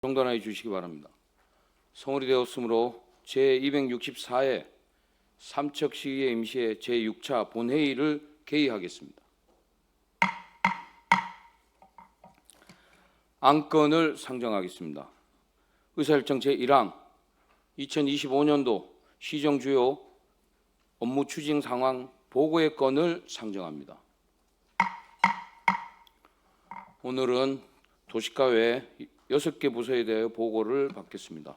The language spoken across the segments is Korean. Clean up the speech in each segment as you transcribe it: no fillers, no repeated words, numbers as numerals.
정돈하여 주시기 바랍니다. 성월이 되었으므로 제264회 삼척시의회 임시회 제6차 본회의를 개의하겠습니다. 안건을 상정하겠습니다. 의사일정 제1항 2025년도 시정 주요 업무 추진 상황 보고의 건을 상정합니다. 오늘은 도시가 외 6개 부서에 대하여 보고를 받겠습니다.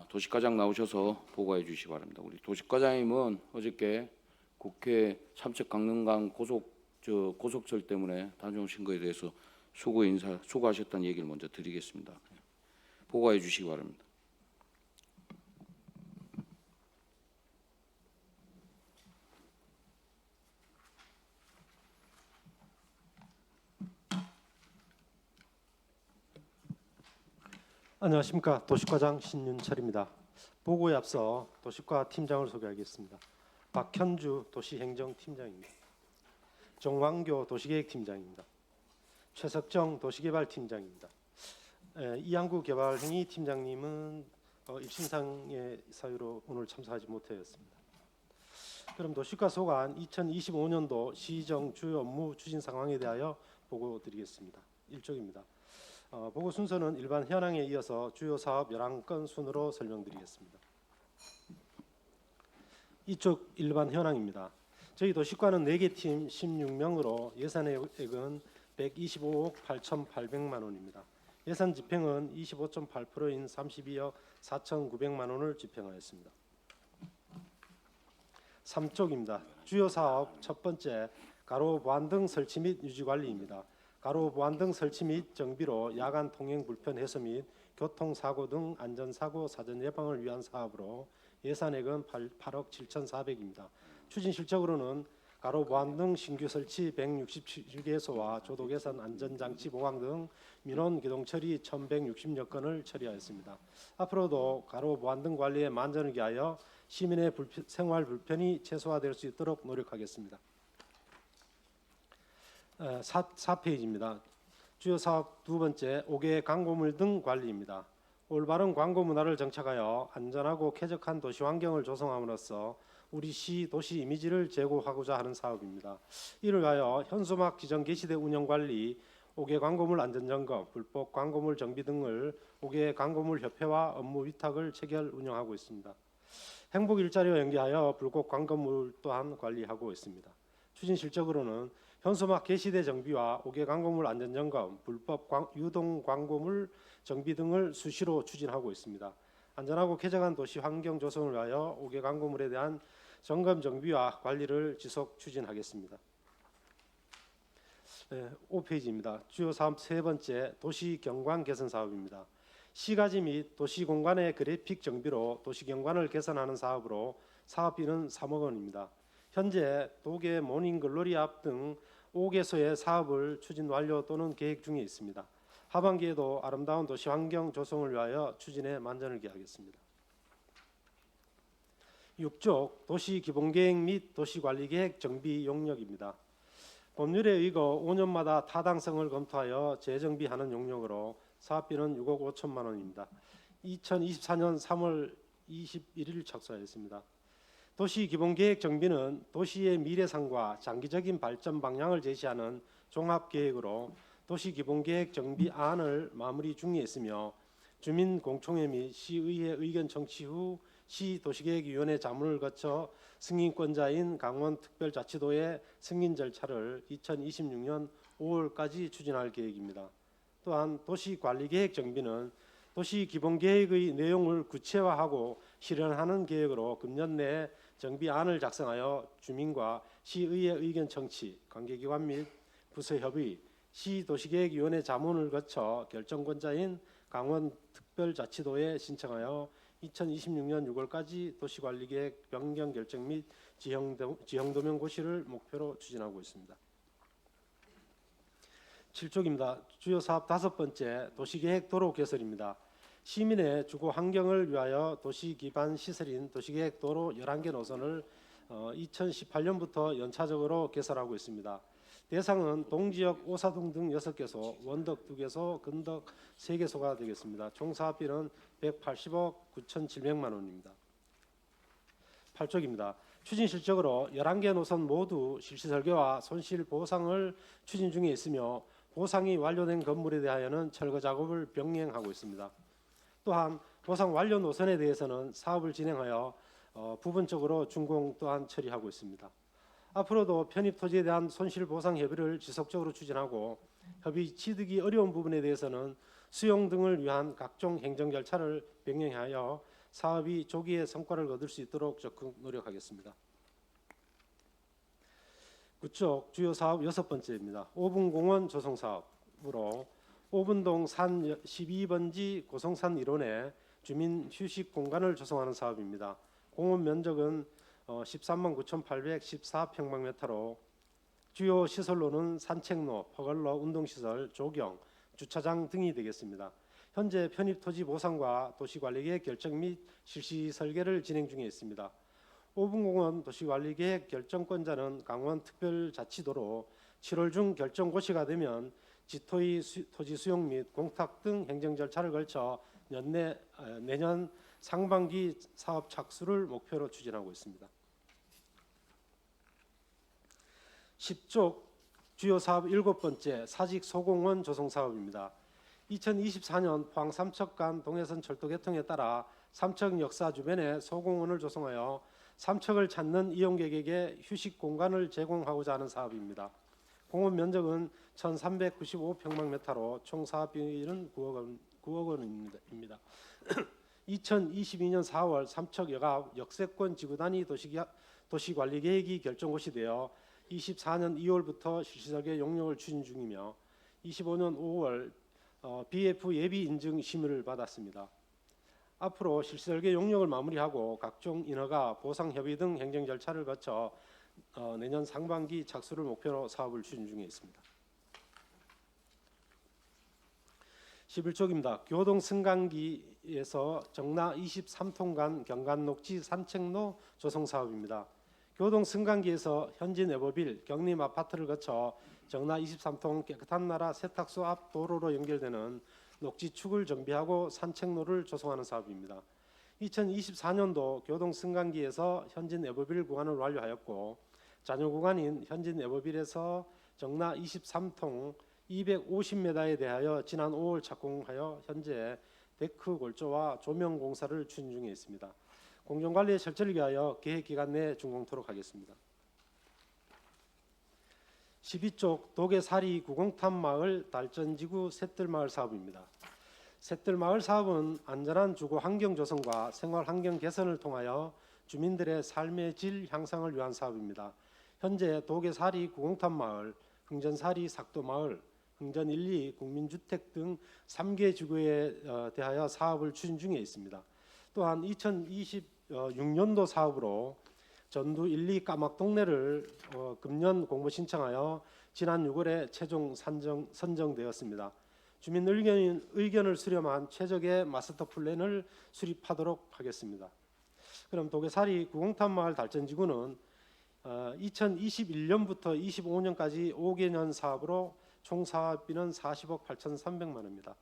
도시과장 나오셔서 보고해 주시기 바랍니다. 우리 도시과장님은 어저께 국회 삼척 강릉강 고속철 때문에 다녀오신 것에 대해서 수고하셨다는 얘기를 먼저 드리겠습니다. 보고해 주시기 바랍니다. 안녕하십니까. 도시과장 신윤철입니다. 보고에 앞서 도시과 팀장을 소개하겠습니다. 박현주 도시행정팀장입니다. 정왕교 도시계획팀장입니다. 최석정 도시개발팀장입니다. 이양구 개발행위팀장님은 입신상의 사유로 오늘 참석하지 못하였습니다. 그럼 도시과 소관 2025년도 시정 주요 업무 추진 상황에 대하여 보고 드리겠습니다. 1쪽입니다. 보고 순서는 일반 현황에 이어서 주요 사업 11건 순으로 설명드리겠습니다. 이쪽 일반 현황입니다. 저희 도시과는 4개 팀 16명으로 예산액은 125억 8,800만 원입니다. 예산 집행은 25.8%인 32억 4,900만 원을 집행하였습니다. 3쪽입니다. 주요 사업 첫 번째 가로 보안 등 설치 및 유지 관리입니다. 가로 보안 등 설치 및 정비로 야간 통행 불편 해소 및 교통사고 등 안전사고 사전 예방을 위한 사업으로 예산액은 8억 7,400입니다. 추진 실적으로는 가로 보안 등 신규 설치 167개소와 조도 개선 안전장치 보강 등 민원 기동 처리 1,160여 건을 처리하였습니다. 앞으로도 가로 보안 등 관리에 만전을 기하여 시민의 생활 불편이 최소화될 수 있도록 노력하겠습니다. 4페이지입니다. 주요 사업 두 번째 5개 광고물 등 관리입니다. 올바른 광고 문화를 정착하여 안전하고 쾌적한 도시 환경을 조성함으로써 우리 시 도시 이미지를 제고하고자 하는 사업입니다. 이를 위하여 현수막 기존 게시대 운영 관리, 5개 광고물 안전점검, 불법 광고물 정비 등을 5개 광고물 협회와 업무 위탁을 체결 운영하고 있습니다. 행복 일자리와 연계하여 불법 광고물 또한 관리하고 있습니다. 추진 실적으로는 현수막 게시대 정비와 5개 광고물 안전점검, 불법 유동 광고물 정비 등을 수시로 추진하고 있습니다. 안전하고 쾌적한 도시 환경 조성을 위하여 5개 광고물에 대한 점검 정비와 관리를 지속 추진하겠습니다. 5페이지입니다. 주요 사업 세 번째 도시 경관 개선 사업입니다. 시가지 및 도시 공간의 그래픽 정비로 도시 경관을 개선하는 사업으로 사업비는 3억 원입니다. 현재 도계 모닝글로리 앞 등 5개소의 사업을 추진 완료 또는 계획 중에 있습니다. 하반기에도 아름다운 도시 환경 조성을 위하여 추진에 만전을 기하겠습니다. 6쪽 도시 기본계획 및 도시관리계획 정비 용역입니다. 법률에 의거 5년마다 타당성을 검토하여 재정비하는 용역으로 사업비는 6억 5천만 원입니다. 2024년 3월 21일 착수하였습니다. 도시 기본계획 정비는 도시의 미래상과 장기적인 발전 방향을 제시하는 종합계획으로 도시 기본계획 정비안을 마무리 중에 있으며 주민공청회 및 시의회 의견 청취 후 시도시계획위원회 자문을 거쳐 승인권자인 강원특별자치도의 승인 절차를 2026년 5월까지 추진할 계획입니다. 또한 도시관리계획 정비는 도시 기본계획의 내용을 구체화하고 실현하는 계획으로 금년 내에 정비안을 작성하여 주민과 시의회 의견 청취, 관계기관 및 부서협의, 시도시계획위원회 자문을 거쳐 결정권자인 강원특별자치도에 신청하여 2026년 6월까지 도시관리계획 변경 결정 및 지형도면 고시를 목표로 추진하고 있습니다. 7쪽입니다. 주요 사업 다섯 번째 도시계획 도로 개설입니다. 시민의 주거 환경을 위하여 도시 기반 시설인 도시계획 도로 11개 노선을 2018년부터 연차적으로 개설하고 있습니다. 대상은 동지역 오사동 등 6개소, 원덕 2개소, 근덕 3개소가 되겠습니다. 총 사업비는 180억 9,700만 원입니다. 8쪽입니다. 추진 실적으로 11개 노선 모두 실시 설계와 손실 보상을 추진 중에 있으며 보상이 완료된 건물에 대하여는 철거 작업을 병행하고 있습니다. 또한 보상 완료 노선에 대해서는 사업을 진행하여 부분적으로 준공 또한 처리하고 있습니다. 앞으로도 편입 토지에 대한 손실 보상 협의를 지속적으로 추진하고 협의 취득이 어려운 부분에 대해서는 수용 등을 위한 각종 행정 절차를 병행하여 사업이 조기에 성과를 거둘 수 있도록 적극 노력하겠습니다. 9쪽 주요 사업 6번째입니다. 5분 공원 조성 사업으로 5분동 산 12번지 고성산 일원에 주민 휴식 공간을 조성하는 사업입니다. 공원 면적은 13만 9,814평방미터로 주요 시설로는 산책로, 퍼걸로, 운동시설, 조경, 주차장 등이 되겠습니다. 현재 편입 토지 보상과 도시관리계획 결정 및 실시 설계를 진행 중에 있습니다. 5분공원 도시관리계획 결정권자는 강원특별자치도로 7월 중 결정 고시가 되면 지토의 토지 수용 및 공탁 등 행정 절차를 걸쳐 내년 상반기 사업 착수를 목표로 추진하고 있습니다. 10쪽 주요 사업 7번째 사직 소공원 조성 사업입니다. 2024년 포항 삼척 간 동해선 철도 개통에 따라 삼척 역사 주변에 소공원을 조성하여 삼척을 찾는 이용객에게 휴식 공간을 제공하고자 하는 사업입니다. 공원 면적은 1,395평방미터로 총 사업비는 9억 원입니다. 2022년 4월 삼척역앞 역세권 지구단위 도시관리계획이 결정 고시되어 24년 2월부터 실시설계 용역을 추진 중이며 25년 5월 BF 예비 인증 심의를 받았습니다. 앞으로 실시설계 용역을 마무리하고 각종 인허가, 보상 협의 등 행정 절차를 거쳐 내년 상반기 착수를 목표로 사업을 추진 중에 있습니다. 11쪽입니다. 교동 승강기에서 정나 23톤간 경관 녹지 산책로 조성 사업입니다. 교동 승강기에서 현지 네버빌 경림 아파트를 거쳐 정나 23톤 깨끗한 나라 세탁소 앞 도로로 연결되는 녹지축을 정비하고 산책로를 조성하는 사업입니다. 2024년도 교동 승강기에서 현지 네버빌 구간을 완료하였고 잔여 구간인 현지 네버빌에서 정나 23통 250m에 대하여 지난 5월 착공하여 현재 데크 골조와 조명 공사를 추진 중에 있습니다. 공정관리에 철저를 기하여 계획 기간 내에 준공토록 하겠습니다. 12쪽 도계사리 구공탑마을 달전지구 셋들마을 사업입니다. 셋들마을 사업은 안전한 주거 환경 조성과 생활 환경 개선을 통하여 주민들의 삶의 질 향상을 위한 사업입니다. 현재 도계사리 구공탑마을, 흥전사리 삭도마을, 흥전 1, 2 국민주택 등 3개 지구에 대하여 사업을 추진 중에 있습니다. 또한 2026년도 사업으로 전두 1, 2 까막동네를 금년 공모 신청하여 지난 6월에 최종 선정되었습니다. 주민 의견을 수렴한 최적의 마스터 플랜을 수립하도록 하겠습니다. 그럼 도계사리 구공탑마을 달전지구는 2021년부터 25년까지 5개년 사업으로 총 사업비는 40억 8,300만 원입니다.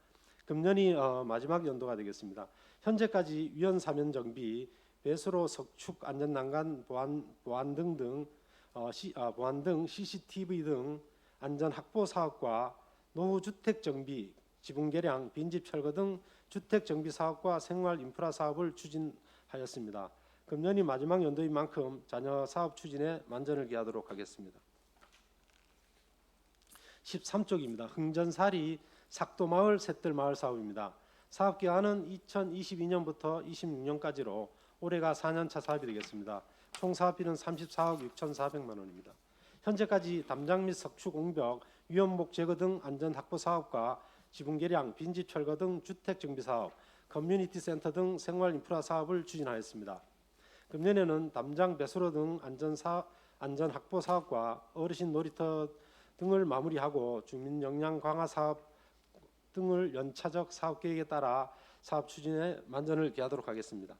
금년이 마지막 연도가 되겠습니다. 현재까지 위원 사면 정비, 배수로 석축 안전난간 보안 등 CCTV 등 안전 확보 사업과 노후 주택 정비, 지붕 개량, 빈집 철거 등 주택 정비 사업과 생활 인프라 사업을 추진하였습니다. 금년이 마지막 연도인 만큼 잔여 사업 추진에 만전을 기하도록 하겠습니다. 13쪽입니다. 흥전사리 삭도마을 셋들마을 사업입니다. 사업 기간은 2022년부터 26년까지로 올해가 4년차 사업이 되겠습니다. 총 사업비는 34억 6,400만 원입니다. 현재까지 담장 및 석축 옹벽, 위험목 제거 등 안전 확보 사업과 지붕 개량, 빈집 철거 등 주택 정비 사업, 커뮤니티 센터 등 생활 인프라 사업을 추진하였습니다. 금년에는 담장 배수로 등 안전 확보 사업과 어르신 놀이터 등을 마무리하고 주민 역량 강화 사업 등을 연차적 사업 계획에 따라 사업 추진에 만전을 기하도록 하겠습니다.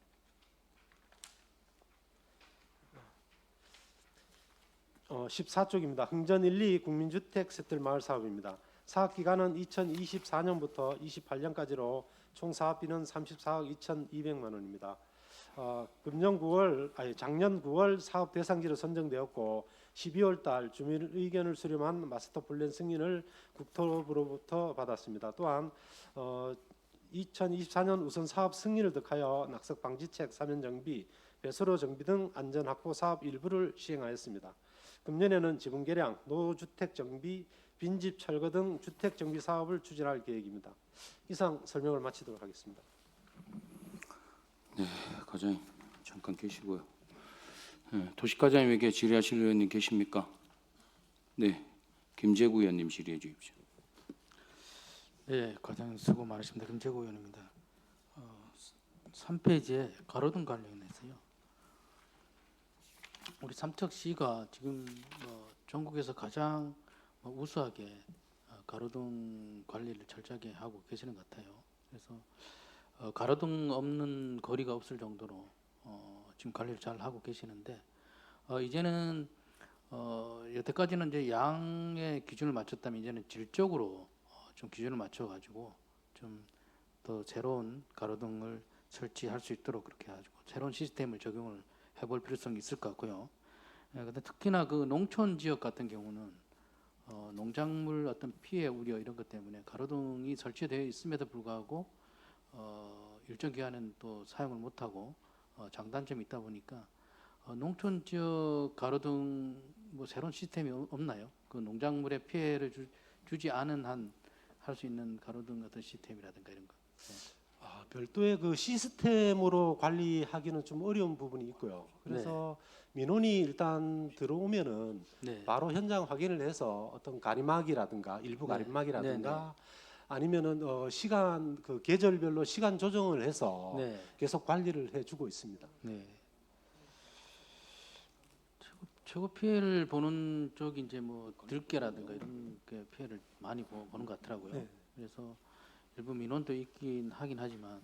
14쪽입니다. 흥전 1, 2 국민주택 새들마을 사업입니다. 사업 기간은 2024년부터 28년까지로 총 사업비는 34억 2,200만 원입니다. 작년 9월 사업 대상지로 선정되었고 12월 달 주민 의견을 수렴한 마스터 플랜 승인을 국토부로부터 받았습니다. 또한 2024년 우선 사업 승인을 득하여 낙석 방지책 사면 정비, 배수로 정비 등 안전 확보 사업 일부를 시행하였습니다. 금년에는 지분 개량, 노주택 정비, 빈집 철거 등 주택 정비 사업을 추진할 계획입니다. 이상 설명을 마치도록 하겠습니다. 네, 과장님 잠깐 계시고요. 네, 도시과장님에게 질의하실 의원님 계십니까? 네, 김재구 의원님 질의해 주십시오. 네, 과장님 수고 많으십니다. 김재구 의원입니다. 3페이지에 가로등 관련해서요. 우리 삼척시가 지금 전국에서 가장 우수하게 가로등 관리를 철저하게 하고 계시는 것 같아요. 그래서 가로등 없는 거리가 없을 정도로 지금 관리를 잘 하고 계시는데 이제는 여태까지는 이제 양의 기준을 맞췄다면 이제는 질적으로 좀 기준을 맞춰가지고 좀 더 새로운 가로등을 설치할 수 있도록 그렇게 해가지고 새로운 시스템을 적용을 해볼 필요성이 있을 것 같고요. 근데 특히나 그 농촌 지역 같은 경우는 농작물 어떤 피해 우려 이런 것 때문에 가로등이 설치되어 있음에도 불구하고 일정 기간은 또 사용을 못하고 장단점이 있다 보니까 농촌 지역 가로등 뭐 새로운 시스템이 없나요? 그 농작물에 피해를 주지 않은 한 할 수 있는 가로등 어떤 시스템이라든가 이런 거. 별도의 그 시스템으로 관리하기는 좀 어려운 부분이 있고요. 그래서 민원이 일단 들어오면은 네. 바로 현장 확인을 해서 어떤 가림막이라든가 일부 네. 가림막이라든가 아니면은 시간 그 계절별로 시간 조정을 해서 네. 계속 관리를 해주고 있습니다. 네. 최고 피해를 보는 쪽이 이제 뭐 들깨라든가 이런 게 피해를 많이 보는 것 같더라고요. 네. 그래서 일부 민원도 있긴 하긴 하지만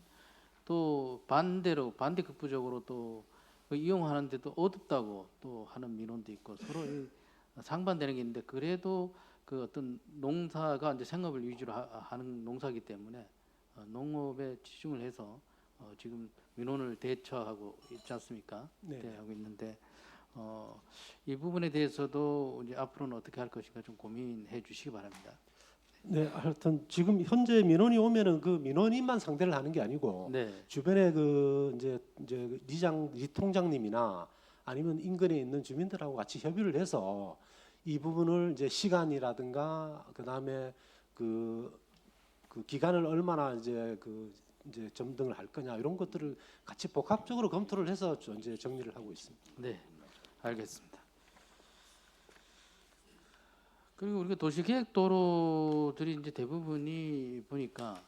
또 반대로 반대급부적으로 또 그 이용하는데도 어둡다고 또 하는 민원도 있고 서로 상반되는 게 있는데 그래도 그 어떤 농사가 이제 생업을 위주로 하는 농사이기 때문에 농업에 집중을 해서 지금 민원을 대처하고 있지 않습니까? 네. 대하고 있는데 이 부분에 대해서도 이제 앞으로는 어떻게 할 것인가 좀 고민해 주시기 바랍니다. 네, 하여튼 지금 현재 민원이 오면은 그 민원인만 상대를 하는 게 아니고 네, 주변에 그 이제 리통장님이나 아니면 인근에 있는 주민들하고 같이 협의를 해서 이 부분을 이제 시간이라든가 그다음에 그 기간을 얼마나 이제 이제 점등을 할 거냐 이런 것들을 같이 복합적으로 검토를 해서 이제 정리를 하고 있습니다. 네, 알겠습니다. 그리고 우리가 도시계획 도로들이 이제 대부분이 보니까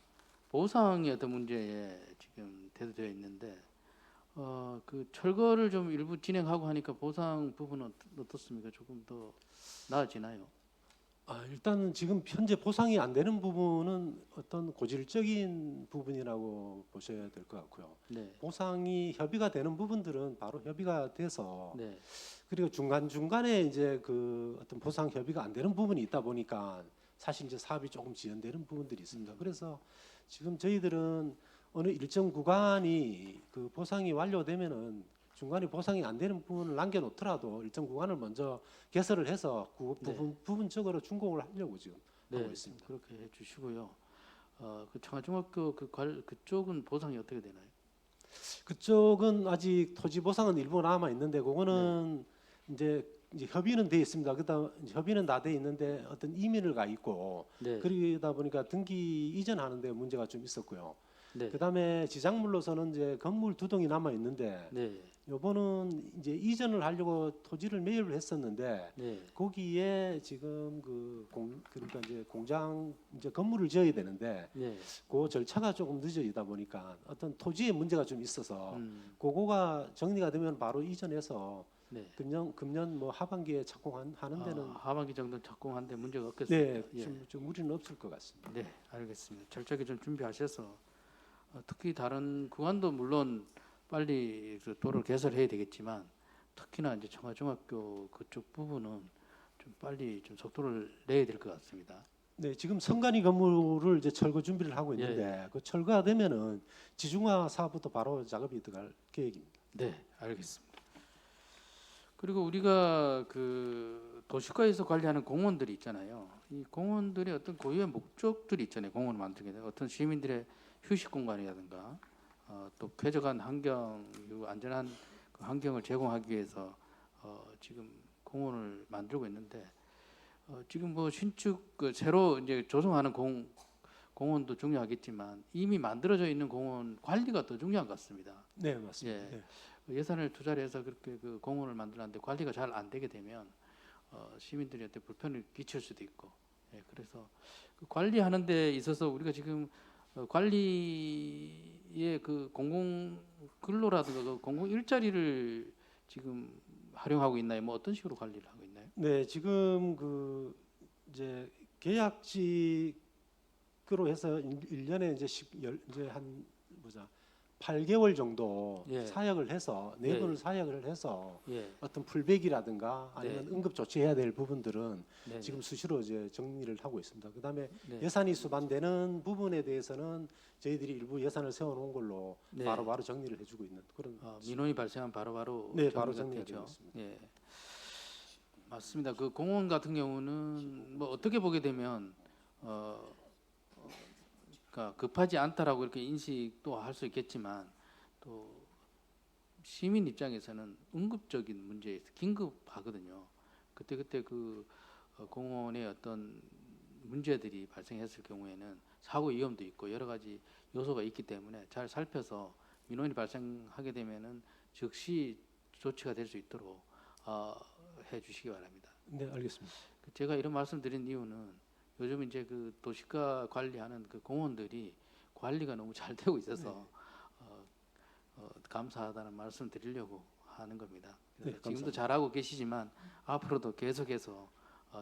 보상의 어떤 문제에 지금 대두되어 있는데 그 철거를 좀 일부 진행하고 하니까 보상 부분은 어떻습니까? 조금 더 나아지나요? 일단은 지금 현재 보상이 안 되는 부분은 어떤 고질적인 부분이라고 보셔야 될 것 같고요. 네, 보상이 협의가 되는 부분들은 바로 협의가 돼서 네, 그리고 중간중간에 이제 그 어떤 보상 협의가 안 되는 부분이 있다 보니까 사실 이제 사업이 조금 지연되는 부분들이 있습니다. 그래서 지금 저희들은 어느 일정 구간이 그 보상이 완료되면은 중간에 보상이 안 되는 부분을 남겨놓더라도 일정 구간을 먼저 개설을 해서 부분적으로 준공을 하려고 지금 하고 있습니다. 그렇게 해주시고요. 그 청하중학교 그쪽은 보상이 어떻게 되나요? 그쪽은 아직 토지 보상은 일부 남아 있는데 그거는 이제 협의는 돼 있습니다. 그다음 협의는 다 돼 있는데 어떤 이민을 가 있고 네, 그러다 보니까 등기 이전하는데 문제가 좀 있었고요. 네, 그다음에 지작물로서는 이제 건물 2동이 남아 있는데 네, 요번은 이제 이전을 하려고 토지를 매입을 했었는데 네, 거기에 지금 그러니까 이제 공장 이제 건물을 지어야 되는데 네. 그 절차가 조금 늦어지다 보니까 어떤 토지에 문제가 좀 있어서 그거가 정리가 되면 바로 이전해서 네. 금년 뭐 하반기에 착공하는 데는 하반기 정도 착공하는데 문제가 없겠습니다. 네, 예. 좀 무리는 없을 것 같습니다. 네, 알겠습니다. 철저하게 좀 준비하셔서 특히 다른 구간도 물론 빨리 그 도로를 개설해야 되겠지만 특히나 이제 청하중학교 그쪽 부분은 좀 빨리 좀 속도를 내야 될 것 같습니다. 네, 지금 선관위 건물을 이제 철거 준비를 하고 있는데 그 철거가 되면은 지중화 사업부터 바로 작업이 들어갈 계획입니다. 네, 알겠습니다. 그리고 우리가 그 도시가에서 관리하는 공원들이 있잖아요. 이 공원들의 어떤 고유의 목적들이 있잖아요. 공원을 만들게 되면 어떤 시민들의 휴식 공간이라든가 또 쾌적한 환경, 그리고 안전한 그 환경을 제공하기 위해서 지금 공원을 만들고 있는데 지금 뭐 신축 그 새로 이제 조성하는 공원도 중요하겠지만 이미 만들어져 있는 공원 관리가 더 중요한 것 같습니다. 네, 맞습니다. 예. 네. 예산을 투자를 해서 그렇게 그 공원을 만들었는데 관리가 잘 안 되게 되면 시민들한테 불편을 끼칠 수도 있고, 예, 그래서 그 관리하는 데 있어서 우리가 지금 관리의 그 공공 근로라든가 그 공공 일자리를 지금 활용하고 있나요? 뭐 어떤 식으로 관리를 하고 있나요? 네, 지금 그 이제 계약직으로 해서 1년에 이제 이제 한 보자 8개월 정도 예. 사역을 해서 예. 내부를 사역을 해서 예, 어떤 풀백이라든가 아니면 네. 응급 조치해야 될 부분들은 네, 지금 수시로 이제 정리를 하고 있습니다. 그다음에 네. 예산이 수반되는 부분에 대해서는 저희들이 일부 예산을 세워놓은 걸로 네. 바로바로 정리를 해주고 있는 그런 민원이 발생하면 바로바로 네, 바로 정리가 정리가 되죠. 되고 있습니다. 예, 맞습니다. 그 공원 같은 경우는 뭐 어떻게 보게 되면 그러니까 급하지 않다라고 이렇게 인식도 할 수 있겠지만 또 시민 입장에서는 응급적인 문제에서 긴급하거든요. 그때 그 공원에 어떤 문제들이 발생했을 경우에는 사고 위험도 있고 여러 가지 요소가 있기 때문에 잘 살펴서 민원이 발생하게 되면은 즉시 조치가 될 수 있도록 해주시기 바랍니다. 네, 알겠습니다. 제가 이런 말씀드린 이유는 요즘 이제 그 도시가 관리하는 그 공원들이 관리가 너무 잘 되고 있어서 감사하다는 말씀 드리려고 하는 겁니다. 네, 지금도 감사합니다. 잘하고 계시지만 앞으로도 계속해서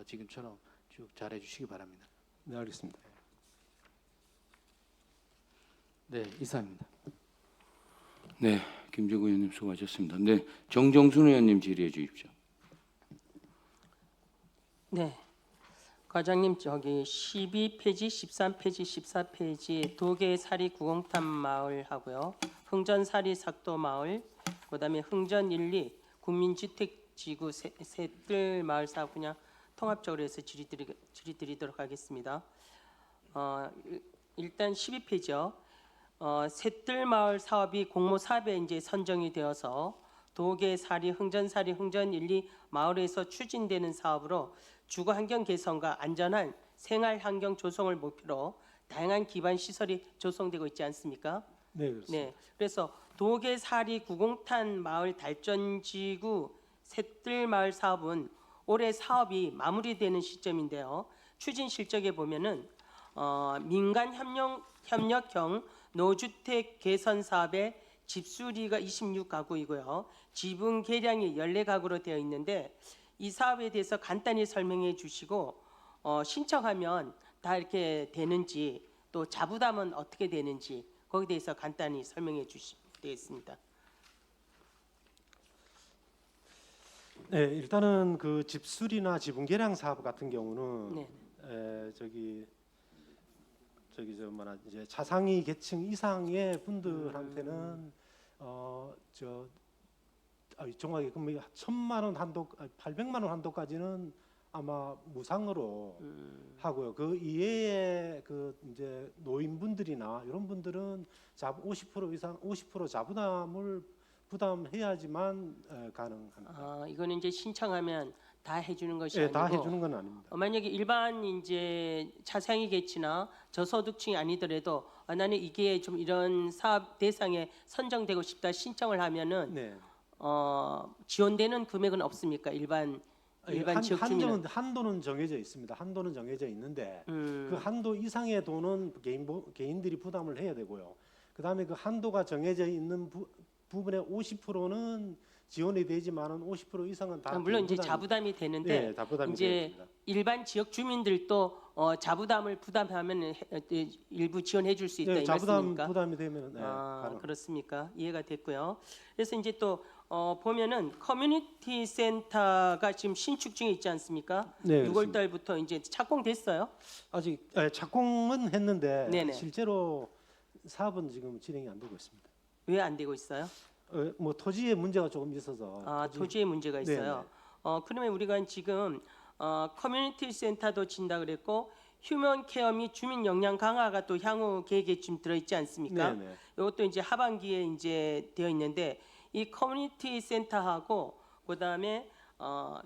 지금처럼 쭉 잘해 주시기 바랍니다. 네, 알겠습니다. 네, 이상입니다. 네, 김정구 의원님 수고하셨습니다. 네, 정정순 의원님 질의해 주십시오. 네. 과장님 저기 12페이지, 13페이지, 14페이지 도계사리 구공탄 마을하고요. 흥전사리 삭도 마을, 그다음에 흥전 1, 2 국민주택지구 새뜰 마을 사업 그냥 통합적으로 해서 질의드리도록 하겠습니다. 일단 12페이지요. 새뜰 마을 사업이 공모 사업에 이제 선정이 되어서 도계사리, 흥전사리, 흥전 1, 2 마을에서 추진되는 사업으로 주거 환경 개선과 안전한 생활 환경 조성을 목표로 다양한 기반 시설이 조성되고 있지 않습니까? 네, 그렇습니다. 네. 그래서 도계사리 구공탄 마을 달전지구 새뜰 마을 사업은 올해 사업이 마무리되는 시점인데요. 추진 실적에 보면은 민간 협력형 노주택 개선 사업의 집수리가 26가구이고요. 지분 계량이 14가구로 되어 있는데 이 사업에 대해서 간단히 설명해 주시고 신청하면 다 이렇게 되는지 또 자부담은 어떻게 되는지 거기에 대해서 간단히 설명해 주시면 되겠습니다. 네, 일단은 그 집수리나 지분 계량 사업 같은 경우는 네. 저기 저 뭐나 이제 차상위 계층 이상의 분들한테는 정확하게 금액이 1,000만 원 한도, 800만 원 한도까지는 아마 무상으로 하고요. 그 이외에 그 이제 노인분들이나 이런 분들은 50% 이상 50% 자부담을 부담해야지만 가능합니다. 이거는 이제 신청하면 다 해주는 것이 예, 아니고 다 해주는 건 아닙니다. 만약에 일반 이제 차상위 계층이나 저소득층이 아니더라도 나는 이게 좀 이런 사업 대상에 선정되고 싶다 신청을 하면은 네. 지원되는 금액은 없습니까? 일반 지역 주민은 한도는 정해져 있습니다. 한도는 정해져 있는데 음. 그 한도 이상의 돈은 개인들이 부담을 해야 되고요. 그다음에 그 한도가 정해져 있는 부분의 50%는 지원이 되지만은 50% 이상은 다 물론 이제 부담이- 자부담이 되는데 네, 다 부담이 이제 됩니다. 일반 지역 주민들도 자부담을 부담하면 일부 지원해 줄 수 있다 네, 이 자부담 말씀입니까? 부담이 되면 네, 가능. 그렇습니까? 이해가 됐고요. 그래서 이제 또 보면은 커뮤니티 센터가 지금 신축 중에 있지 않습니까? 네, 6월 달부터 이제 착공됐어요. 아직 착공은 했는데 네네. 실제로 사업은 지금 진행이 안 되고 있습니다. 왜 안 되고 있어요? 뭐 토지의 문제가 조금 있어서 토지의 문제가 있어요. 네네. 그러면 우리가 지금 커뮤니티 센터도 진다 그랬고 휴먼 케어 및 주민 역량 강화가 또 향후 계획에 좀 들어 있지 않습니까? 네네. 이것도 이제 하반기에 이제 되어 있는데 이 커뮤니티 센터하고 그다음에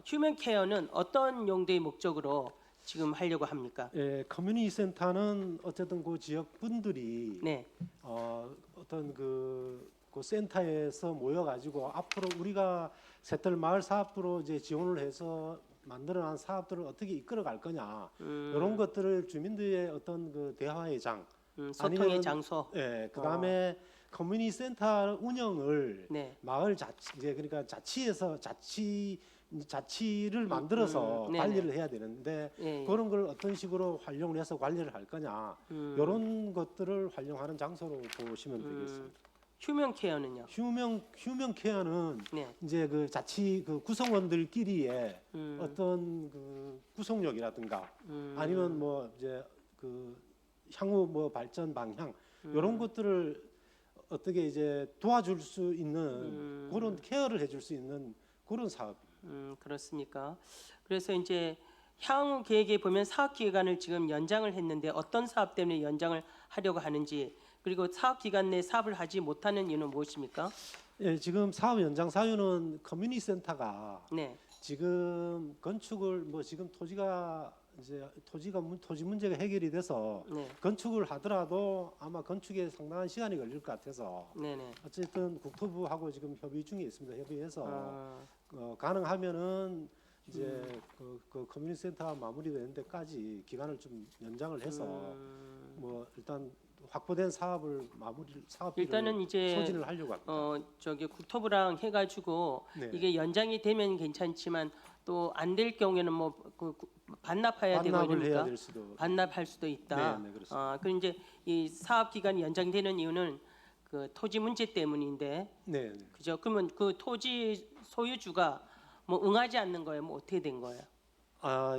휴먼 케어는 어떤 용도의 목적으로 지금 하려고 합니까? 커뮤니티 센터는 어쨌든 그 지역 분들이 네. 어떤 그 센터에서 모여가지고 앞으로 우리가 새들 마을 사업부로 이제 지원을 해서 만들어낸 사업들을 어떻게 이끌어갈 거냐 이런 것들을 주민들의 어떤 그 대화의 장, 소통의 아니면- 장소. 그다음에 커뮤니티 센터 운영을 네. 마을 자치 이제 그러니까 자치에서 자치를 만들어서 네네. 관리를 해야 되는데 예, 예. 그런 걸 어떤 식으로 활용을 해서 관리를 할 거냐 이런 것들을 활용하는 장소로 보시면 되겠습니다. 휴먼 케어는요? 휴먼 케어는 네. 이제 그 자치 그 구성원들끼리의 음. 어떤 그 구속력이라든가 아니면 뭐 이제 그 향후 뭐 발전 방향 이런 것들을 어떻게 이제 도와줄 수 있는 그런 케어를 해줄 수 있는 그런 사업. 그렇습니까? 그래서 이제 향후 계획에 보면 사업 기간을 지금 연장을 했는데 어떤 사업 때문에 연장을 하려고 하는지 그리고 사업 기간 내 사업을 하지 못하는 이유는 무엇입니까? 예, 지금 사업 연장 사유는 커뮤니티 센터가 네. 지금 건축을 뭐 지금 토지가 토지 문제가 해결이 돼서 네. 건축을 하더라도 아마 건축에 상당한 시간이 걸릴 것 같아서 네네. 어쨌든 국토부하고 지금 협의 중에 있습니다. 협의해서 아, 가능하면은 이제 그 커뮤니티 센터가 마무리되는 데까지 기간을 좀 연장을 해서 뭐 일단 확보된 사업을 일단은 이제 소진을 하려고 합니다. 저기 국토부랑 해가지고 네. 이게 연장이 되면 괜찮지만 또 안 될 경우에는 뭐 반납해야 되고 반납을 해야 이러니까 될 수도. 반납할 수도 있다. 네, 네, 그렇습니다. 그리고 이제 이 사업 기간이 연장되는 이유는 그 토지 문제 때문인데, 네, 네. 그죠? 그러면 그 토지 소유주가 뭐 응하지 않는 거예요? 뭐 어떻게 된 거예요?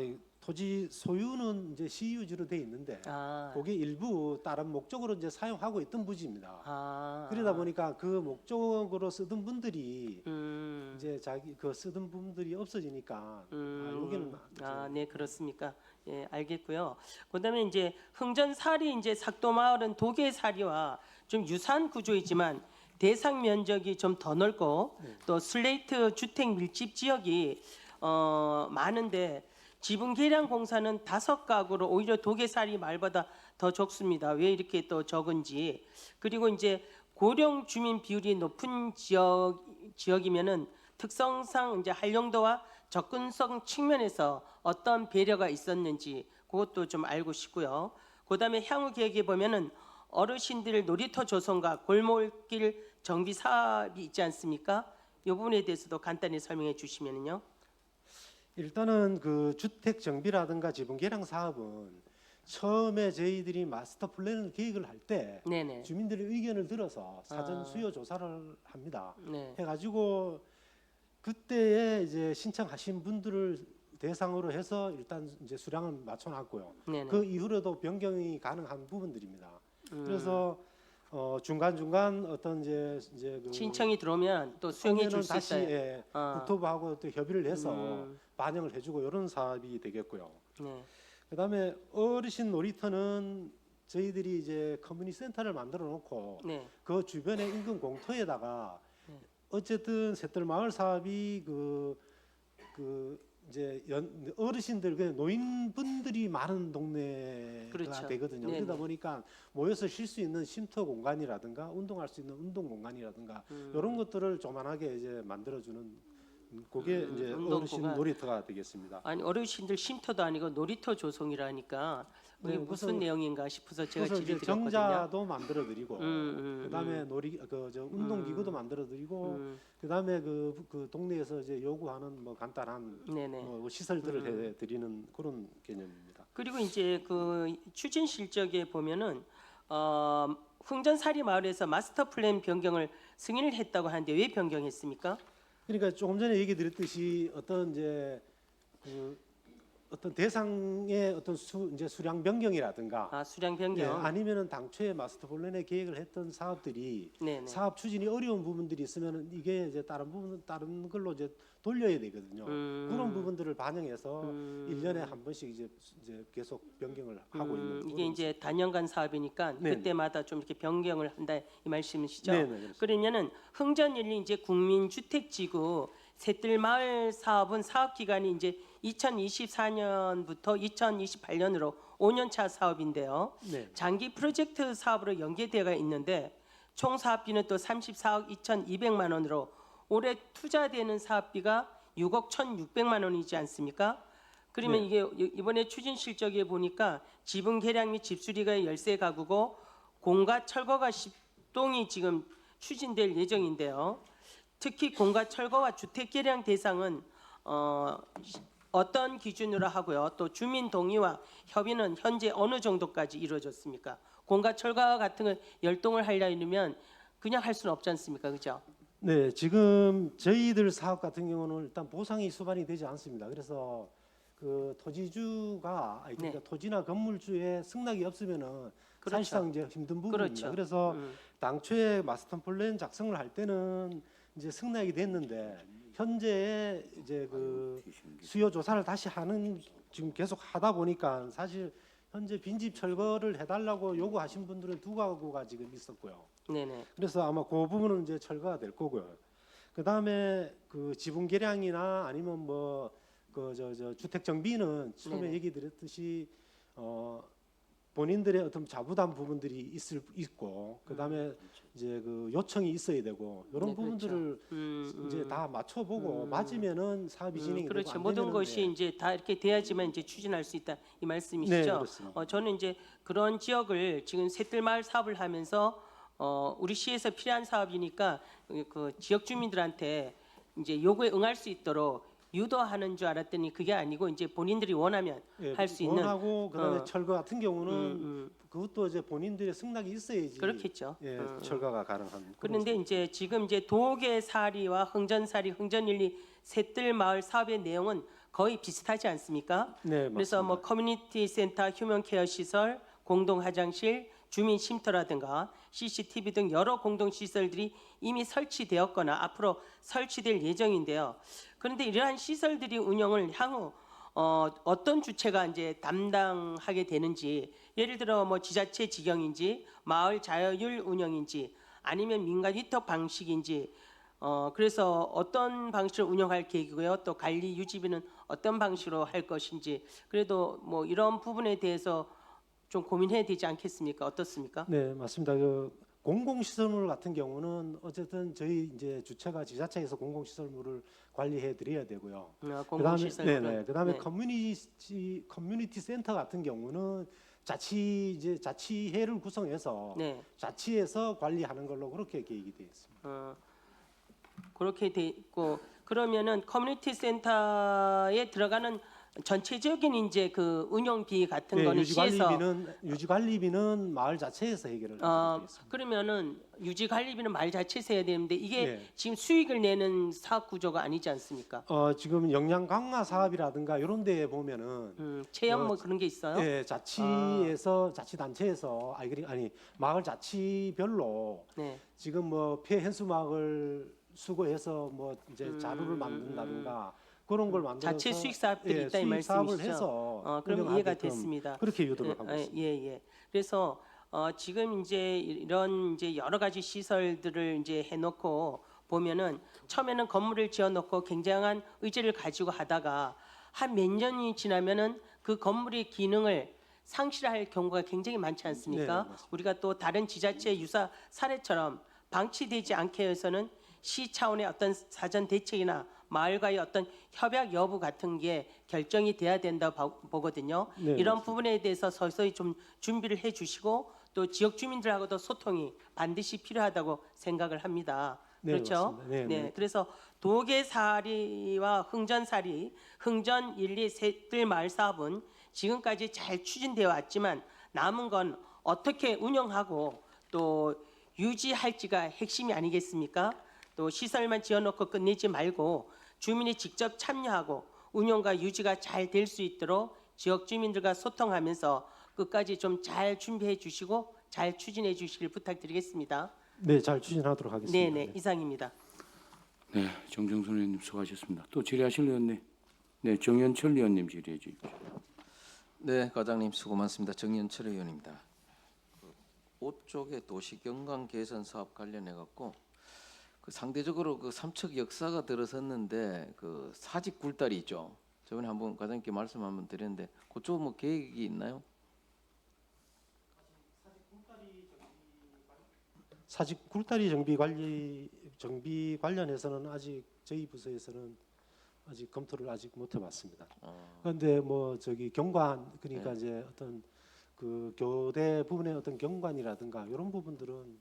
이 토지 소유는 이제 시유지로 돼 있는데 아, 그게 일부 다른 목적으로 이제 사용하고 있던 부지입니다. 아, 그러다 보니까 그 목적으로 쓰던 분들이 음, 이제 그 쓰던 분들이 없어지니까 여기는 네, 그렇습니까? 예, 알겠고요. 그다음에 이제 흥전사리 이제 삭도마을은 도계사리와 좀 유사한 구조이지만 대상 면적이 좀 더 넓고 또 슬레이트 주택 밀집 지역이 많은데 지분 계량 공사는 5가구로 오히려 도계사리 마을보다 더 적습니다. 왜 이렇게 또 적은지. 그리고 이제 고령 주민 비율이 높은 지역이면은 특성상 이제 활용도와 접근성 측면에서 어떤 배려가 있었는지 그것도 좀 알고 싶고요. 그다음에 향후 계획에 보면은 어르신들 놀이터 조성과 골목길 정비 사업이 있지 않습니까? 이 부분에 대해서도 간단히 설명해 주시면요. 일단은 그 주택 정비라든가 지분 계량 사업은 처음에 저희들이 마스터 플랜 계획을 할 때 네네. 주민들의 의견을 들어서 사전 수요 조사를 합니다. 네. 해가지고 그때에 이제 신청하신 분들을 대상으로 해서 일단 이제 수량을 맞춰놨고요. 네네. 그 이후로도 변경이 가능한 부분들입니다. 그래서 중간 중간 어떤 이제 그 신청이 들어오면 또 수용해 줄 수 다시 있어요. 국토부하고 또 협의를 해서 반영을 해주고 이런 사업이 되겠고요. 네. 그다음에 어르신 놀이터는 저희들이 이제 커뮤니티 센터를 만들어 놓고 네. 그 주변의 인근 공터에다가 어쨌든 셋들 마을 사업이 이제 어르신들 그 노인분들이 많은 동네가 그렇죠. 되거든요. 네네. 그러다 보니까 모여서 쉴 수 있는 쉼터 공간이라든가 운동할 수 있는 운동 공간이라든가 이런 것들을 조만하게 이제 만들어주는 그게 이제 운동 어르신 공간. 놀이터가 되겠습니다. 아니 어르신들 쉼터도 아니고 놀이터 조성이라니까 네, 이게 무슨 그래서- 내용인가 싶어서 제가 그래서 질의 이제 드렸거든요. 정자도 만들어드리고 음, 그다음에 운동기구도 만들어드리고 그다음에 그 동네에서 이제 요구하는 뭐 간단한 네네. 뭐 시설들을 해드리는 그런 개념입니다. 그리고 이제 그 추진 실적에 보면은 흥전사리 마을에서 마스터 플랜 변경을 승인을 했다고 하는데 왜 변경했습니까? 그러니까 조금 전에 얘기 드렸듯이 어떤 이제 그 어떤 대상의 어떤 이제 수량 변경이라든가 수량 예, 변경. 아니면은 당초에 마스터 플랜에 계획을 했던 사업들이 네네. 사업 추진이 어려운 부분들이 있으면 이게 이제 다른 걸로 이제 돌려야 되거든요. 그런 부분들을 반영해서 1년에 한 번씩 이제 계속 변경을 하고 있는 이게 이제 단연간 사업이니까 네네. 그때마다 좀 이렇게 변경을 한다 이 말씀이시죠? 네네, 그렇습니다. 그러면은 흥전일리 이제 국민주택지구 새뜰마을 사업은 사업 기간이 이제 2024년부터 2028년으로 5년차 사업인데요. 네. 장기 프로젝트 사업으로 연계되어 있는데 총 사업비는 또 34억 2,200만 원으로 올해 투자되는 사업비가 6억 1,600만 원이지 않습니까? 그러면 네. 이게 이번에 추진 실적에 보니까 지분 개량 및 집수리가 13가구고 공가 철거가 10동이 지금 추진될 예정인데요. 특히 공가 철거와 주택 개량 대상은 어떤 기준으로 하고요. 또 주민 동의와 협의는 현재 어느 정도까지 이루어졌습니까? 공가 철거 같은 걸 열동을 하려면 그냥 할 수는 없지 않습니까? 그죠? 네, 지금 저희들 사업 같은 경우는 일단 보상이 수반이 되지 않습니다. 그래서 그 토지주가 아니, 그러니까 토지나 건물주의 승낙이 없으면은 그렇죠. 사실상 이제 힘든 부분입니다. 그렇죠. 그래서 당초에 마스터 플랜 작성을 할 때는 이제 승낙이 됐는데 현재 이제 그 수요 조사를 다시 하는 지금 계속 하다 보니까 사실 현재 빈집 철거를 해달라고 요구하신 분들은 2가구가 지금 있었고요. 네네. 그래서 아마 그 부분은 이제 철거가 될 거고요. 그 다음에 그 지분 개량이나 아니면 뭐 그 저 주택 정비는 처음에 네네. 얘기 드렸듯이 본인들의 어떤 자부담 부분들이 있고 그 다음에 이제 그 요청이 있어야 되고 이런 네, 그렇죠. 부분들을 이제 다 맞춰보고 맞으면은 사업이 진행이 그렇죠. 되고 안 모든 되면은 것이 이제 다 이렇게 돼야지만 이제 추진할 수 있다 이 말씀이시죠? 네, 그렇습니다. 저는 이제 그런 지역을 지금 새뜰마을 사업을 하면서 우리 시에서 필요한 사업이니까 그 지역 주민들한테 이제 요구에 응할 수 있도록 유도하는 줄 알았더니 그게 아니고 이제 본인들이 원하면 예, 할 수 있는 원하고 그다음에 어. 철거 같은 경우는 그것도 이제 본인들의 승낙이 있어야지 그렇겠죠. 예, 철거가 가능한. 그런데 이제 지금 이제 도계사리와 흥전사리, 흥전일리 새뜰마을 사업의 내용은 거의 비슷하지 않습니까? 네, 그래서 뭐 커뮤니티 센터, 휴먼 케어 시설, 공동 화장실, 주민 쉼터라든가 CCTV 등 여러 공동 시설들이 이미 설치되었거나 앞으로 설치될 예정인데요. 그런데 이러한 시설들이 운영을 향후 어떤 주체가 이제 담당하게 되는지, 예를 들어 뭐 지자체 직영인지 마을 자율 운영인지 아니면 민간 위탁 방식인지 그래서 어떤 방식으로 운영할 계획이고요. 또 관리 유지비는 어떤 방식으로 할 것인지 그래도 뭐 이런 부분에 대해서 좀 고민해야 되지 않겠습니까? 어떻습니까? 네, 맞습니다. 그 공공시설물 같은 경우는 어쨌든 저희 이제 주체가 지자체에서 공공시설물을 관리해 드려야 되고요. 공공시설물은 네네. 그다음에 커뮤니티 센터 같은 경우는 자치회를 구성해서 네. 자치에서 관리하는 걸로 그렇게 계획이 되어 있습니다. 그렇게 돼 있고 그러면은 커뮤니티 센터에 들어가는 전체적인 이제 그 운영비 같은 네, 거는 시에서 유지관리비는 마을 자체에서 해결을 하도록 되어 있습니다. 그러면은 유지 관리비는 말 자체에서 해야 되는데 이게 네. 지금 수익을 내는 사업 구조가 아니지 않습니까? 지금 역량 강화 사업이라든가 이런 데에 보면은 체험 뭐 그런 게 있어요? 예, 자치단체에서 아니 마을 자치별로 네. 지금 뭐 폐hen수막을 수거해서 뭐 이제 자루를 만든다든가 그런 걸 만들어서 자체 수익 사업들이 있다 이 수익 사업을 말씀이시죠? 해서 그럼 이해가 운영하게끔 됐습니다. 그렇게 유도를 하고 있습니다. 예. 그래서 지금 이제 이런 이제 여러 가지 시설들을 이제 해놓고 보면은 처음에는 건물을 지어놓고 굉장한 의지를 가지고 하다가 한 몇 년이 지나면은 그 건물의 기능을 상실할 경우가 굉장히 많지 않습니까? 네, 맞습니다. 우리가 또 다른 지자체 유사 사례처럼 방치되지 않게 해서는 시 차원의 어떤 사전 대책이나 마을과의 어떤 협약 여부 같은 게 결정이 돼야 된다 보거든요. 네, 이런 맞습니다. 부분에 대해서 서서히 좀 준비를 해주시고 또 지역 주민들하고도 소통이 반드시 필요하다고 생각을 합니다. 네, 그렇죠? 맞습니다. 네, 네. 그래서 도계사리와 흥전사리, 흥전 1, 2 새뜰 마을 사업은 지금까지 잘 추진되어 왔지만 남은 건 어떻게 운영하고 또 유지할지가 핵심이 아니겠습니까? 또 시설만 지어놓고 끝내지 말고 주민이 직접 참여하고 운영과 유지가 잘 될 수 있도록 지역 주민들과 소통하면서 끝까지 좀 잘 준비해 주시고 잘 추진해 주시길 부탁드리겠습니다. 네, 잘 추진하도록 하겠습니다. 네네, 이상입니다. 네, 정정순 의원님 수고하셨습니다. 또 질의하실 의원님, 네, 정현철 의원님 질의해 주십시오. 네, 과장님 수고 많습니다. 정연철 의원입니다. 5쪽의 도시경관 개선 사업 관련해 갖고 상대적으로 그 삼척 역사가 들어섰는데 그 사직 굴다리 있죠. 저번에 한번 과장님께 말씀 한번 드렸는데 그쪽 뭐 계획이 있나요? 사직 굴다리 정비 관련해서는 아직 저희 부서에서는 아직 검토를 아직 못 해봤습니다. 그런데 뭐 저기 경관 그러니까 이제 어떤 그 교대 부분의 어떤 경관이라든가 이런 부분들은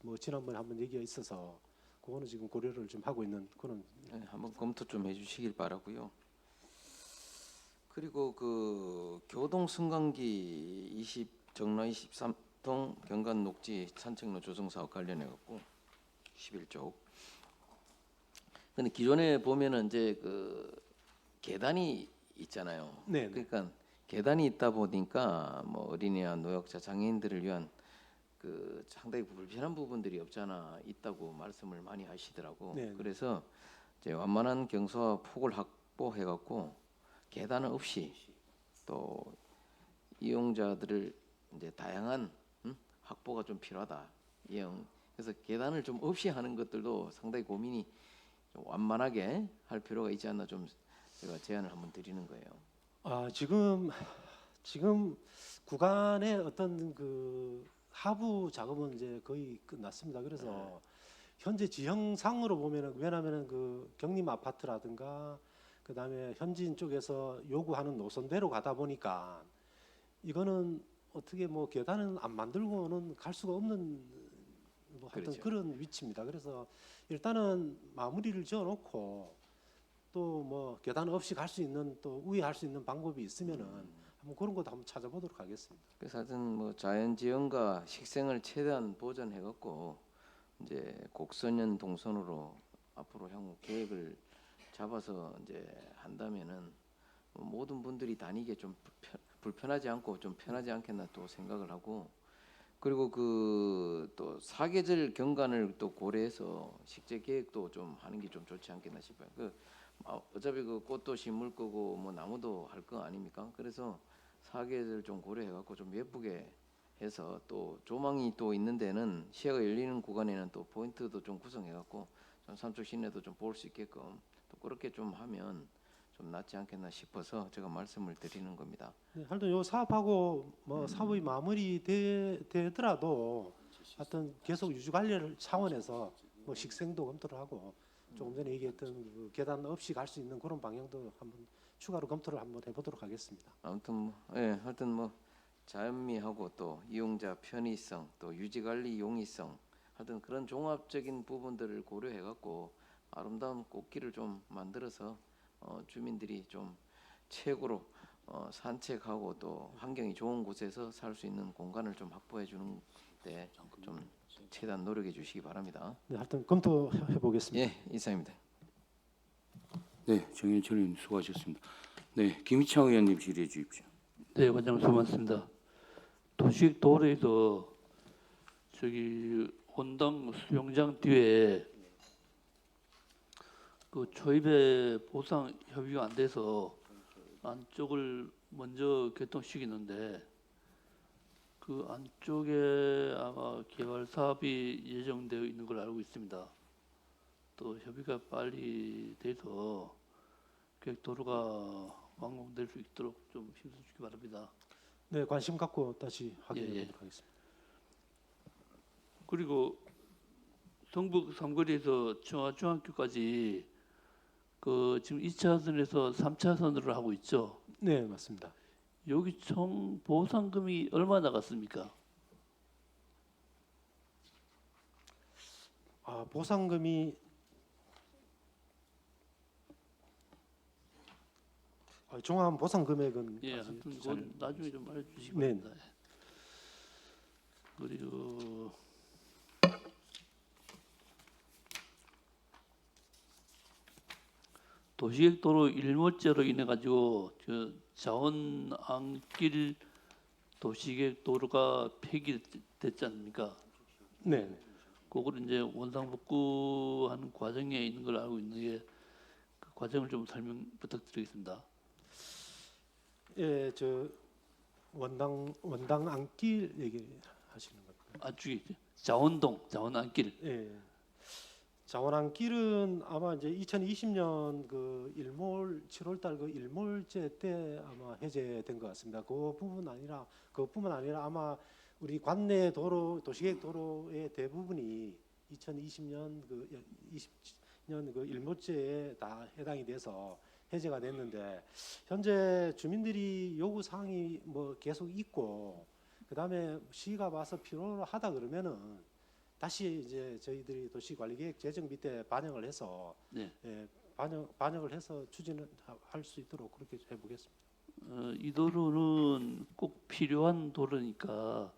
뭐 지난번에 한번 얘기가 있어서 그거는 지금 고려를 좀 하고 있는 그런. 네, 한번 검토 좀 해주시길 바라고요. 그리고 그 교동 승강기 20 정로 23동 경관 녹지 산책로 조성 사업 관련해 갖고 11쪽. 근데 기존에 보면은 이제 그 계단이 있잖아요. 네. 그러니까 계단이 있다 보니까 뭐 어린이와 노약자 장애인들을 위한 그 상당히 불편한 부분들이 없잖아 있다고 말씀을 많이 하시더라고. 네. 그래서 이제 완만한 경사와 폭을 확보해 갖고 계단은 없이 또 이용자들을 이제 다양한 확보가 좀 필요하다. 그래서 계단을 좀 없이 하는 것들도 상당히 고민이 좀 완만하게 할 필요가 있지 않나 좀 제가 제안을 한번 드리는 거예요. 아 지금 구간의 어떤 그 하부 작업은 이제 거의 끝났습니다. 그래서 현재 지형상으로 보면은 왜냐하면은 그 경림 아파트라든가 그다음에 현지인 쪽에서 요구하는 노선대로 가다 보니까 이거는 어떻게 뭐 계단은 안 만들고는 갈 수가 없는 뭐 하여튼 그렇죠. 그런 위치입니다. 그래서 일단은 마무리를 지어놓고 또 뭐 계단 없이 갈 수 있는 또 우회할 수 있는 방법이 있으면은 한번 그런 것도 한번 찾아보도록 하겠습니다. 그래서 하여튼 뭐 자연지형과 식생을 최대한 보존해 갖고 이제 곡선형 동선으로 앞으로 향후 계획을 잡아서 이제 한다면은 뭐 모든 분들이 다니기에 좀 불편하지 않고 좀 편하지 않겠나 또 생각을 하고, 그리고 그 또 사계절 경관을 또 고려해서 식재 계획도 좀 하는 게 좀 좋지 않겠나 싶어요. 어차피 그 꽃도 심을 거고 뭐 나무도 할 거 아닙니까? 그래서 사계절 좀 고려해 갖고 좀 예쁘게 해서 또 조망이 또 있는 데는 시야가 열리는 구간에는 또 포인트도 좀 구성해 갖고 좀 삼척 시내도 좀 볼 수 있게끔 또 그렇게 좀 하면 좀 낫지 않겠나 싶어서 제가 말씀을 드리는 겁니다. 네, 하여튼 요 사업하고 뭐 사업이 마무리 되더라도 하여튼 계속 유지 관리를 차원에서 뭐 식생도 검토를 하고 조금 전에 얘기했던 그 계단 없이 갈 수 있는 그런 방향도 한번 추가로 검토를 한번 해보도록 하겠습니다. 아무튼 뭐, 예, 하여튼 뭐 자연미하고 또 이용자 편의성, 또 유지관리 용이성, 하여튼 그런 종합적인 부분들을 고려해 갖고 아름다운 꽃길을 좀 만들어서 주민들이 좀 최고로 산책하고 또 환경이 좋은 곳에서 살 수 있는 공간을 좀 확보해 주는 데 좀 최대한 노력해 주시기 바랍니다. 네, 하여튼 검토해 보겠습니다. 예, 이상입니다. 네, 정현철 의원님 수고하셨습니다. 네, 김희창 의원님 질의해 주십시오. 네, 관장 수고 많습니다. 도시도로에서 저기 원당 수영장 뒤에 그 초입에 보상 협의가 안 돼서 안쪽을 먼저 개통시키는데 그 안쪽에 아마 개발 사업이 예정되어 있는 걸 알고 있습니다. 또 협의가 빨리 돼서 도로가 완공될 수 있도록 좀 힘써 주기 바랍니다. 네, 관심 갖고 다시 확인해 예, 예. 보도록 하겠습니다. 그리고 성북 삼거리에서 중학교까지 그 지금 2차선에서 3차선으로 하고 있죠. 네, 맞습니다. 여기 총 보상금이 얼마 나갔습니까? 아, 보상금이 종합 보상 금액은 예, 아직 하여튼 잘- 그건 나중에 좀 알려주시기 네. 바랍니다. 그리고 도시계획도로 일몰제로 인해 가지고 그 자원안길 도시계획도로가 폐기됐지 않습니까? 네. 그걸 이제 원상복구하는 과정에 있는 걸 알고 있는데 그 과정을 좀 설명 부탁드리겠습니다. 예, 저 원당 안길 얘기 하시는 겁니다. 안쪽에 자원안길. 예. 자원안길은 아마 이제 2020년 그 일몰 7월달 그 일몰제 때 아마 해제된 것 같습니다. 그뿐만 아니라 아마 우리 관내 도로 도시계획 도로의 대부분이 2020년 그 20년 그 일몰제에 다 해당이 돼서 해제가 됐는데 현재 주민들이 요구 사항이 뭐 계속 있고 그다음에 시가 봐서 필요하다 그러면은 다시 이제 저희들이 도시관리계획 제정 밑에 반영을 해서 네. 예, 반영을 해서 추진을 할 수 있도록 그렇게 해보겠습니다. 이 도로는 꼭 필요한 도로니까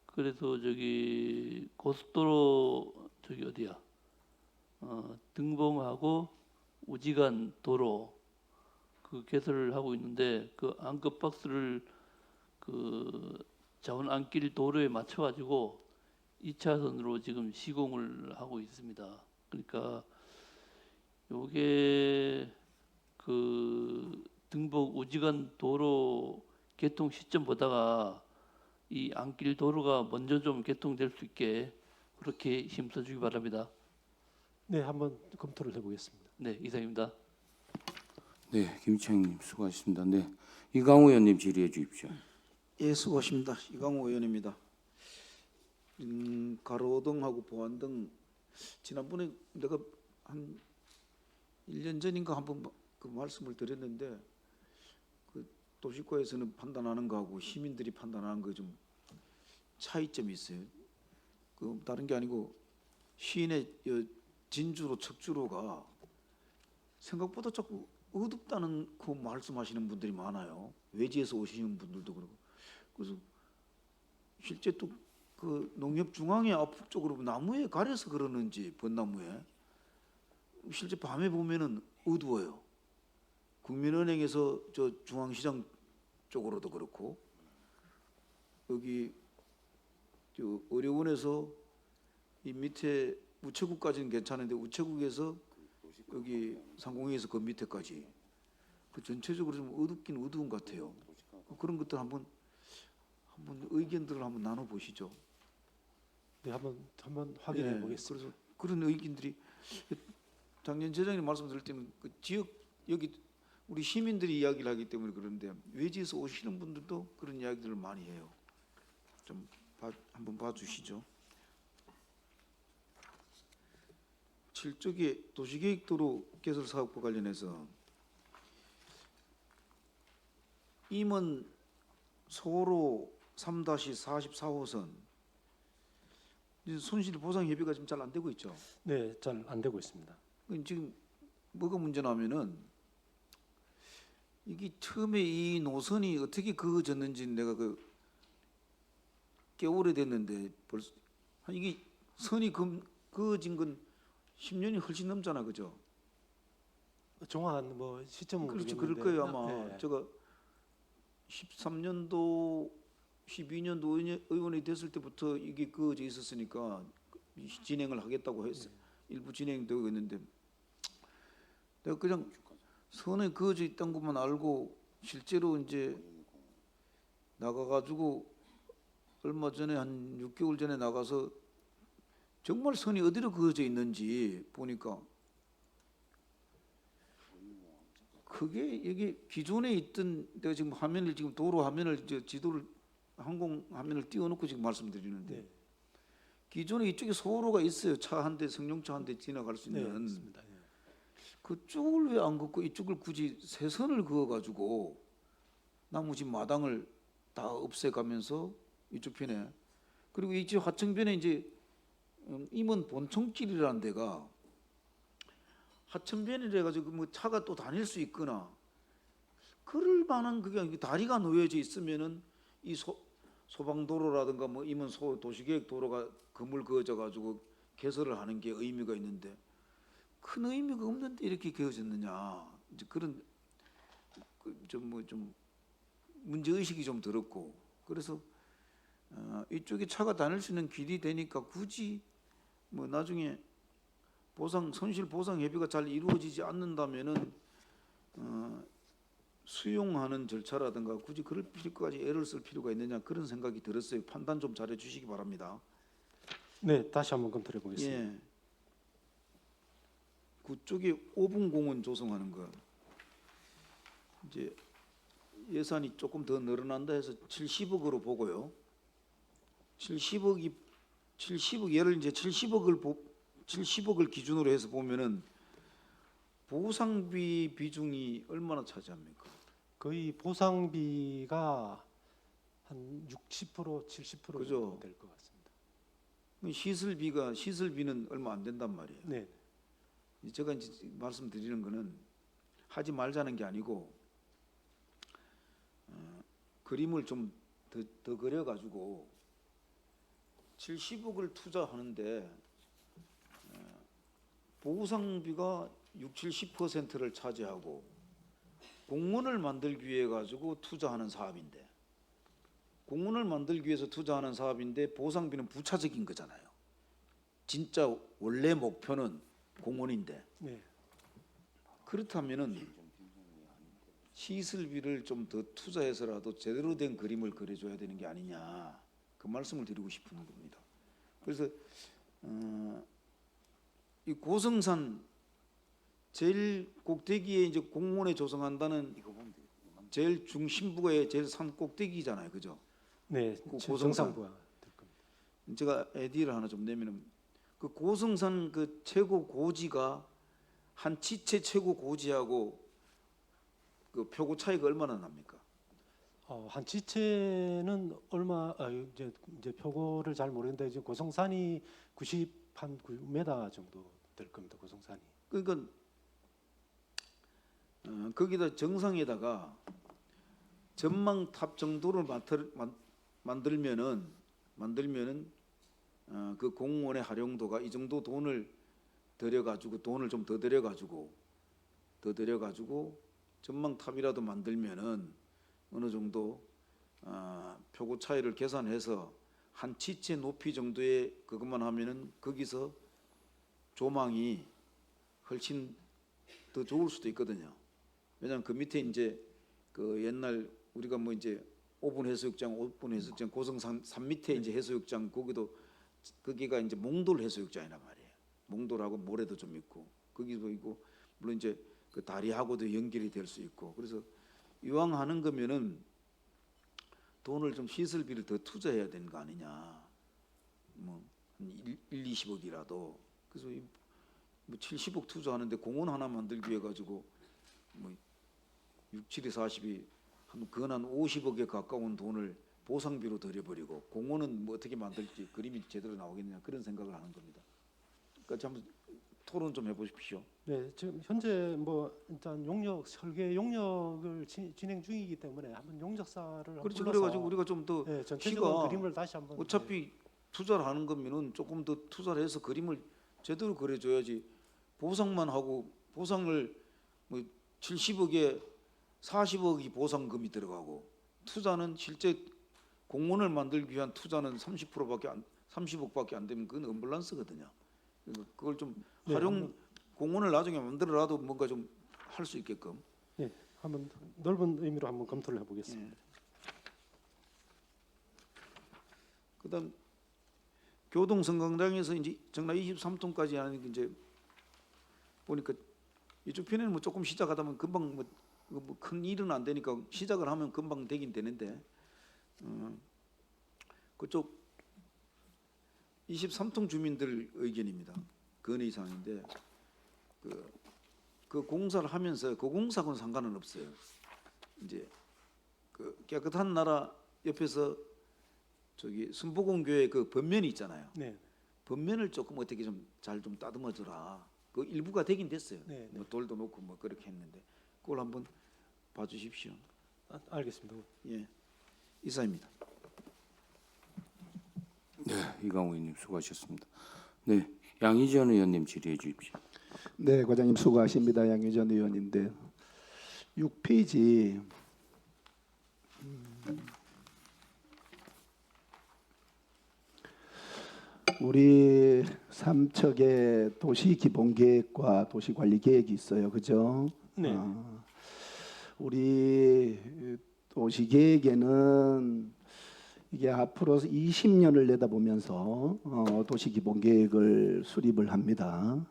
그래서 저기 고속도로 저기 어디야? 등봉하고 우지간 도로 그 개설을 하고 있는데 그 안급 박스를 그 자원안길 도로에 맞춰 가지고 2차선으로 지금 시공을 하고 있습니다. 그러니까 요게 그 등복 우지간 도로 개통 시점 보다가 이 안길 도로가 먼저 좀 개통될 수 있게 그렇게 힘써 주기 바랍니다. 네, 한번 검토를 해보겠습니다. 네, 이상입니다. 네, 김창님 수고하셨습니다. 네, 이강우 의원님 질의해 주십시오. 예, 수고하십니다. 이강호 의원입니다. 가로등하고 보안등 지난번에 내가 한 1년 전인가 한번 그 말씀을 드렸는데 그 도시과에서는 판단하는 거하고 시민들이 판단하는 거 좀 차이점이 있어요. 그 다른 게 아니고 시인의 진주로 척주로가 생각보다 자꾸 어둡다는 그 말씀하시는 분들이 많아요. 외지에서 오시는 분들도 그러고. 그래서 실제 또 그 농협 중앙의 앞쪽으로 나무에 가려서 그러는지 벚나무에 실제 밤에 보면은 어두워요. 국민은행에서 저 중앙시장 쪽으로도 그렇고 여기 저 의료원에서 이 밑에 우체국까지는 괜찮은데 우체국에서 여기 상공회에서 그 밑에까지 그 전체적으로 좀 어둡긴 어두운 것 같아요. 그런 것들 한번 의견들을 한번 나눠 보시죠. 네, 한번 확인해 예, 보겠습니다. 그래서 그런 의견들이 작년 재정에 말씀드릴 때는 그 지역 여기 우리 시민들이 이야기를 하기 때문에 그런데 외지에서 오시는 분들도 그런 이야기들을 많이 해요. 좀 한번 봐주시죠. 7쪽의 도시계획도로 개설 사업과 관련해서 임원 소로 3-44호선 손실 보상 협의가 지금 잘 안 되고 있죠. 네, 잘 안 되고 있습니다. 지금 뭐가 문제냐면은 이게 처음에 이 노선이 어떻게 그어졌는지 내가 꽤 오래됐는데 벌써 이게 선이 그어진 건 10년이 훨씬 넘잖아, 그죠? 정확한 뭐 시점은 그렇지, 모르겠는데 그럴 거예요 아마. 네. 제가 13년도, 12년도 의원이 됐을 때부터 이게 그어져 있었으니까 진행을 하겠다고 했어. 일부 진행되고 있는데 내가 그냥 선에 그어져 있다는 것만 알고 실제로 이제 나가가지고 얼마 전에 한 6개월 전에 나가서 정말 선이 어디로 그어져 있는지 보니까 그게 이게 기존에 있던 내가 지금 화면을 지금 도로 화면을 지도를 항공 화면을 띄워놓고 지금 말씀드리는데 네. 기존에 이쪽에 소로가 있어요. 차 한 대, 성룡차 한 대 지나갈 수 네, 있는. 맞습니다. 예. 그쪽을 왜 안 긋고 이쪽을 굳이 세 선을 그어가지고 나머지 마당을 다 없애가면서 이쪽 편에 그리고 이쪽 하청변에 이제 임원 본청길이라는 데가 하천변이라 가지고 뭐 차가 또 다닐 수 있거나 그럴 만한 그게 아니고 다리가 놓여져 있으면은 이 소방도로라든가 뭐 임원 도시계획 도로가 건물 그어져 가지고 개설을 하는 게 의미가 있는데 큰 의미가 없는데 이렇게 개어졌느냐, 이제 그런 좀 문제 의식이 좀 들었고, 그래서 이쪽에 차가 다닐 수 있는 길이 되니까 굳이 뭐 나중에 손실 보상 협의가 잘 이루어지지 않는다면은 수용하는 절차라든가 굳이 그럴 필요까지 애를 쓸 필요가 있느냐, 그런 생각이 들었어요. 판단 좀 잘해 주시기 바랍니다. 네, 다시 한번 검토해 보겠습니다. 예. 그쪽에 5분 공원 조성하는 거 이제 예산이 조금 더 늘어난다 해서 70억으로 보고요. 70억 예를 이제 70억을 기준으로 해서 보면은 보상비 비중이 얼마나 차지합니까? 거의 보상비가 한 60% 70% 그죠. 정도 될 것 같습니다. 시설비는 얼마 안 된단 말이에요. 네, 제가 이제 말씀드리는 거는 하지 말자는 게 아니고 그림을 좀 더 그려가지고 70억을 투자하는데 보상비가 60~70%를 차지하고 공원을 만들기 위해 가지고 투자하는 사업인데, 공원을 만들기 위해서 투자하는 사업인데 보상비는 부차적인 거잖아요. 진짜 원래 목표는 공원인데, 네. 그렇다면은 시설비를 좀 더 투자해서라도 제대로 된 그림을 그려줘야 되는 게 아니냐, 그 말씀을 드리고 싶은 겁니다. 그래서 이 고성산 제일 꼭대기에 이제 공원에 조성한다는 제일 중심부에 제일 산 꼭대기잖아요, 그죠? 네, 고성산. 정상부가 될 겁니다. 제가 아이디어를 하나 좀 내면은 그 고성산 그 최고 고지가 한 지체 최고 고지하고 그 표고 차이가 얼마나 납니까? 한 지체는 얼마 이제 표고를 잘 모르겠는데 이제 고성산이 90한 9m 정도 될 겁니다. 고성산이. 그러니까 거기다 정상에다가 전망탑 정도를 만들면은 그 공원의 활용도가 이 정도 돈을 들여가지고 돈을 좀 더 들여가지고 전망탑이라도 만들면은 어느 정도 표고 차이를 계산해서 한 지체 높이 정도의 그것만 하면은 거기서 조망이 훨씬 더 좋을 수도 있거든요. 왜냐하면 그 밑에 이제 그 옛날 우리가 뭐 이제 5분 해수욕장 고성산 산 밑에 이제 해수욕장 거기가 이제 몽돌 해수욕장이란 말이에요. 몽돌하고 모래도 좀 있고 거기도 있고 물론 이제 그 다리하고도 연결이 될 수 있고, 그래서 이왕 하는 거면은 돈을 좀 시설비를 더 투자해야 되는 거 아니냐. 뭐 한 20억이라도. 그래서 뭐 70억 투자하는데 공원 하나 만들기 위해 가지고 뭐 6, 7이 40이 한 50억에 가까운 돈을 보상비로 들여버리고 공원은 뭐 어떻게 만들지 그림이 제대로 나오겠냐, 그런 생각을 하는 겁니다. 그러니까 한번 토론 좀 해보십시오. 네, 지금 현재 뭐 일단 설계 용역을 진행 중이기 때문에 한번 용적사를 그렇지. 불러서 그래가지고 우리가 좀 더 네, 전체적인 시가 그림을 다시 한번 어차피 투자를 하는 거면은 조금 더 투자를 해서 그림을 제대로 그려줘야지. 보상만 하고 보상을 뭐 70억에 40억이 보상금이 들어가고 투자는 실제 공원을 만들기 위한 투자는 30억밖에 안 되면 그건 언밸런스거든요. 그걸 좀 네, 공원을 나중에 만들어라도 뭔가 좀 할 수 있게끔. 네, 한번 넓은 의미로 한번 검토를 해보겠습니다. 예. 그다음 교동성광장에서 이제 정라 23톤까지 하는 게 이제 보니까 이쪽 편에는 뭐 조금 시작하다 보면 금방 뭐 큰 일은 안 되니까 시작을 하면 금방 되긴 되는데 그쪽 23통 주민들 의견입니다. 건의 사항인데 그 공사를 하면서 그 공사하고는 상관은 없어요. 이제 그 깨끗한 나라 옆에서 저기 순복음교회 그 번면이 있잖아요. 네, 번면을 조금 어떻게 좀 잘 좀 따듬어줘라. 그 일부가 되긴 됐어요. 네, 네. 뭐 돌도 놓고 뭐 그렇게 했는데 그걸 한번 봐주십시오. 알겠습니다. 예, 이사입니다. 네, 이강호 의원님 수고하셨습니다. 네, 양희전 의원님 질의해 주십시오. 네, 과장님 수고하십니다. 양유전 의원인데 6페이지 우리 삼척의 도시기본계획과 도시관리계획이 있어요, 그죠? 네. 우리 도시계획에는 이게 앞으로 20년을 내다보면서 도시기본계획을 수립을 합니다.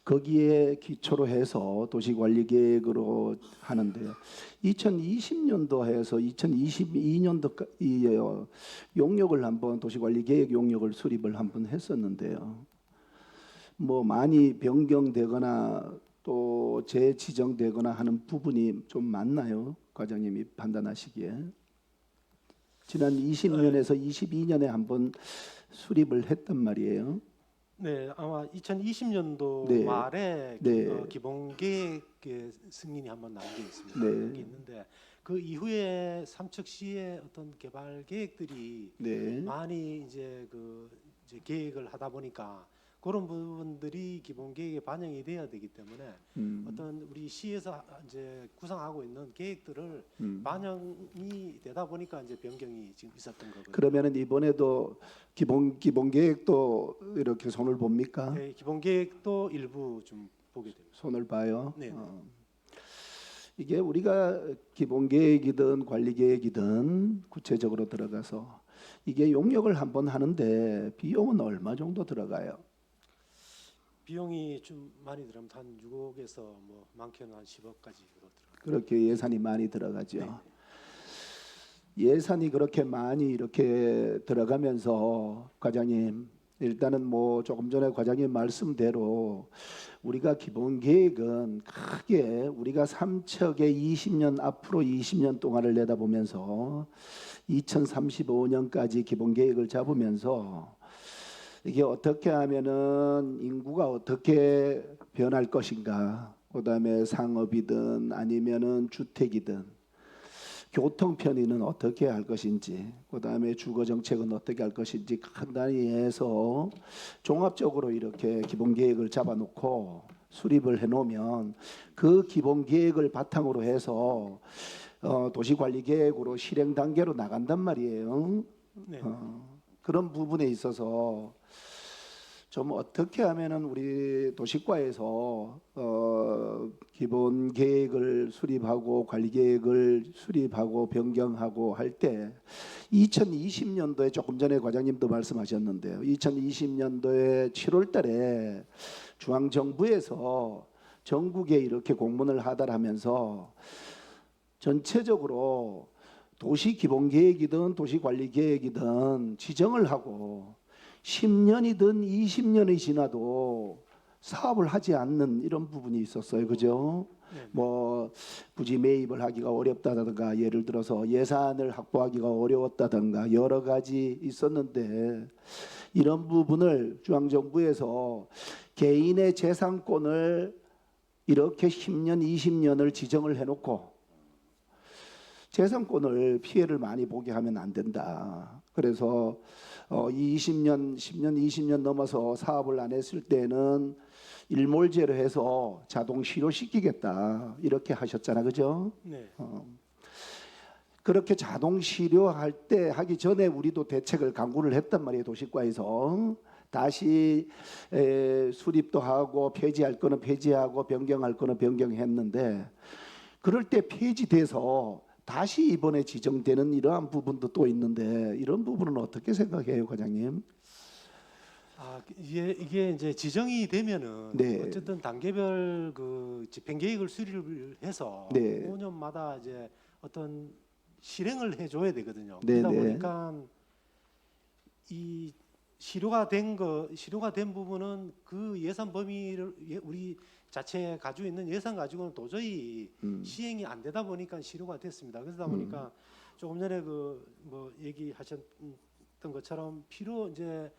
거기에 기초로 해서 도시관리계획으로 하는데요. 2020년도 해서 2022년도 용역을 한번 도시관리계획 용역을 수립을 한번 했었는데요. 뭐 많이 변경되거나 또 재지정되거나 하는 부분이 좀 많나요, 과장님이 판단하시기에? 지난 20년에서 22년에 한번 수립을 했단 말이에요. 네, 아마 2020년도 네. 말에 네. 기본계획 승인이 한번 나온 게 있습니다. 네. 그게 있는데 그 이후에 삼척시의 어떤 개발 계획들이 네. 많이 이제 이제 계획을 하다 보니까 그런 부분들이 기본계획에 반영이 돼야 되기 때문에 어떤 우리 시에서 이제 구상하고 있는 계획들을 반영이 되다 보니까 이제 변경이 지금 있었던 거거든요. 그러면은 이번에도 기본계획도 이렇게 손을 봅니까? 네, 기본계획도 일부 좀 보게 됩니다. 손을 봐요. 네. 이게 우리가 기본계획이든 관리계획이든 구체적으로 들어가서 이게 용역을 한번 하는데 비용은 얼마 정도 들어가요? 비용이 좀 많이 들어가면 한 6억에서 뭐 많게는 한 10억까지 들어가요. 그렇게 예산이 많이 들어가죠. 네. 예산이 그렇게 많이 이렇게 들어가면서 과장님 일단은 뭐 조금 전에 과장님 말씀대로 우리가 기본 계획은 크게 우리가 삼척의 20년 앞으로 20년 동안을 내다보면서 2035년까지 기본 계획을 잡으면서 이게 어떻게 하면은 인구가 어떻게 변할 것인가, 그다음에 상업이든 아니면은 주택이든 교통 편의는 어떻게 할 것인지, 그다음에 주거 정책은 어떻게 할 것인지 간단히 해서 종합적으로 이렇게 기본 계획을 잡아놓고 수립을 해놓으면 그 기본 계획을 바탕으로 해서 도시관리 계획으로 실행 단계로 나간단 말이에요. 네. 그런 부분에 있어서 좀 어떻게 하면은 우리 도시과에서 기본 계획을 수립하고 관리 계획을 수립하고 변경하고 할 때 2020년도에 조금 전에 과장님도 말씀하셨는데요. 2020년도에 7월 달에 중앙정부에서 전국에 이렇게 공문을 하달하면서 전체적으로 도시 기본 계획이든 도시 관리 계획이든 지정을 하고 10년이든 20년이 지나도 사업을 하지 않는 이런 부분이 있었어요. 그죠? 네. 뭐 부지 매입을 하기가 어렵다든가 예를 들어서 예산을 확보하기가 어려웠다든가 여러 가지 있었는데 이런 부분을 중앙정부에서 개인의 재산권을 이렇게 10년, 20년을 지정을 해놓고 재산권을 피해를 많이 보게 하면 안 된다. 그래서 20년, 10년, 20년 넘어서 사업을 안 했을 때는 일몰제로 해서 자동 실효시키겠다 이렇게 하셨잖아, 그죠? 네. 그렇게 자동 실효할 때 하기 전에 우리도 대책을 강구를 했단 말이에요, 도시과에서. 다시 수립도 하고 폐지할 거는 폐지하고 변경할 거는 변경했는데 그럴 때 폐지돼서 다시 이번에 지정되는 이러한 부분도 또 있는데 이런 부분은 어떻게 생각해요, 과장님? 이게 이제 지정이 되면은 네. 어쨌든 단계별 그 집행 계획을 수립을 해서 네. 5년마다 이제 어떤 실행을 해줘야 되거든요. 네, 그러다 네. 보니까 이 실효가 된 부분은 그 예산 범위를 우리 자체 가지고 있는 예산 가지고는 도저히 시행이 안 되다 보니까 실효가 됐습니다. 그러다 보니까 조금 전에 그 뭐 얘기하셨던 것처럼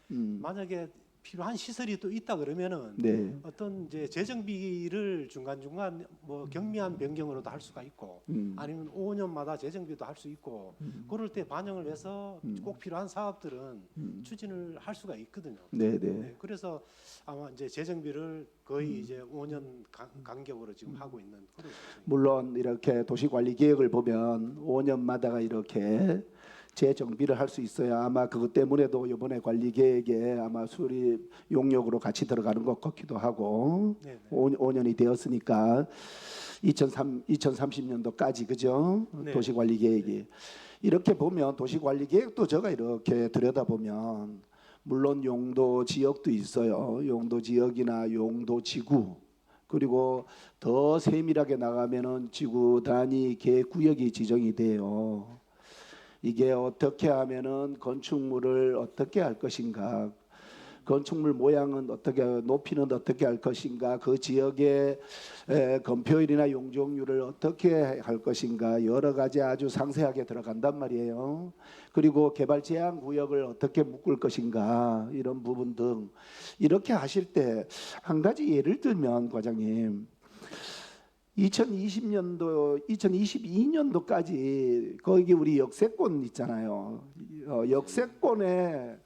만약에 필요한 시설이 또 있다 그러면은 네. 어떤 이제 재정비를 중간중간 뭐 경미한 변경으로도 할 수가 있고 아니면 5년마다 재정비도 할 수 있고 그럴 때 반영을 해서 꼭 필요한 사업들은 추진을 할 수가 있거든요. 네, 네. 네, 그래서 아마 이제 재정비를 거의 이제 5년 간격으로 지금 하고 있는 그런 상황입니다. 물론 이렇게 도시관리 계획을 보면 5년마다가 이렇게 재정비를 할 수 있어야 아마 그것 때문에도 이번에 관리 계획에 아마 수립 용역으로 같이 들어가는 것 같기도 하고 네, 네. 5년이 되었으니까 2030년도까지 그죠? 네. 도시관리 계획이 이렇게 보면 도시관리 계획도 제가 이렇게 들여다보면 물론 용도 지역도 있어요. 용도 지역이나 용도 지구 그리고 더 세밀하게 나가면은 지구 단위 계획 구역이 지정이 돼요. 이게 어떻게 하면은 건축물을 어떻게 할 것인가, 건축물 모양은 어떻게, 높이는 어떻게 할 것인가, 그 지역의 건폐율이나 용적률을 어떻게 할 것인가 여러 가지 아주 상세하게 들어간단 말이에요. 그리고 개발 제한 구역을 어떻게 묶을 것인가 이런 부분 등 이렇게 하실 때 한 가지 예를 들면 과장님. 2020년도, 2022년도까지 거기 우리 역세권 있잖아요. 역세권에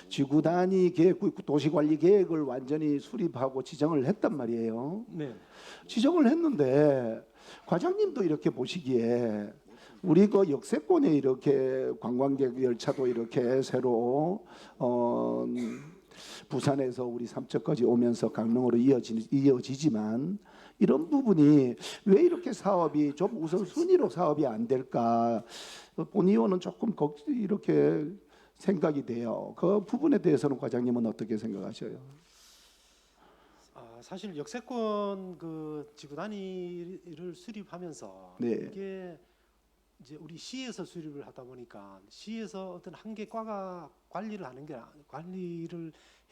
지구 단위 계획, 도시관리 계획을 완전히 수립하고 지정을 했단 말이에요. 네. 지정을 했는데 과장님도 이렇게 보시기에 우리 그 역세권에 이렇게 관광객 열차도 이렇게 새로 부산에서 우리 삼척까지 오면서 강릉으로 이어지지만 이런 부분이 왜 이렇게 사업이 좀 우선순위로 사업이 안 될까? 본의원은 조금 이렇게 생각이 돼요. 그 부분에 대해서는 과장님은 어떻게 생각하셔요? 사실 역세권 그 지구 단위를 수립하면서 네. 이게 이제 우리 시에서 수립을 하다 보니까 시에서 어떤 한 개 과가 관리를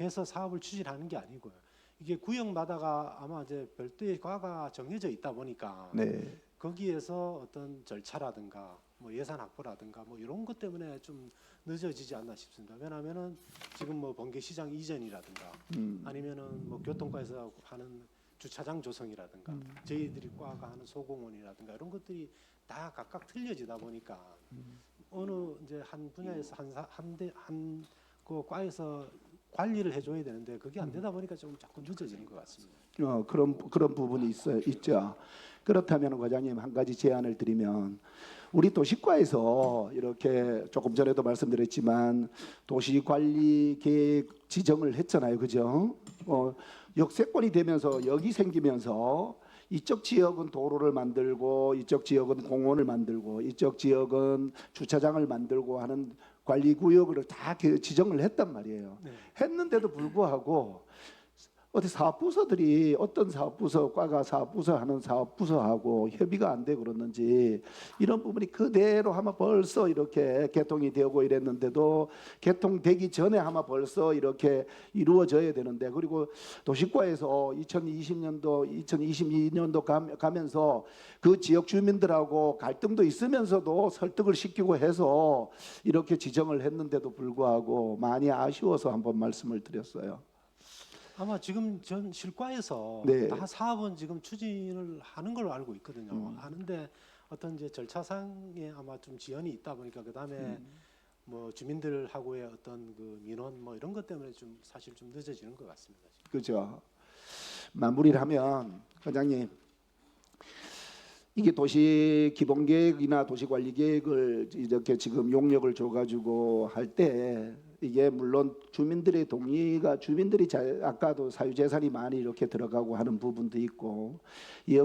해서 사업을 추진하는 게 아니고요. 이게 구역마다가 아마 이제 별도의 과가 정해져 있다 보니까 네. 거기에서 어떤 절차라든가 뭐 예산 확보라든가 뭐 이런 것 때문에 좀 늦어지지 않나 싶습니다. 왜냐하면은 지금 뭐 번개시장 이전이라든가 아니면은 뭐 교통과에서 하는 주차장 조성이라든가 저희들이 과가 하는 소공원이라든가 이런 것들이 다 각각 틀려지다 보니까 어느 이제 한 분야에서 한 그 과에서 관리를 해줘야 되는데 그게 안 되다 보니까 좀 자꾸 늦어지는 것 같습니다. 그런 부분이 있죠. 그렇다면 과장님 한 가지 제안을 드리면 우리 도시과에서 이렇게 조금 전에도 말씀드렸지만 도시관리 계획 지정을 했잖아요, 그죠? 역세권이 되면서 여기 생기면서 이쪽 지역은 도로를 만들고 이쪽 지역은 공원을 만들고 이쪽 지역은 주차장을 만들고 하는 관리구역을 다 지정을 했단 말이에요. 네. 했는데도 불구하고 어디 사업부서들이 어떤 사업부서 과가 사업부서 하는 사업부서하고 협의가 안 돼 그러는지 이런 부분이 그대로 아마 벌써 이렇게 개통이 되고 이랬는데도 개통되기 전에 아마 벌써 이렇게 이루어져야 되는데 그리고 도시과에서 2020년도 2022년도 가면서 그 지역 주민들하고 갈등도 있으면서도 설득을 시키고 해서 이렇게 지정을 했는데도 불구하고 많이 아쉬워서 한번 말씀을 드렸어요. 아마 지금 전 실과에서 네. 다 사업은 지금 추진을 하는 걸로 알고 있거든요. 하는데 어떤 이제 절차상에 아마 좀 지연이 있다 보니까 그 다음에 뭐 주민들하고의 어떤 그 민원 뭐 이런 것 때문에 좀 사실 좀 늦어지는 것 같습니다. 그죠. 마무리를 하면 과장님 이게 도시 기본계획이나 도시관리계획을 이렇게 지금 용역을 줘가지고 할 때 이게 물론 주민들의 동의가 주민들이 아까도 사유재산이 많이 이렇게 들어가고 하는 부분도 있고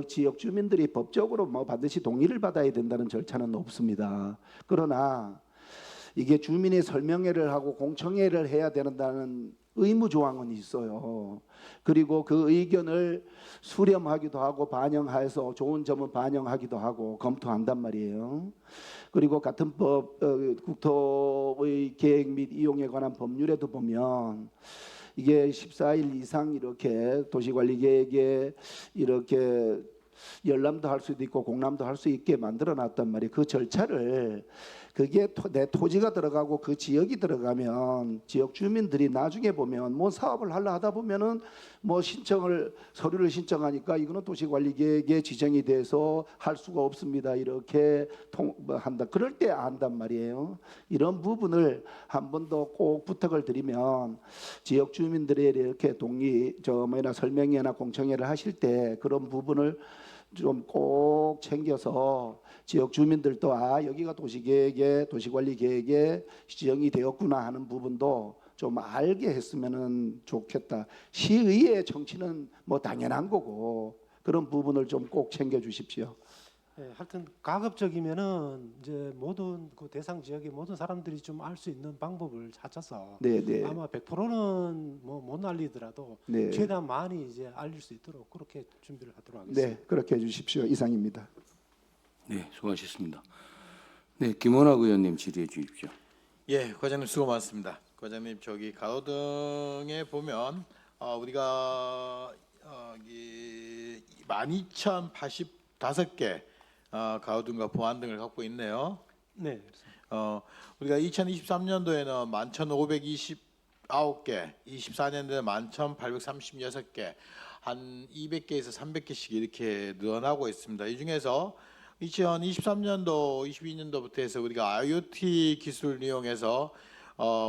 지역 주민들이 법적으로 뭐 반드시 동의를 받아야 된다는 절차는 없습니다. 그러나 이게 주민의 설명회를 하고 공청회를 해야 된다는 의무 조항은 있어요. 그리고 그 의견을 수렴하기도 하고 반영해서 좋은 점은 반영하기도 하고 검토한단 말이에요. 그리고 같은 법 국토의 계획 및 이용에 관한 법률에도 보면 이게 14일 이상 이렇게 도시관리 계획에 이렇게 열람도 할 수도 있고 공람도 할 수 있게 만들어 놨단 말이에요. 그 절차를 그게 내 토지가 들어가고 그 지역이 들어가면 지역 주민들이 나중에 보면 뭐 사업을 하려 하다 보면은 뭐 서류를 신청하니까 이거는 도시관리계획에 지정이 돼서 할 수가 없습니다. 이렇게 한다. 그럴 때 안단 말이에요. 이런 부분을 한 번 더 꼭 부탁을 드리면 지역 주민들이 이렇게 설명회나 공청회를 하실 때 그런 부분을 좀 꼭 챙겨서 지역 주민들도 여기가 도시관리계획에 지정이 되었구나 하는 부분도 좀 알게 했으면 좋겠다. 시의회 정치는 뭐 당연한 거고 그런 부분을 좀 꼭 챙겨 주십시오. 예, 하여튼 가급적이면은 이제 모든 그 대상 지역의 모든 사람들이 좀 알 수 있는 방법을 찾아서 네, 네. 아마 100%는 뭐 못 알리더라도 네. 최대한 많이 이제 알릴 수 있도록 그렇게 준비를 하도록 하겠습니다. 네, 그렇게 해 주십시오. 이상입니다. 네, 수고하셨습니다. 네, 김원학 의원님 질의해 주십시오. 예, 과장님 수고 많습니다. 과장님 저기 가로등에 보면 우리가 12,085개 가로등과 보안등을 갖고 있네요. 네. 우리가 2023년도에는 11,529개, 24년도에 11,836개, 한 200개에서 300개씩 이렇게 늘어나고 있습니다. 이 중에서 2023년도, 22년도부터 해서 우리가 IoT 기술을 이용해서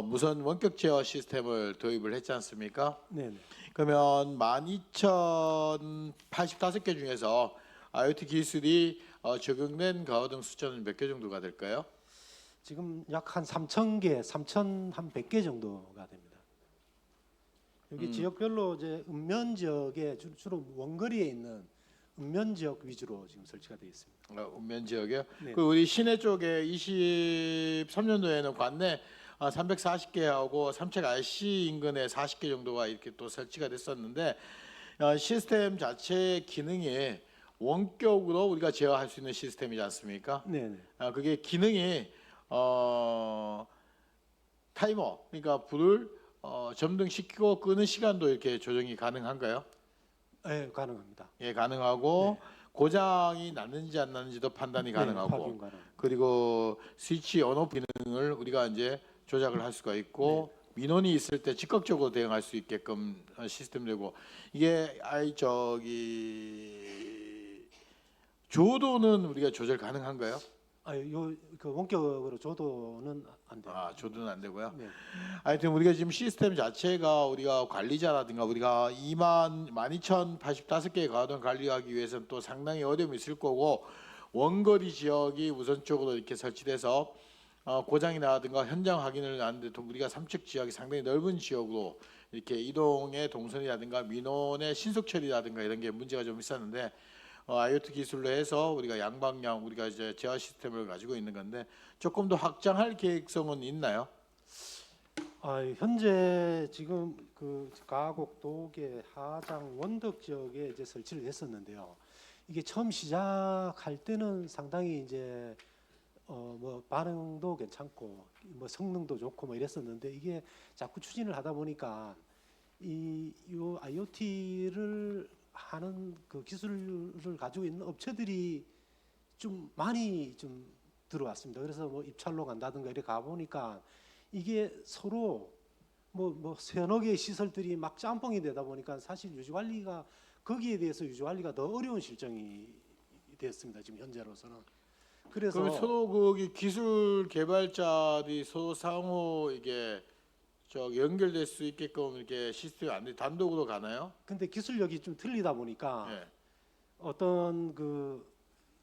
무선 원격 제어 시스템을 도입을 했지 않습니까? 네. 그러면 12,085개 중에서 IoT 기술이 적용된 가로등 숫자는 몇 개 정도가 될까요? 지금 약 한 3,000개, 3,100개 정도가 됩니다. 여기 지역별로 이제 읍면 지역에 주로 원거리에 있는 읍면 지역 위주로 지금 설치가 되어 있습니다. 읍면 지역이요. 네. 그 우리 시내 쪽에 23년도에는 관내 340개하고 삼척 RC 인근에 40개 정도가 이렇게 또 설치가 됐었는데 시스템 자체의 기능이 원격으로 우리가 제어할 수 있는 시스템이지 않습니까? 네. 그게 기능이 타이머, 그러니까 불을 점등시키고 끄는 시간도 이렇게 조정이 가능한가요? 네, 가능합니다. 예, 가능하고 고장이 났는지 안 났는지도 판단이 가능하고 확인 가능. 그리고 스위치 온오프 기능을 우리가 이제 조작을 할 수가 있고 민원이 있을 때 즉각적으로 대응할 수 있게끔 시스템 되고 이게 조도는 우리가 조절 가능한가요? 그 원격으로 조도는 안 돼요. 조도는 안 되고요. 네. 하여튼 우리가 지금 시스템 자체가 우리가 관리자라든가 우리가 12,085개의 가로등 관리하기 위해서는 또 상당히 어려움이 있을 거고 원거리 지역이 우선적으로 이렇게 설치돼서 고장이 나든가 현장 확인을 하는데 또 우리가 삼척 지역이 상당히 넓은 지역으로 이렇게 이동의 동선이라든가 민원의 신속 처리라든가 이런 게 문제가 좀 있었는데 IoT 기술로 해서 우리가 양방향 우리가 이제 제어 시스템을 가지고 있는 건데 조금 더 확장할 계획성은 있나요? 현재 지금 그 가곡, 도계, 하장, 원덕 지역에 이제 설치를 했었는데요. 이게 처음 시작할 때는 상당히 이제 뭐 반응도 괜찮고 뭐 성능도 좋고 뭐 이랬었는데 이게 자꾸 추진을 하다 보니까 요 IoT를 하는 그 기술을 가지고 있는 업체들이 좀 많이 좀 들어왔습니다. 그래서 뭐 입찰로 간다든가 이렇게 가 보니까 이게 서로 뭐 서너 개의 시설들이 막 짬뽕이 되다 보니까 사실 유지관리가 거기에 대해서 유지관리가 더 어려운 실정이 됐습니다. 지금 현재로서는. 그래서 그럼 서로 거기 기술 개발자들이 서로 상호 이게 연결될 수 있게끔 이렇게 시스템이 안 돼 단독으로 가나요? 근데 기술력이 좀 틀리다 보니까 예. 어떤 그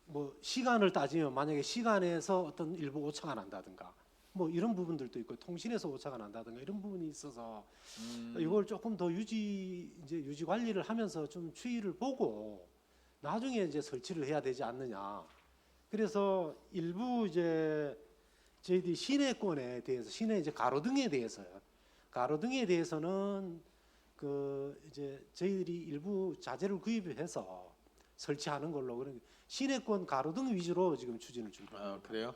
뭐 시간을 따지면 만약에 시간에서 어떤 일부 오차가 난다든가 뭐 이런 부분들도 있고 통신에서 오차가 난다든가 이런 부분이 있어서 이걸 조금 더 유지 관리를 하면서 좀 추이를 보고 나중에 이제 설치를 해야 되지 않느냐. 그래서 일부 이제 저희들이 시내권에 대해서 시내 이제 가로등에 대해서는 그 이제 저희들이 일부 자재를 구입해서 설치하는 걸로 그런 시내권 가로등 위주로 지금 추진을 중입니다. 그래요?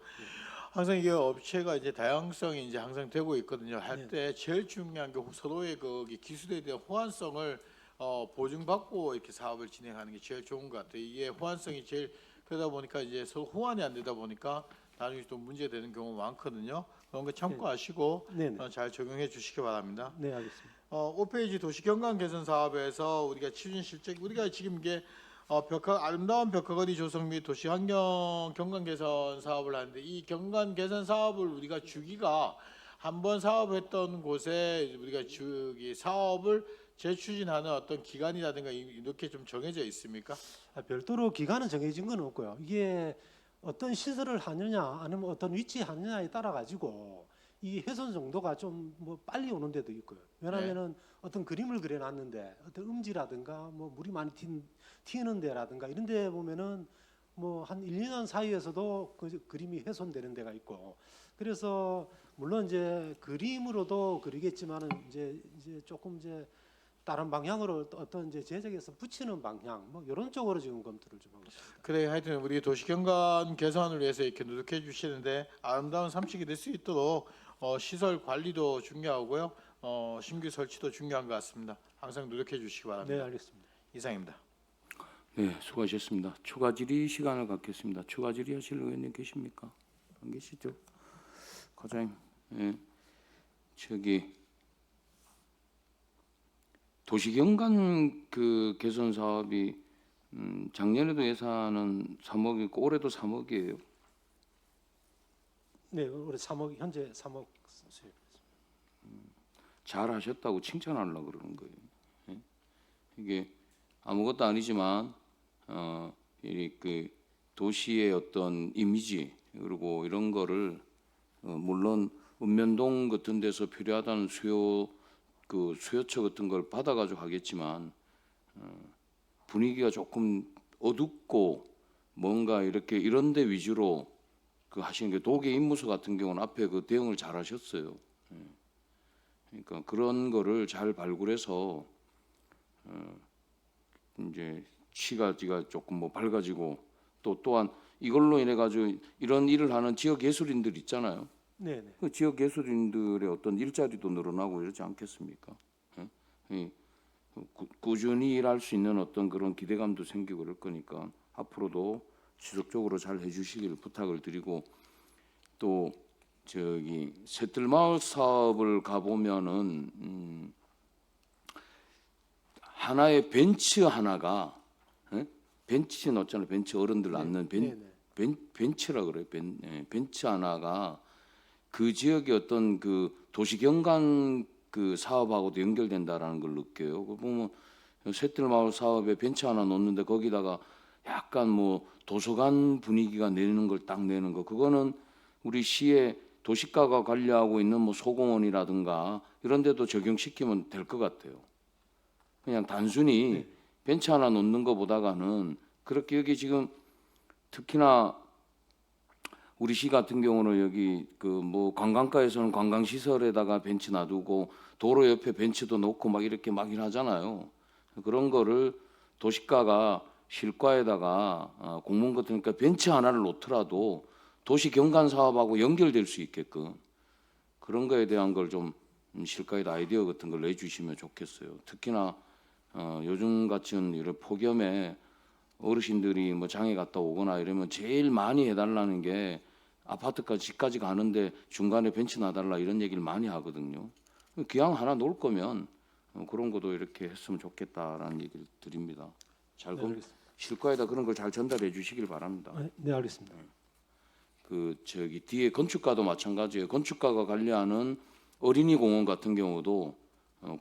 항상 이게 업체가 이제 다양성이 이제 항상 되고 있거든요. 할 때 제일 중요한 게 서로의 그 기술에 대한 호환성을 보증받고 이렇게 사업을 진행하는 게 제일 좋은 것 같아요. 이게 호환성이 제일 그러다 보니까 이제 서로 호환이 안 되다 보니까 나중에 또 문제되는 경우가 많거든요. 그런 거 참고하시고 네네. 잘 적용해 주시기 바랍니다. 네, 알겠습니다. 5페이지 도시 경관 개선 사업에서 우리가 추진 실적 우리가 지금 이게 아름다운 벽화거리 조성 및 도시 환경 경관 개선 사업을 하는데 이 경관 개선 사업을 우리가 주기가 한번 사업했던 곳에 우리가 주기 사업을 재추진하는 어떤 기간이라든가 이렇게 좀 정해져 있습니까? 별도로 기간은 정해진 건 없고요. 이게 어떤 시설을 하느냐 아니면 어떤 위치에 하느냐에 따라 가지고 이 훼손 정도가 좀 뭐 빨리 오는 데도 있고요. 왜냐하면은 어떤 그림을 그려놨는데 어떤 음지라든가 뭐 물이 많이 튀는 데라든가 이런 데 보면은 뭐 한 1, 2년 사이에서도 그 그림이 훼손되는 데가 있고, 그래서 물론 이제 그림으로도 그리겠지만은 이제 조금 이제 다른 방향으로 어떤 이제 제작해서 붙이는 방향 뭐 이런 쪽으로 지금 검토를 좀 하고 있습니다. 그래 하여튼 우리 도시 경관 개선을 위해서 이렇게 노력해 주시는데 아름다운 삼척이 될 수 있도록 시설 관리도 중요하고요. 신규 설치도 중요한 것 같습니다. 항상 노력해 주시기 바랍니다. 네, 알겠습니다. 이상입니다. 네, 수고하셨습니다. 추가 질의 시간을 갖겠습니다. 추가 질의하실 의원님 계십니까? 안 계시죠? 과장님, 예, 저기 도시경관 그 개선 사업이 작년에도 예산은 3억이고 올해도 3억이에요. 네, 올해 3억 현재 3억 수입. 잘 하셨다고 칭찬하려고 그러는 거예요. 예? 이게 아무것도 아니지만 그 도시의 어떤 이미지 그리고 이런 거를 물론 읍면동 같은 데서 필요하다는 수요처 같은 걸 받아가지고 하겠지만 분위기가 조금 어둡고 뭔가 이렇게 이런 데 위주로 그 하시는 게 도계 임무소 같은 경우는 앞에 그 대응을 잘 하셨어요. 그러니까 그런 거를 잘 발굴해서 이제 시가지가 조금 뭐 밝아지고 또한 이걸로 인해 가지고 이런 일을 하는 지역 예술인들 있잖아요. 네, 네. 그 지역 예술인들의 어떤 일자리도 늘어나고 이러지 않겠습니까? 예? 꾸준히 일할 수 있는 어떤 그런 기대감도 생기고 그럴 거니까 앞으로도 지속적으로 잘 해주시길 부탁을 드리고, 또 저기 새뜰마을 사업을 가보면은 하나의 벤치 하나가 벤치 넣었잖아요. 벤치 어른들 앉는 벤치라 그래요. 벤치 하나가 그 지역의 어떤 그 도시경관 그 사업하고도 연결된다라는 걸 느껴요. 그 보면 새뜰마을 사업에 벤치 하나 놓는데 거기다가 약간 뭐 도서관 분위기가 내는 걸 딱 내는 거, 그거는 우리 시의 도시가가 관리하고 있는 뭐 소공원이라든가 이런 데도 적용시키면 될 것 같아요. 그냥 단순히 벤치 하나 놓는 것보다는 그렇게 여기 지금 특히나 우리 시 같은 경우는 여기 그 뭐 관광가에서는 관광시설에다가 벤치 놔두고 도로 옆에 벤치도 놓고 막 이렇게 막 일하잖아요. 그런 거를 도시가가 실과에다가 공문 같으니까 벤치 하나를 놓더라도 도시 경관 사업하고 연결될 수 있게끔 그런 거에 대한 걸 좀 실과에다 아이디어 같은 걸 내주시면 좋겠어요. 특히나 요즘 같은 이런 폭염에 어르신들이 뭐 장에 갔다 오거나 이러면 제일 많이 해달라는 게 아파트까지 집까지 가는데 중간에 벤치 놔달라 이런 얘기를 많이 하거든요. 기왕 하나 놓을 거면 그런 것도 이렇게 했으면 좋겠다라는 얘기를 드립니다. 잘 실과에다 그런 걸 잘 전달해 주시길 바랍니다. 네, 알겠습니다. 그 저기 뒤에 건축가도 마찬가지예요. 건축가가 관리하는 어린이 공원 같은 경우도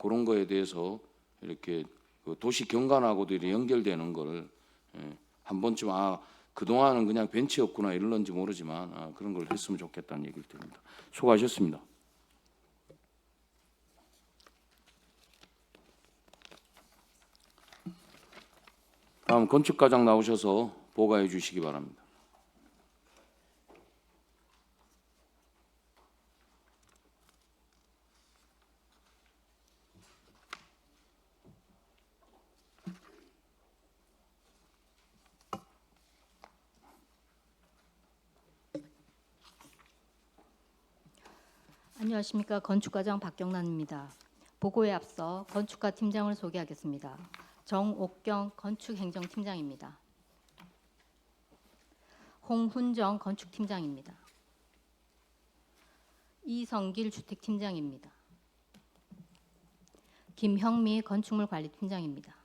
그런 거에 대해서 이렇게 그 도시 경관하고도 이렇게 연결되는 걸 한 번쯤 그동안은 그냥 벤치였구나 이럴런지 모르지만 그런 걸 했으면 좋겠다는 얘기를 드립니다. 수고하셨습니다. 다음 건축과장 나오셔서 보고해 주시기 바랍니다. 안녕하십니까. 건축과장 박경란입니다. 보고에 앞서 건축가 팀장을 소개하겠습니다. 정옥경 건축행정팀장입니다. 홍훈정 건축팀장입니다. 이성길 주택팀장입니다. 김형미 건축물관리팀장입니다.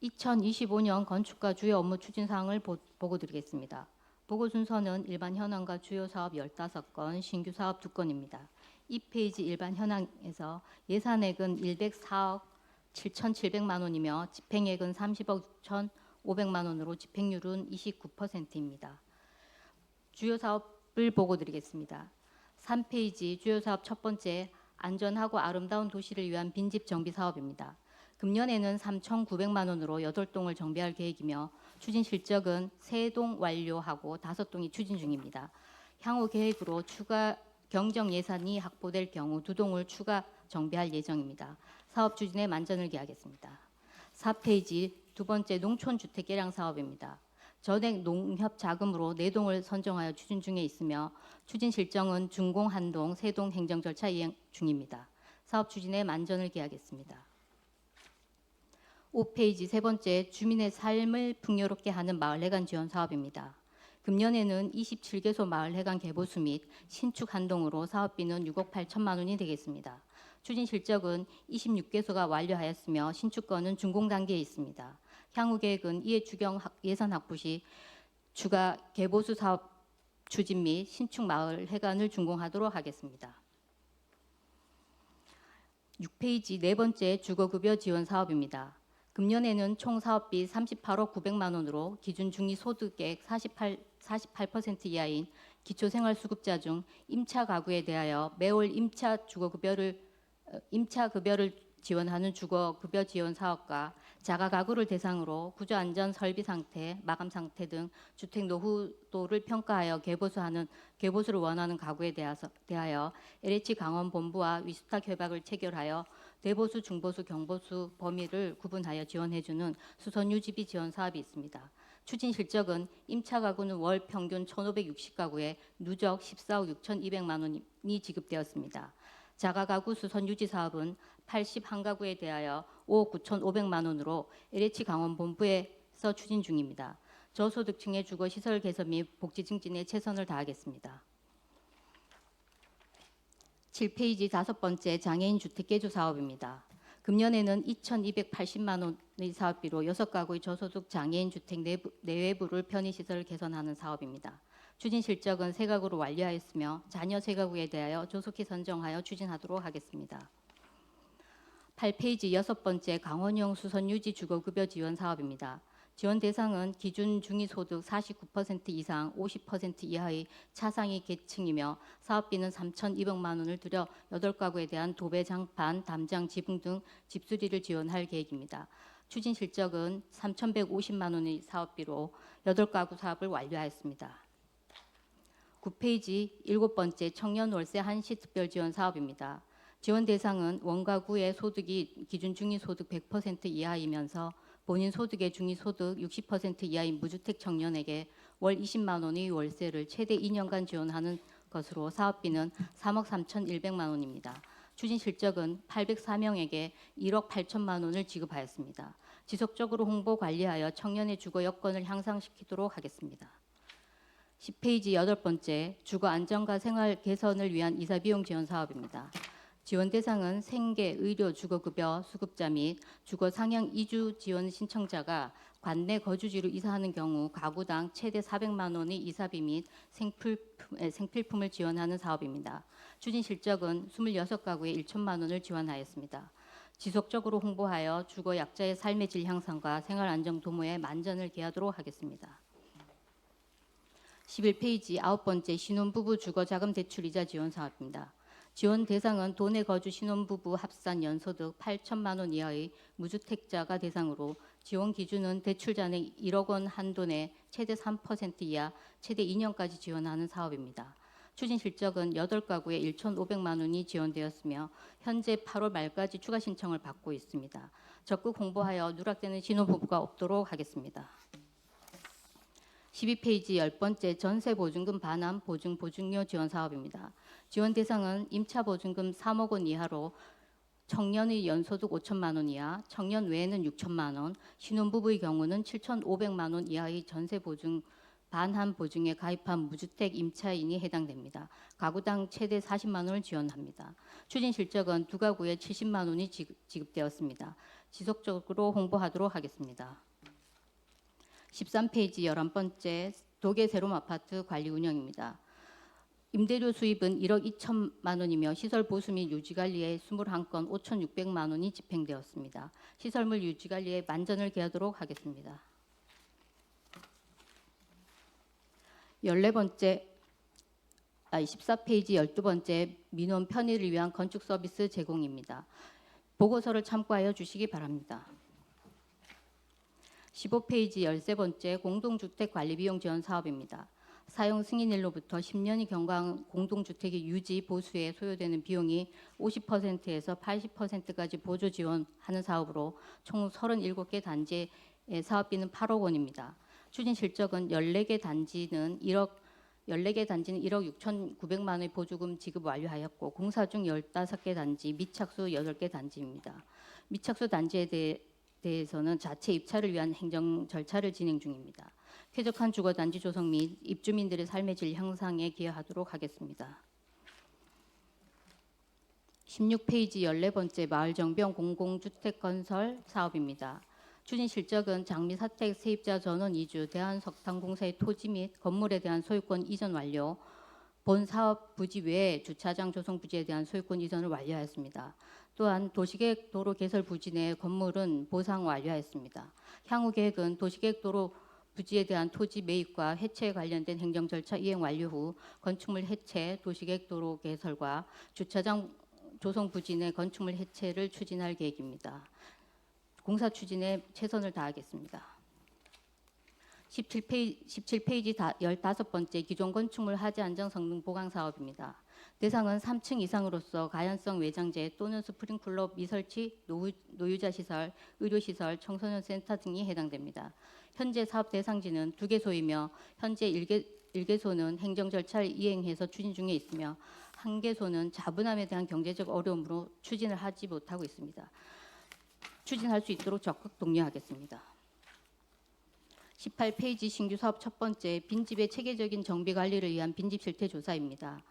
2025년 건축가 주요 업무 추진 사항을 보고드리겠습니다. 보고 순서는 일반 현황과 주요 사업 15건, 신규 사업 2건입니다. 2페이지 일반 현황에서 예산액은 104억 7,700만 원이며 집행액은 30억 6,500만 원으로 집행률은 29%입니다. 주요 사업을 보고드리겠습니다. 3페이지 주요 사업 첫 번째 안전하고 아름다운 도시를 위한 빈집 정비 사업입니다. 금년에는 3,900만 원으로 8동을 정비할 계획이며 추진 실적은 3동 완료하고 5동이 추진 중입니다. 향후 계획으로 추가 경정 예산이 확보될 경우 2동을 추가 정비할 예정입니다. 사업 추진에 만전을 기하겠습니다. 4페이지 두 번째 농촌주택 개량 사업입니다. 전액 농협 자금으로 4동을 선정하여 추진 중에 있으며 추진 실정은 준공 1동, 3동 행정 절차 이행 중입니다. 사업 추진에 만전을 기하겠습니다. 5페이지 세 번째 주민의 삶을 풍요롭게 하는 마을 해관 지원 사업입니다. 금년에는 27개소 마을 해관 개보수 및 신축 한동으로 사업비는 6억 8천만 원이 되겠습니다. 추진 실적은 26개소가 완료하였으며 신축건은 준공 단계에 있습니다. 향후 계획은 이해 추경 예산 확보 시 추가 개보수 사업 추진 및 신축 마을 해관을 준공하도록 하겠습니다. 6페이지 네 번째 주거급여 지원 사업입니다. 금년에는 총 사업비 38억 900만 원으로 기준 중위소득액 48% 이하인 기초생활수급자 중 임차 가구에 대하여 매월 임차 급여를 지원하는 주거급여 지원 사업과 자가 가구를 대상으로 구조안전 설비 상태, 마감 상태 등 주택 노후도를 평가하여 개보수를 원하는 가구에 대하여 LH 강원 본부와 위수탁 협약을 체결하여 대보수, 중보수, 경보수 범위를 구분하여 지원해주는 수선 유지비 지원 사업이 있습니다. 추진 실적은 임차 가구는 월 평균 1,560가구에 누적 14억 6,200만 원이 지급되었습니다. 자가 가구 수선 유지 사업은 81가구에 대하여 5억 9,500만 원으로 LH 강원 본부에서 추진 중입니다. 저소득층의 주거 시설 개선 및 복지 증진에 최선을 다하겠습니다. 7페이지 다섯 번째 장애인 주택 개조 사업입니다. 금년에는 2,280만 원의 사업비로 6가구의 저소득 장애인 주택 내외부를 편의시설 개선하는 사업입니다. 추진 실적은 3가구로 완료하였으며 자녀 3가구에 대하여 조속히 선정하여 추진하도록 하겠습니다. 8페이지 6번째 강원형 수선 유지 주거급여 지원 사업입니다. 지원 대상은 기준 중위소득 49% 이상 50% 이하의 차상위 계층이며 사업비는 3,200만 원을 들여 8가구에 대한 도배, 장판, 담장, 지붕 등 집수리를 지원할 계획입니다. 추진 실적은 3,150만 원의 사업비로 8가구 사업을 완료하였습니다. 9페이지 7번째 청년 월세 한시 특별 지원 사업입니다. 지원 대상은 원가구의 소득이 기준 중위소득 100% 이하이면서 본인 소득의 중위소득 60% 이하인 무주택 청년에게 월 20만 원의 월세를 최대 2년간 지원하는 것으로 사업비는 3억 3,100만 원입니다. 추진 실적은 804명에게 1억 8천만 원을 지급하였습니다. 지속적으로 홍보 관리하여 청년의 주거 여건을 향상시키도록 하겠습니다. 10페이지 8번째 주거 안정과 생활 개선을 위한 이사 비용 지원 사업입니다. 지원 대상은 생계, 의료, 주거급여 수급자 및 주거 상향 이주 지원 신청자가 관내 거주지로 이사하는 경우 가구당 최대 400만 원의 이사비 및 생필품을 지원하는 사업입니다. 추진 실적은 26가구에 1천만 원을 지원하였습니다. 지속적으로 홍보하여 주거 약자의 삶의 질 향상과 생활 안정 도모에 만전을 기하도록 하겠습니다. 11페이지 9번째 신혼부부 주거자금 대출이자 지원 사업입니다. 지원 대상은 도내 거주 신혼부부 합산 연소득 8천만 원 이하의 무주택자가 대상으로 지원 기준은 대출 잔액 1억 원 한도 내 최대 3% 이하 최대 2년까지 지원하는 사업입니다. 추진 실적은 8가구에 1,500만 원이 지원되었으며 현재 8월 말까지 추가 신청을 받고 있습니다. 적극 홍보하여 누락되는 신혼부부가 없도록 하겠습니다. 12페이지 10번째 전세보증금 반환 보증료 지원 사업입니다. 지원 대상은 임차 보증금 3억 원 이하로 청년의 연소득 5천만 원 이하, 청년 외에는 6천만 원, 신혼부부의 경우는 7,500만 원 이하의 전세 보증 반환 보증에 가입한 무주택 임차인이 해당됩니다. 가구당 최대 40만 원을 지원합니다. 추진 실적은 두 가구에 70만 원이 지급되었습니다. 지속적으로 홍보하도록 하겠습니다. 13페이지 11번째 도계 새롬 아파트 관리 운영입니다. 임대료 수입은 1억 2천만 원이며 시설 보수 및 유지 관리에 21건 5,600만 원이 집행되었습니다. 시설물 유지 관리에 만전을 기하도록 하겠습니다. 14페이지 12번째 민원 편의를 위한 건축 서비스 제공입니다. 보고서를 참고하여 주시기 바랍니다. 15페이지 13번째 공동주택 관리비용 지원 사업입니다. 사용 승인일로부터 10년이 경과한 공동주택의 유지, 보수에 소요되는 비용이 50%에서 80%까지 보조 지원하는 사업으로 총 37개 단지의 사업비는 8억 원입니다. 추진 실적은 14개 단지는 1억 6,900만 원의 보조금 지급 완료하였고 공사 중 15개 단지, 미착수 8개 단지입니다. 미착수 단지에 대해서는 자체 입찰을 위한 행정 절차를 진행 중입니다. 쾌적한 주거단지 조성 및 입주민들의 삶의 질 향상에 기여하도록 하겠습니다. 16페이지 14번째 마을정비용 공공주택 건설 사업입니다. 추진 실적은 장미 사택 세입자 전원 이주, 대한석탄공사의 토지 및 건물에 대한 소유권 이전 완료, 본 사업 부지 외에 주차장 조성 부지에 대한 소유권 이전을 완료하였습니다. 또한 도시계획 도로 개설 부지 내 건물은 보상 완료하였습니다. 향후 계획은 도시계획 도로 부지에 대한 토지 매입과 해체에 관련된 행정 절차 이행 완료 후 건축물 해체, 도시계획 도로 개설과 주차장 조성 부지 내 건축물 해체를 추진할 계획입니다. 공사 추진에 최선을 다하겠습니다. 17페이지 15번째 기존 건축물 하지 안정 성능 보강 사업입니다. 대상은 3층 이상으로서 가연성 외장재 또는 스프링클러 미설치, 노유자 시설, 의료 시설, 청소년 센터 등이 해당됩니다. 현재 사업 대상지는 2개소이며 현재 1개소는 행정 절차를 이행해서 추진 중에 있으며 1개소는 자분함에 대한 경제적 어려움으로 추진을 하지 못하고 있습니다. 추진할 수 있도록 적극 독려하겠습니다. 18페이지 신규 사업 첫 번째 빈집의 체계적인 정비 관리를 위한 빈집 실태 조사입니다.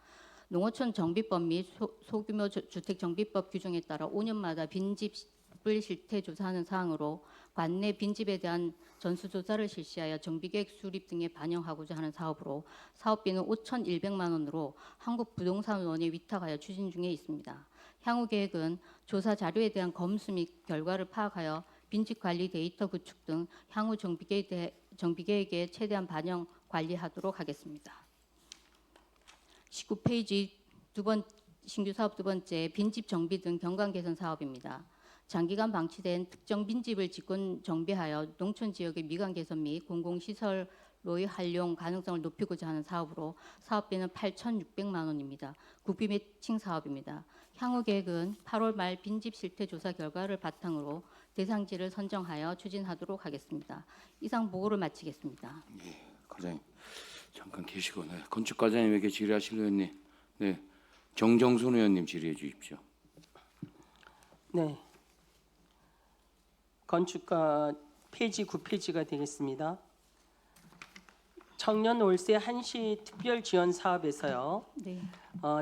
농어촌 정비법 및 소규모 주택 정비법 규정에 따라 5년마다 빈집을 실태 조사하는 사항으로 관내 빈집에 대한 전수조사를 실시하여 정비계획 수립 등에 반영하고자 하는 사업으로 사업비는 5,100만 원으로 한국부동산원에 위탁하여 추진 중에 있습니다. 향후 계획은 조사 자료에 대한 검수 및 결과를 파악하여 빈집 관리 데이터 구축 등 향후 정비계획에 최대한 반영 관리하도록 하겠습니다. 19페이지 신규 사업 두 번째 빈집 정비 등 경관 개선 사업입니다. 장기간 방치된 특정 빈집을 직권 정비하여 농촌 지역의 미관 개선 및 공공시설로의 활용 가능성을 높이고자 하는 사업으로 사업비는 8,600만 원입니다. 국비 매칭 사업입니다. 향후 계획은 8월 말 빈집 실태 조사 결과를 바탕으로 대상지를 선정하여 추진하도록 하겠습니다. 이상 보고를 마치겠습니다. 예, 과장님 잠깐 계시고 건축과장님에게 질의하실 의원님, 정정순 의원님 질의해 주십시오. 네. 건축가 페이지 9페이지가 되겠습니다. 청년 월세 한시 특별 지원 사업에서요. 네.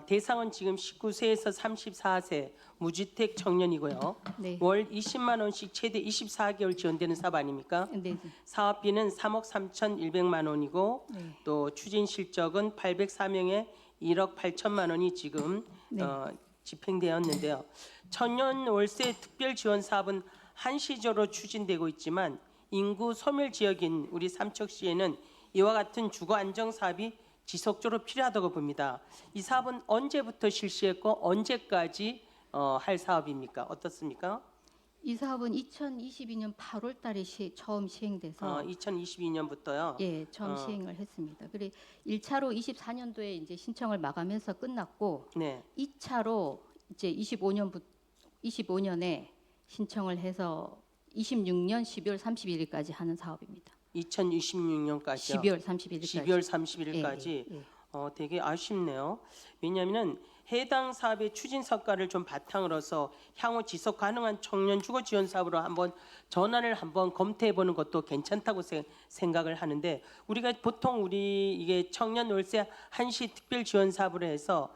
대상은 지금 19세에서 34세 무주택 청년이고요. 네. 월 20만 원씩 최대 24개월 지원되는 사업 아닙니까? 네. 사업비는 3억 3,100만 원이고 네. 또 추진 실적은 804명에 1억 8천만 원이 지금 네. 집행되었는데요. 청년 월세 특별 지원 사업은 한시적으로 추진되고 있지만 인구 소멸 지역인 우리 삼척시에는 이와 같은 주거 안정 사업이 지속적으로 필요하다고 봅니다. 이 사업은 언제부터 실시했고 언제까지 할 사업입니까? 어떻습니까? 이 사업은 2022년 8월 달에 처음 시행돼서 2022년부터요. 예, 처음 시행을 했습니다. 그리고 1차로 24년도에 이제 신청을 마감해서 끝났고 네. 2차로 이제 25년에 신청을 해서 26년 12월 31일까지 하는 사업입니다. 2026년까지요. 12월 31일까지. 12월 31일까지. 예. 되게 아쉽네요. 왜냐하면 해당 사업의 추진 성과를 좀 바탕으로서 향후 지속 가능한 청년 주거 지원 사업으로 한번 전환을 한번 검토해 보는 것도 괜찮다고 생각을 하는데, 우리가 보통 우리 이게 청년 월세 한시 특별 지원 사업으로 해서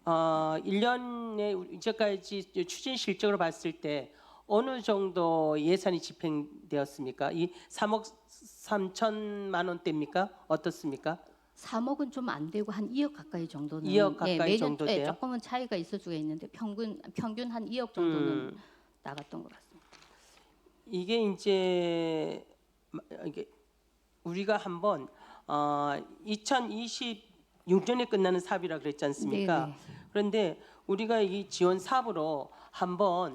1년에 이제까지 추진 실적으로 봤을 때 어느 정도 예산이 집행되었습니까? 이 3억 3천만 원대입니까? 어떻습니까? 3억은 좀 안 되고 한 2억 가까이 정도는 2억 가까이 매년 정도 돼요? 조금은 차이가 있을 수가 있는데 평균 한 2억 정도는 나갔던 것 같습니다. 이게 이제 이게 우리가 한번 2026년에 끝나는 사업이라 그랬지 않습니까? 네네. 그런데 우리가 이 지원 사업으로 한번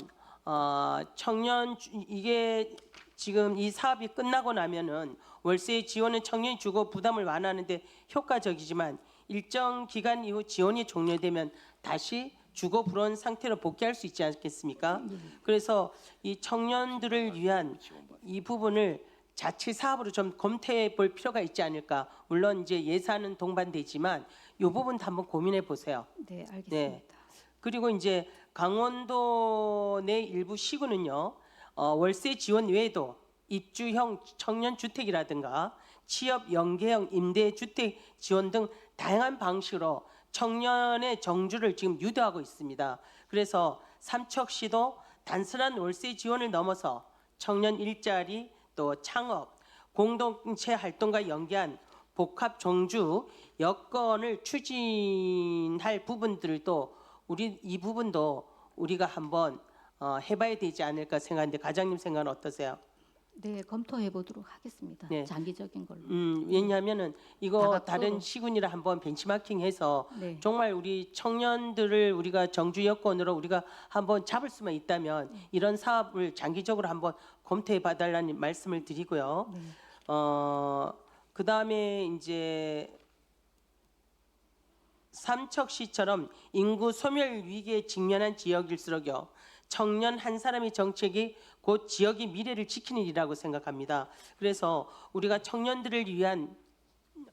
이게 지금 이 사업이 끝나고 나면은 월세 지원은 청년이 주거 부담을 완화하는데 효과적이지만 일정 기간 이후 지원이 종료되면 다시 주거 불안 상태로 복귀할 수 있지 않겠습니까? 그래서 이 청년들을 위한 이 부분을 자체 사업으로 좀 검토해 볼 필요가 있지 않을까. 물론 이제 예산은 동반되지만 이 부분도 한번 고민해 보세요. 네, 알겠습니다. 네. 그리고 이제 강원도 내 일부 시군은요, 월세 지원 외에도 입주형 청년 주택이라든가 취업 연계형 임대 주택 지원 등 다양한 방식으로 청년의 정주를 지금 유도하고 있습니다. 그래서 삼척시도 단순한 월세 지원을 넘어서 청년 일자리 또 창업, 공동체 활동과 연계한 복합 정주 여건을 추진할 부분들도 이 부분도 우리가 한번 해봐야 되지 않을까 생각하는데, 과장님 생각은 어떠세요? 네, 검토해 보도록 하겠습니다. 네. 장기적인 걸로. 왜냐하면은 이거 다각도로. 다른 시군이라 한번 벤치마킹해서 네. 정말 우리 청년들을 우리가 정주 여건으로 우리가 한번 잡을 수만 있다면 이런 사업을 장기적으로 한번 검토해 봐달라는 말씀을 드리고요. 네. 그 다음에 이제 삼척시처럼 인구 소멸 위기에 직면한 지역일수록요, 청년 한 사람의 정책이 곧 지역의 미래를 지키는 일이라고 생각합니다. 그래서 우리가 청년들을 위한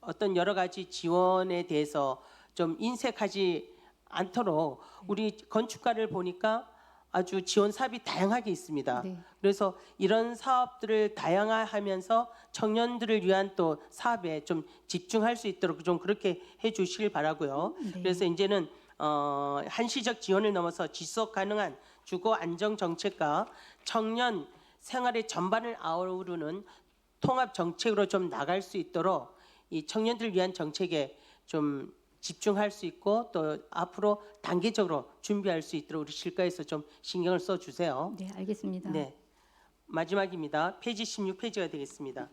어떤 여러 가지 지원에 대해서 좀 인색하지 않도록, 우리 건축가를 보니까 아주 지원 사업이 다양하게 있습니다. 네. 그래서 이런 사업들을 다양화하면서 청년들을 위한 또 사업에 좀 집중할 수 있도록 좀 그렇게 해주시길 바라고요. 네. 그래서 이제는 한시적 지원을 넘어서 지속 가능한 주거 안정 정책과 청년 생활의 전반을 아우르는 통합 정책으로 좀 나갈 수 있도록 이 청년들을 위한 정책에 좀 집중할 수 있고 또 앞으로 단계적으로 준비할 수 있도록 우리 실가에서 좀 신경을 써 주세요. 네, 알겠습니다. 네. 마지막입니다. 페이지 16페이지가 되겠습니다.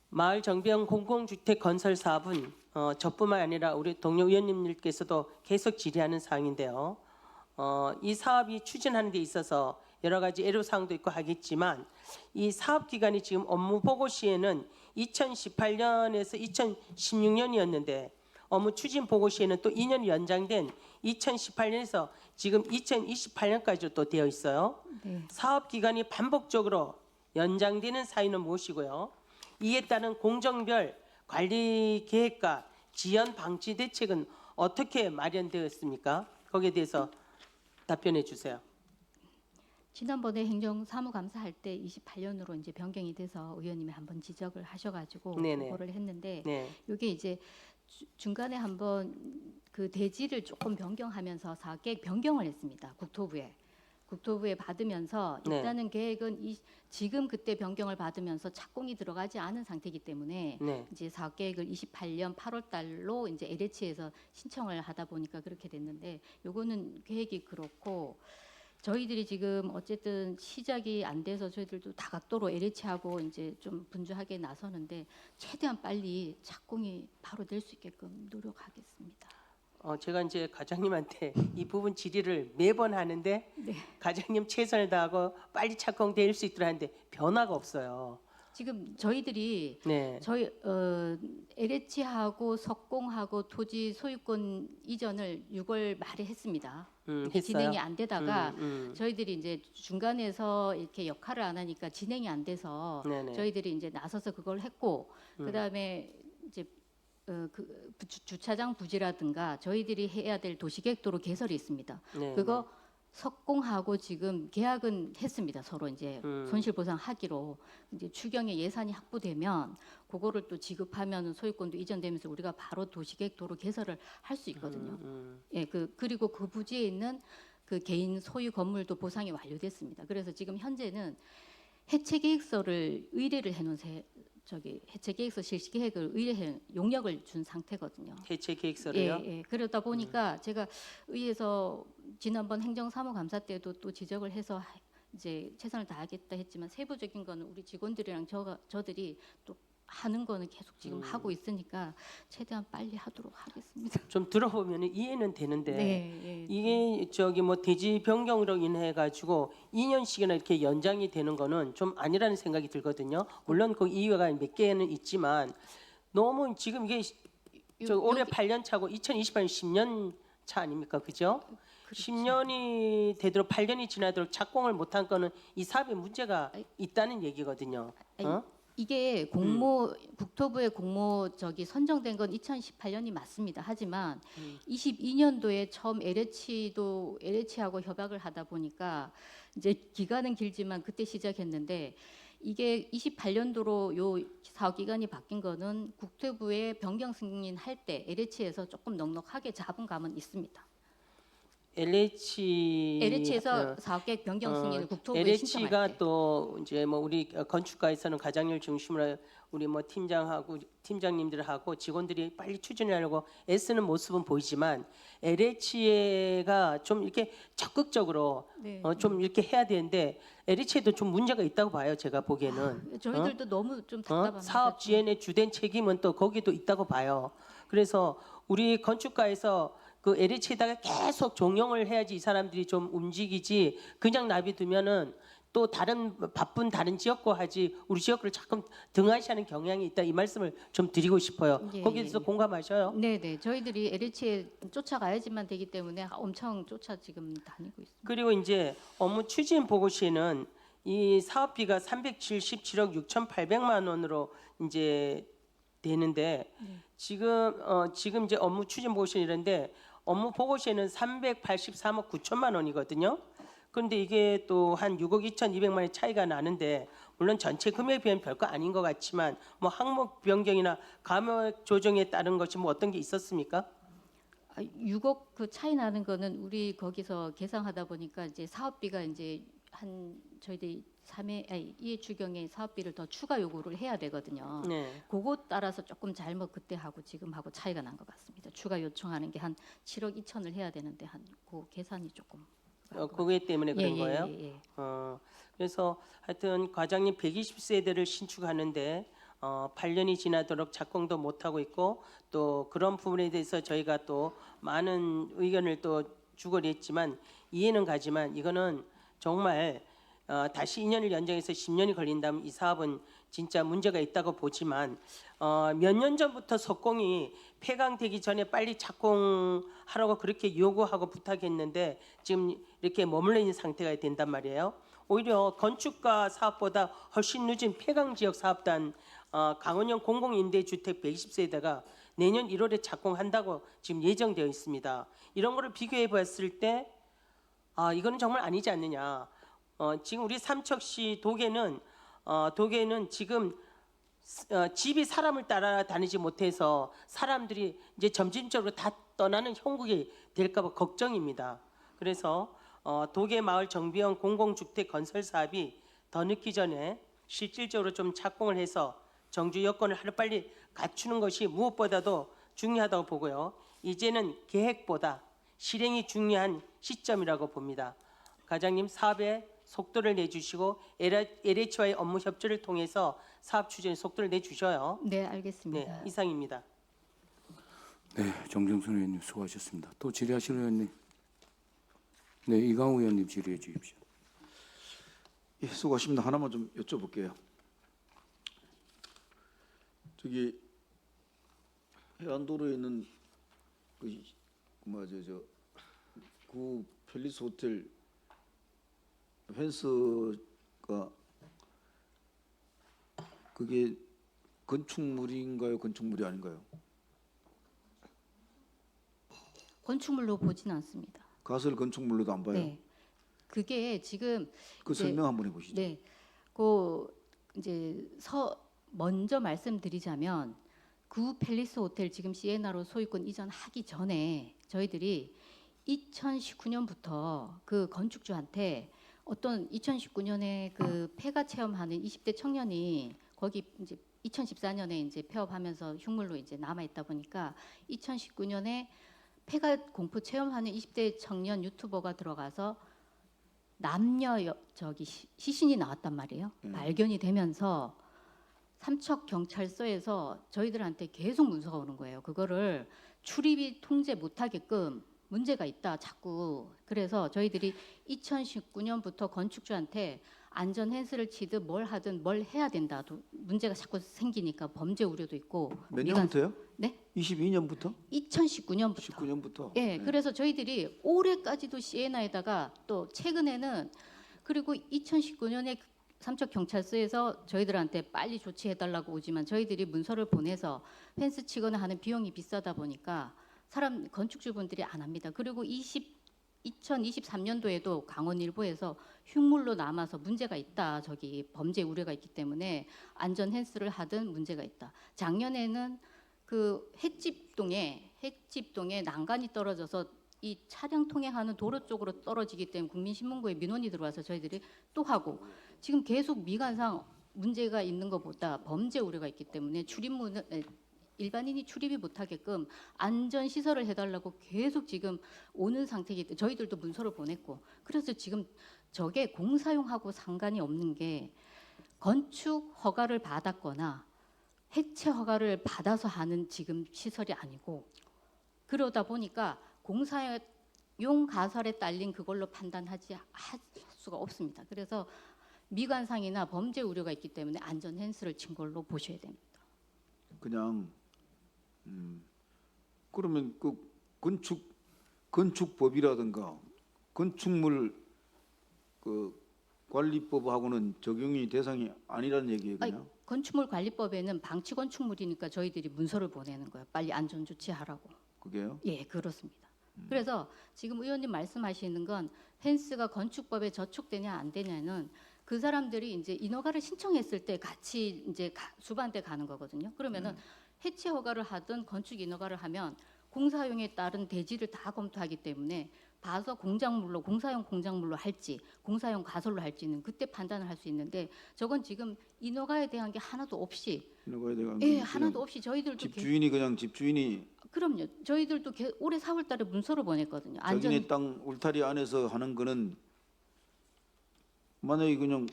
마을 정비형 공공주택 건설 사업은 저뿐만 아니라 우리 동료 의원님들께서도 계속 질의하는 사항인데요. 이 사업이 추진하는 데 있어서 여러 가지 애로사항도 있고 하겠지만 이 사업 기간이 지금 업무 보고 시에는 2018년에서 2016년이었는데 업무 추진 보고 시에는 또 2년 연장된 2018년에서 지금 2028년까지로 또 되어 있어요. 네. 사업 기간이 반복적으로 연장되는 사유는 무엇이고요? 이에 따른 공정별 관리 계획과 지연 방지 대책은 어떻게 마련되었습니까? 거기에 대해서 답변해 주세요. 지난번에 행정사무감사할 때 28년으로 이제 변경이 돼서 의원님이 한번 지적을 하셔가지고 네네. 보고를 했는데 네. 이게 이제 중간에 한번 그 대지를 조금 변경하면서 사업계획 변경을 했습니다. 국토부에 받으면서 네. 일단은 계획은 지금 그때 변경을 받으면서 착공이 들어가지 않은 상태이기 때문에 네. 이제 사업계획을 28년 8월 달로 이제 LH에서 신청을 하다 보니까 그렇게 됐는데 요거는 계획이 그렇고 저희들이 지금 어쨌든 시작이 안 돼서 저희들도 다각도로 LH하고 이제 좀 분주하게 나서는데 최대한 빨리 착공이 바로 될 수 있게끔 노력하겠습니다. 제가 이제 과장님한테 이 부분 질의를 매번 하는데 네. 과장님 최선을 다하고 빨리 착공될 수 있도록 하는데 변화가 없어요. 지금 저희들이 네. 저희 LH하고 석공하고 토지 소유권 이전을 6월 말에 했습니다. 했어요? 진행이 안 되다가 음. 저희들이 이제 중간에서 이렇게 역할을 안 하니까 진행이 안 돼서 네네. 저희들이 이제 나서서 그걸 했고 그다음에 이제 주차장 부지라든가 저희들이 해야 될 도시계획도로 개설이 있습니다. 네, 그거 석공하고 지금 계약은 했습니다. 서로 이제 손실보상하기로 이제 추경의 예산이 확보되면 그거를 또 지급하면 소유권도 이전되면서 우리가 바로 도시계획도로 개설을 할 수 있거든요. 예, 그리고 그 부지에 있는 그 개인 소유 건물도 보상이 완료됐습니다. 그래서 지금 현재는 해체 계획서를 의뢰를 해놓은 해체 계획서 실시 계획을 의뢰해 용역을 준 상태거든요. 해체 계획서를요. 예, 예. 그러다 보니까 제가 의회에서 지난번 행정사무감사 때도 또 지적을 해서 이제 최선을 다하겠다 했지만 세부적인 거는 우리 직원들이랑 저들이 또 하는 거는 계속 지금 하고 있으니까 최대한 빨리 하도록 하겠습니다. 좀 들어보면 이해는 되는데 네, 예. 이게 뭐 대지 변경으로 인해 가지고 2년씩이나 이렇게 연장이 되는 거는 좀 아니라는 생각이 들거든요. 물론 그 이유가 몇 개는 있지만 너무 지금 이게 올해 8년 차고 2028년 10년 차 아닙니까, 그죠? 10년이 되도록 8년이 지나도록 착공을 못한 거는 이 사업에 문제가 있다는 얘기거든요. 이게 국토부의 공모 선정된 건 2018년이 맞습니다. 하지만 22년도에 처음 LH하고 협약을 하다 보니까 이제 기간은 길지만 그때 시작했는데 이게 28년도로 요 사업 기간이 바뀐 거는 국토부의 변경 승인할 때 LH에서 조금 넉넉하게 잡은 감은 있습니다. LH에서 사업계획 변경 승인을 국토부에 신청할 때. LH가 또 이제 뭐 우리 건축가에서는 가장을 중심으로 우리 뭐 팀장하고 팀장님들하고 직원들이 빨리 추진하려고 애쓰는 모습은 보이지만 LH가 좀 이렇게 적극적으로 네. 좀 이렇게 해야 되는데 LH에도 좀 문제가 있다고 봐요. 제가 보기에는. 저희들도 너무 좀 답답합니다. 사업 지원의 주된 책임은 또 거기도 있다고 봐요. 그래서 우리 건축가에서 그 LH에다가 계속 종용을 해야지 이 사람들이 좀 움직이지 그냥 놔두면은 또 바쁜 다른 지역과 하지 우리 지역을 자꾸 등한시하는 경향이 있다 이 말씀을 좀 드리고 싶어요. 예, 거기에 대해서 공감하셔요? 네네 저희들이 LH에 쫓아가야지만 되기 때문에 엄청 지금 다니고 있습니다. 그리고 이제 업무 추진 보고시에는 이 사업비가 377억 6,800만 원으로 이제 되는데 지금 이제 업무 추진 보고시인데 업무 보고시에는 383억 9천만 원이거든요. 그런데 이게 또 한 6억 2,200만 원의 차이가 나는데 물론 전체 금액에 비하면 별거 아닌 것 같지만 뭐 항목 변경이나 감액 조정에 따른 것이 뭐 어떤 게 있었습니까? 6억 그 차이 나는 거는 우리 거기서 계상하다 보니까 이제 사업비가 이제 저희들이 이해 추경에 사업비를 더 추가 요구를 해야 되거든요. 네. 그것 따라서 조금 잘못 그때 하고 지금 하고 차이가 난 것 같습니다. 추가 요청하는 게 한 7억 2천을 해야 되는데 그 계산이 조금 그거 때문에 그런 거예요? 예. 그래서 하여튼 과장님 120세대를 신축하는데 8년이 지나도록 착공도 못 하고 있고 또 그런 부분에 대해서 저희가 또 많은 의견을 또 주거리 했지만 이해는 가지만 이거는 정말 다시 2년을 연장해서 10년이 걸린다면 이 사업은 진짜 문제가 있다고 보지만 몇 년 전부터 석공이 폐강되기 전에 빨리 착공하라고 그렇게 요구하고 부탁했는데 지금 이렇게 머물러 있는 상태가 된단 말이에요. 오히려 건축가 사업보다 훨씬 늦은 폐강 지역 사업단 강원형 공공임대주택 120세대가 내년 1월에 착공한다고 지금 예정되어 있습니다. 이런 거를 비교해 봤을 때 이거는 정말 아니지 않느냐. 지금 우리 삼척시 도계는 지금 집이 사람을 따라다니지 못해서 사람들이 이제 점진적으로 다 떠나는 형국이 될까봐 걱정입니다. 그래서 도계 마을 정비형 공공주택 건설 사업이 더 늦기 전에 실질적으로 좀 착공을 해서 정주 여건을 하루빨리 갖추는 것이 무엇보다도 중요하다고 보고요. 이제는 계획보다 실행이 중요한 시점이라고 봅니다. 과장님 사업에 속도를 내주시고 LH와의 업무 협조를 통해서 사업 추진에 속도를 내주셔요. 네, 알겠습니다. 네, 이상입니다. 네, 정정순 의원님 수고하셨습니다. 또 질의하실 의원님. 네, 이강우 의원님 질의해 주십시오. 예, 수고하십니다. 하나만 좀 여쭤볼게요. 저기 해안도로에 있는 그 팰리스 호텔 펜스가 그게 건축물인가요? 건축물이 아닌가요? 건축물로 보지는 않습니다. 가설 건축물로도 안 봐요. 네. 그게 지금 그 이제- 설명 한번 해보시죠. 네. 이제 먼저 말씀드리자면 구 팰리스 호텔 지금 시에나로 소유권 이전하기 전에 저희들이 2019년부터 그 건축주한테 어떤 2019년에 그 폐가 체험하는 20대 청년이 거기 이제 2014년에 이제 폐업하면서 흉물로 이제 남아 있다 보니까 2019년에 폐가 공포 체험하는 20대 청년 유튜버가 들어가서 남녀 시신이 나왔단 말이에요. 발견이 되면서 삼척 경찰서에서 저희들한테 계속 문서가 오는 거예요. 그거를 출입이 통제 못하게끔 문제가 있다 자꾸. 그래서 저희들이 2019년부터 건축주한테 안전 펜스를 치듯 뭘 하든 뭘 해야 된다. 문제가 자꾸 생기니까 범죄 우려도 있고. 몇 년부터요? 네? 22년부터? 2019년부터. 19년부터. 예, 그래서 저희들이 올해까지도 시에나에다가 또 최근에는 그리고 2019년에 삼척 경찰서에서 저희들한테 빨리 조치해달라고 오지만 저희들이 문서를 보내서 펜스 치거나 하는 비용이 비싸다 보니까 건축주분들이 안 합니다. 그리고 2023년도에도 강원일보에서 흉물로 남아서 문제가 있다. 저기 범죄 우려가 있기 때문에 안전 펜스를 하든 문제가 있다. 작년에는 그 횟집동에 난간이 떨어져서 이 차량 통행하는 도로 쪽으로 떨어지기 때문에 국민신문고에 민원이 들어와서 저희들이 또 하고 지금 계속 미관상 문제가 있는 것보다 범죄 우려가 있기 때문에 일반인이 출입이 못하게끔 안전 시설을 해달라고 계속 지금 오는 상태이기 때문에 저희들도 문서를 보냈고 그래서 지금 저게 공사용하고 상관이 없는 게 건축 허가를 받았거나 해체 허가를 받아서 하는 지금 시설이 아니고 그러다 보니까 공사용 가설에 딸린 그걸로 할 수가 없습니다. 그래서 미관상이나 범죄 우려가 있기 때문에 안전 펜스를 친 걸로 보셔야 됩니다. 그냥 그러면 그 건축법이라든가 건축물 그 관리법하고는 적용이 대상이 아니라는 얘기예요, 그냥? 건축물 관리법에는 방치 건축물이니까 저희들이 문서를 보내는 거예요. 빨리 안전 조치하라고. 그게요? 예, 그렇습니다. 그래서 지금 의원님 말씀하시는 건 펜스가 건축법에 저촉되냐 안 되냐는 그 사람들이 이제 인허가를 신청했을 때 같이 이제 수반대 가는 거거든요. 그러면은 해체 허가를 하든 건축 인허가를 하면 공사용에 따른 대지를 다 검토하기 때문에 봐서 공사용 공작물로 할지 공사용 가설로 할지는 그때 판단을 할 수 있는데 저건 지금 인허가에 대한 게 하나도 없이 인허가에 대한 예, 그냥 하나도 없이 저희들도 집주인이 그럼요. 저희들도 올해 4월 달에 문서를 보냈거든요. 자기네 땅 울타리 안에서 하는 거는 만약에 그냥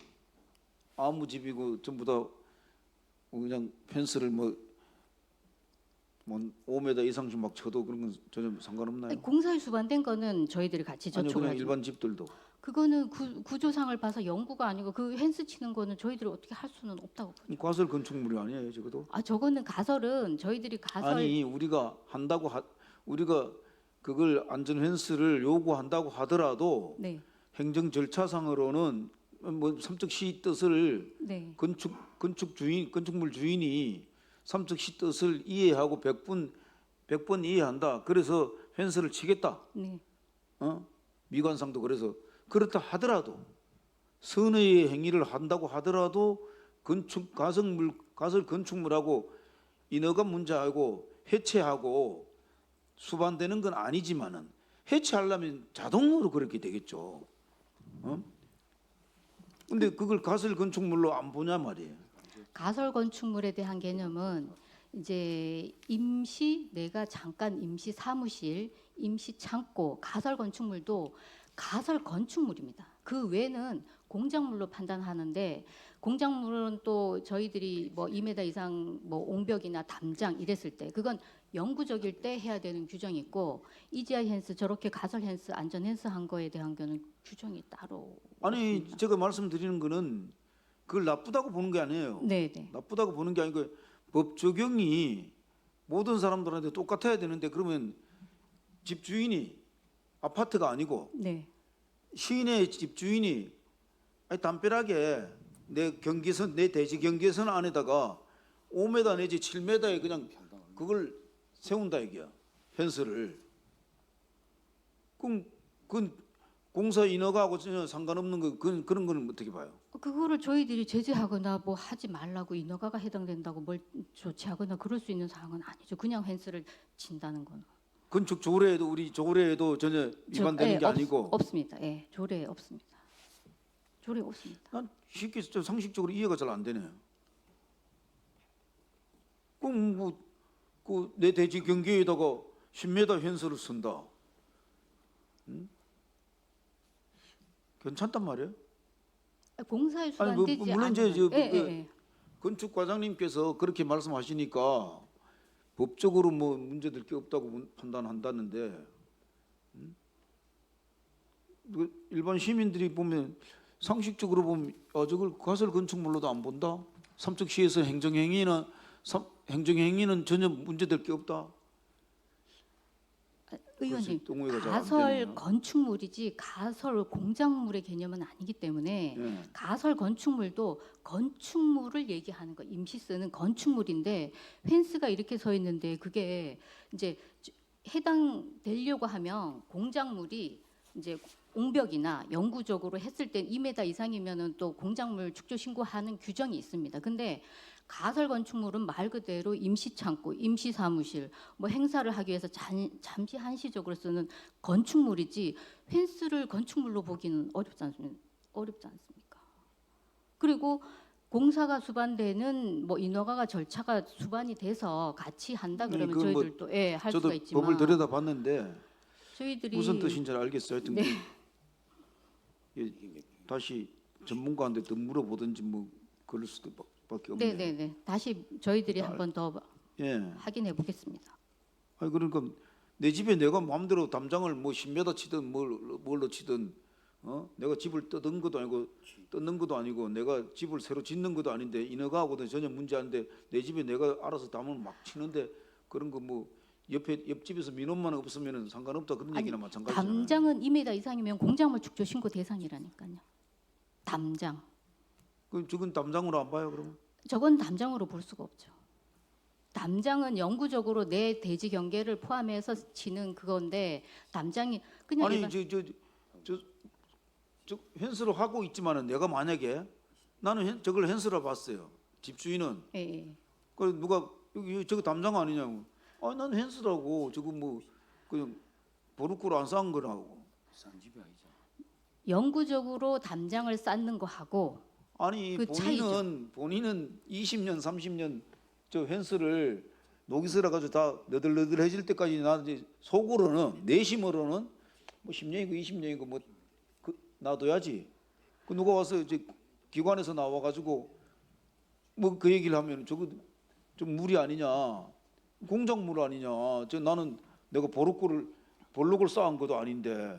아무 집이고 전부 다 그냥 펜스를 뭐 5m 이상씩 막 쳐도 그런 건 전혀 상관없나요? 공사에 수반된 거는 저희들이 같이 아니요, 저촉을 그냥 하죠. 일반 집들도. 그거는 구조상을 봐서 연구가 아니고 그 펜스 치는 거는 저희들이 어떻게 할 수는 없다고 보죠. 과설 건축물이 아니에요, 적어도. 저거는 가설은 저희들이 아니 우리가 우리가 그걸 안전 펜스를 요구한다고 하더라도 네, 행정 절차상으로는 뭐 삼척시 뜻을 네, 건축물 주인이 삼척시 뜻을 이해하고 100번 이해한다. 그래서 펜스를 치겠다. 네. 미관상도 그래서 그렇다 하더라도 선의의 행위를 한다고 하더라도 가설 건축물하고 인허가 문제하고 해체하고 수반되는 건 아니지만은 해체하려면 자동으로 그렇게 되겠죠. 근데 그걸 가설 건축물로 안 보냐 말이에요. 가설 건축물에 대한 개념은 이제 내가 잠깐 임시 사무실, 임시 창고, 가설 건축물도 가설 건축물입니다. 그 외에는 공작물로 판단하는데 공작물은 또 저희들이 뭐 2m 이상 뭐 옹벽이나 담장 이랬을 때 그건 영구적일 때 해야 되는 규정이 있고 이지아 헨스 저렇게 가설 헨스 안전 헨스 한 거에 대한 거는 규정이 따로 아니 없습니다. 제가 말씀드리는 거는 그걸 나쁘다고 보는 게 아니에요. 네, 네. 나쁘다고 보는 게 아니고 법 적용이 모든 사람들한테 똑같아야 되는데 그러면 집주인이 아파트가 아니고 네. 시인의 집주인이 담벼락에 내 대지 경계선 안에다가 5m 내지 7m에 그냥 그걸 세운다 이게야 펜스를. 그건 공사 인허가하고 전혀 상관없는 거 그런 거는 어떻게 봐요? 그거를 저희들이 제재하거나 뭐 하지 말라고 인허가가 해당된다고 뭘 조치하거나 그럴 수 있는 사항은 아니죠. 그냥 펜스를 친다는 건. 건축 조례에도 우리 조례에도 전혀 위반되는 게 아니고. 없습니다. 예, 조례에 없습니다. 조례 없습니다. 난 쉽게 좀 상식적으로 이해가 잘 안 되네요. 그럼 뭐내 대지 경계에다가 10m 펜스를 쓴다. 괜찮단 말이에요? 공사에 아니 수반되지 물론 이제 않은 그 건축 과장님께서 그렇게 말씀하시니까 법적으로 뭐 문제될 게 없다고 판단한다는데 일반 시민들이 보면 상식적으로 보면 저걸 가설 건축물로도 안 본다. 삼척시에서 행정행위는 전혀 문제될 게 없다. 의원님, 동의가 잘안 가설 되네요. 건축물이지 가설 공작물의 개념은 아니기 때문에 예. 가설 건축물도 건축물을 얘기하는 거, 임시 쓰는 건축물인데 펜스가 이렇게 서 있는데 그게 이제 해당되려고 하면 공작물이 이제 옹벽이나 영구적으로 했을 때 2m 이상이면은 또 공작물 축조 신고하는 규정이 있습니다. 근데 가설 건축물은 말 그대로 임시 창고, 임시 사무실, 뭐 행사를 하기 위해서 잠시 한시적으로 쓰는 건축물이지 펜스를 건축물로 보기는 어렵지 않습니까? 그리고 공사가 수반되는 뭐 인허가가 절차가 수반이 돼서 같이 한다 그러면 그건 뭐 저희들도 예, 할 저도 수가 있지만 법을 들여다봤는데 저희들이 무슨 뜻인지 잘 알겠어요. 하여튼 네. 다시 전문가한테 더 물어보든지 뭐 그럴 수도 밖에 없네요. 네네네. 다시 저희들이 한 번 더 예. 확인해 보겠습니다. 아니 그러니까 내 집에 내가 마음대로 담장을 뭐 10m 치든 뭘로 치든 내가 집을 뜯는 것도 아니고 내가 집을 새로 짓는 것도 아닌데 인허가하고도 전혀 문제 안 돼. 내 집에 내가 알아서 담을 막 치는데 그런 거 뭐 옆집에서 민원만 없으면 상관없다 그런 얘기나 마찬가지잖아요. 담장은 2m 이상이면 공작물 축조 신고 대상이라니까요. 담장. 그럼 저건 담장으로 안 봐요 그러면? 저건 담장으로 볼 수가 없죠. 담장은 영구적으로 내 대지 경계를 포함해서 치는 그건데 담장이 그냥 아니 일반- 저 펜스로 하고 있지만은 내가 만약에 나는 저걸 펜스로 봤어요. 집주인은 예, 예. 그 누가 여기 저거 담장 아니냐고. 아, 난 펜스라고 저거 뭐 그냥 보루꾸로 안 쌓은 거라고. 영구적으로 담장을 쌓는 거 하고 아니 그 본인은 20년 30년 저 펜스를 녹이슬어 가지고 다 너덜너덜해질 때까지 나 이제 속으로는 내심으로는 뭐 10년이고 20년이고 뭐 놔둬야지. 그 누가 와서 이제 기관에서 나와 가지고 뭐 그 얘기를 하면 저거 좀 무리 아니냐, 공작물 아니냐. 나는 내가 볼록을 쌓은 것도 아닌데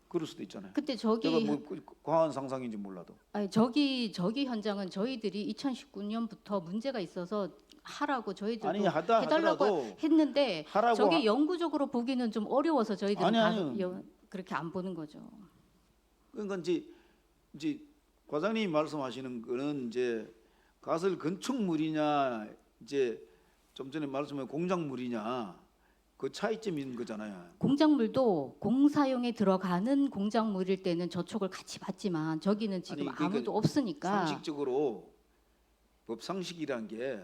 그럴 수도 있잖아요. 그때 저기 내가 뭐 과한 상상인지 몰라도. 아니, 저기 현장은 저희들이 2019년부터 문제가 있어서 하라고 저희들도 아니 하다 해달라고 하더라도 했는데 하라고 저게 영구적으로 보기는 좀 어려워서 저희들은 아니. 그렇게 안 보는 거죠. 그러니까 이제 과장님이 말씀하시는 거는 이제 가설 건축물이냐 이제 좀 전에 말씀한 공작물이냐 그 차이점이 있는 거잖아요. 공작물도 공사용에 들어가는 공작물일 때는 저촉을 같이 받지만 저기는 지금 아니, 그러니까 아무도 없으니까 상식적으로 법 상식이란 게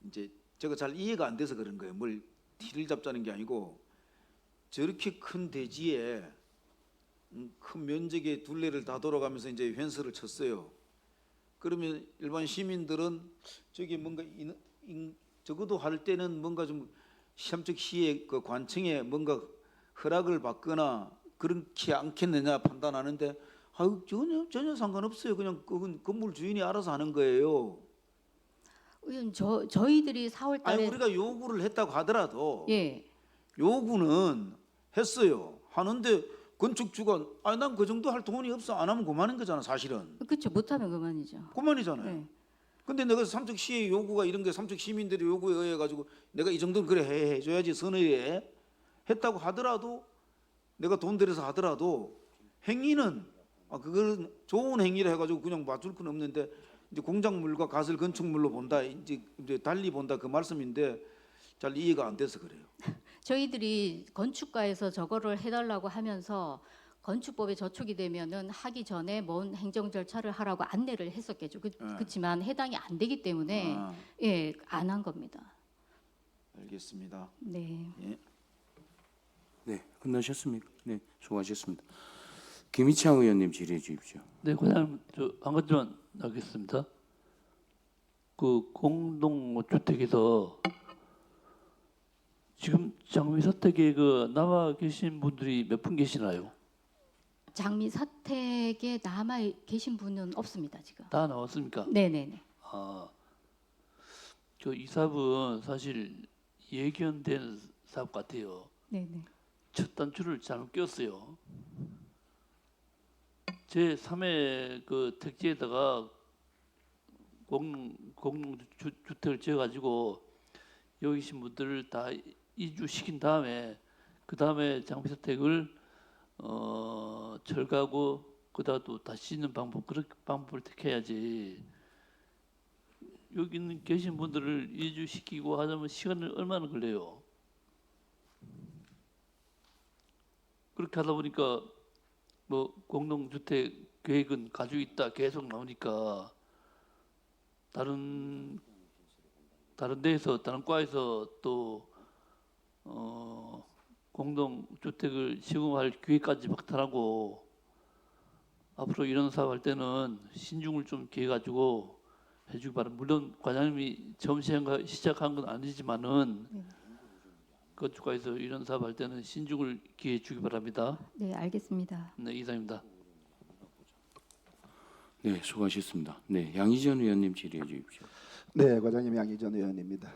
이제 제가 잘 이해가 안 돼서 그런 거예요. 뭘 티를 잡자는 게 아니고 저렇게 큰 대지에 큰 면적의 둘레를 다 돌아가면서 이제 펜스를 쳤어요. 그러면 일반 시민들은 저기 뭔가 적어도 할 때는 뭔가 좀 삼척시의 그 관청에 뭔가 허락을 받거나 그렇지 않겠느냐 판단하는데 아유 전혀 상관없어요. 그냥 그건 건물 주인이 알아서 하는 거예요. 의원 저희들이 4월 달에 아니 우리가 요구를 했다고 하더라도 예. 요구는 했어요. 하는데 건축주가 아니 난 그 정도 할 돈이 없어 안 하면 그만인 거잖아 사실은. 그렇죠. 못하면 그만이죠. 그만이잖아요. 네. 근데 내가 삼척시의 요구가 이런 게 삼척 시민들의 요구에 의해 가지고 내가 이 정도는 그래 해줘야지 선의에 했다고 하더라도 내가 돈 들여서 하더라도 행위는 그걸 좋은 행위를 해가지고 그냥 맞출 건 없는데 이제 공작물과 가설 건축물로 본다 이제 달리 본다 그 말씀인데 잘 이해가 안 돼서 그래요. 저희들이 건축가에서 저거를 해달라고 하면서 건축법에 저촉이 되면은 하기 전에 뭔 행정 절차를 하라고 안내를 했었겠죠. 그렇지만 해당이 안 되기 때문에 아, 예, 안 한 겁니다. 알겠습니다. 네. 예. 네, 끝나셨습니까? 네, 수고하셨습니다. 김희창 의원님 질의해 주십시오. 네, 과장님 저한 가지만 하겠습니다. 그 공동주택에서 지금 장미 사택에 그 남아 계신 분들이 몇 분 계시나요? 장미 사택에 남아 계신 분은 없습니다 지금. 다 나왔습니까? 네네네. 아, 이 사업은 사실 예견된 사업 같아요. 네네. 첫 단추를 잘못 꼈어요. 제 3회 그 택지에다가 공동주택을 지어가지고 여기 계신 분들을 다 이주시킨 다음에 그 다음에 장미사택을 철거하고 그다음 또 다시 짓는 방법 그렇게 방법을 택해야지. 여기 있는 계신 분들을 이주시키고 하자면 시간이 얼마나 걸려요? 그렇게 하다 보니까 뭐 공동주택 계획은 가지고 있다 계속 나오니까 다른 데에서 다른 과에서 또 공동주택을 시공할 기획까지 박탈하고 앞으로 이런 사업 할 때는 신중을 좀 기해가지고 해주기 바랍니다. 물론 과장님이 처음 시작한 건 아니지만은 건축가에서 이런 사업 할 때는 신중을 기해 주기 바랍니다. 네, 알겠습니다. 네, 이상입니다. 네, 수고하셨습니다. 네, 양희전 의원님 질의해 주십시오. 네, 과장님 양희전 의원입니다.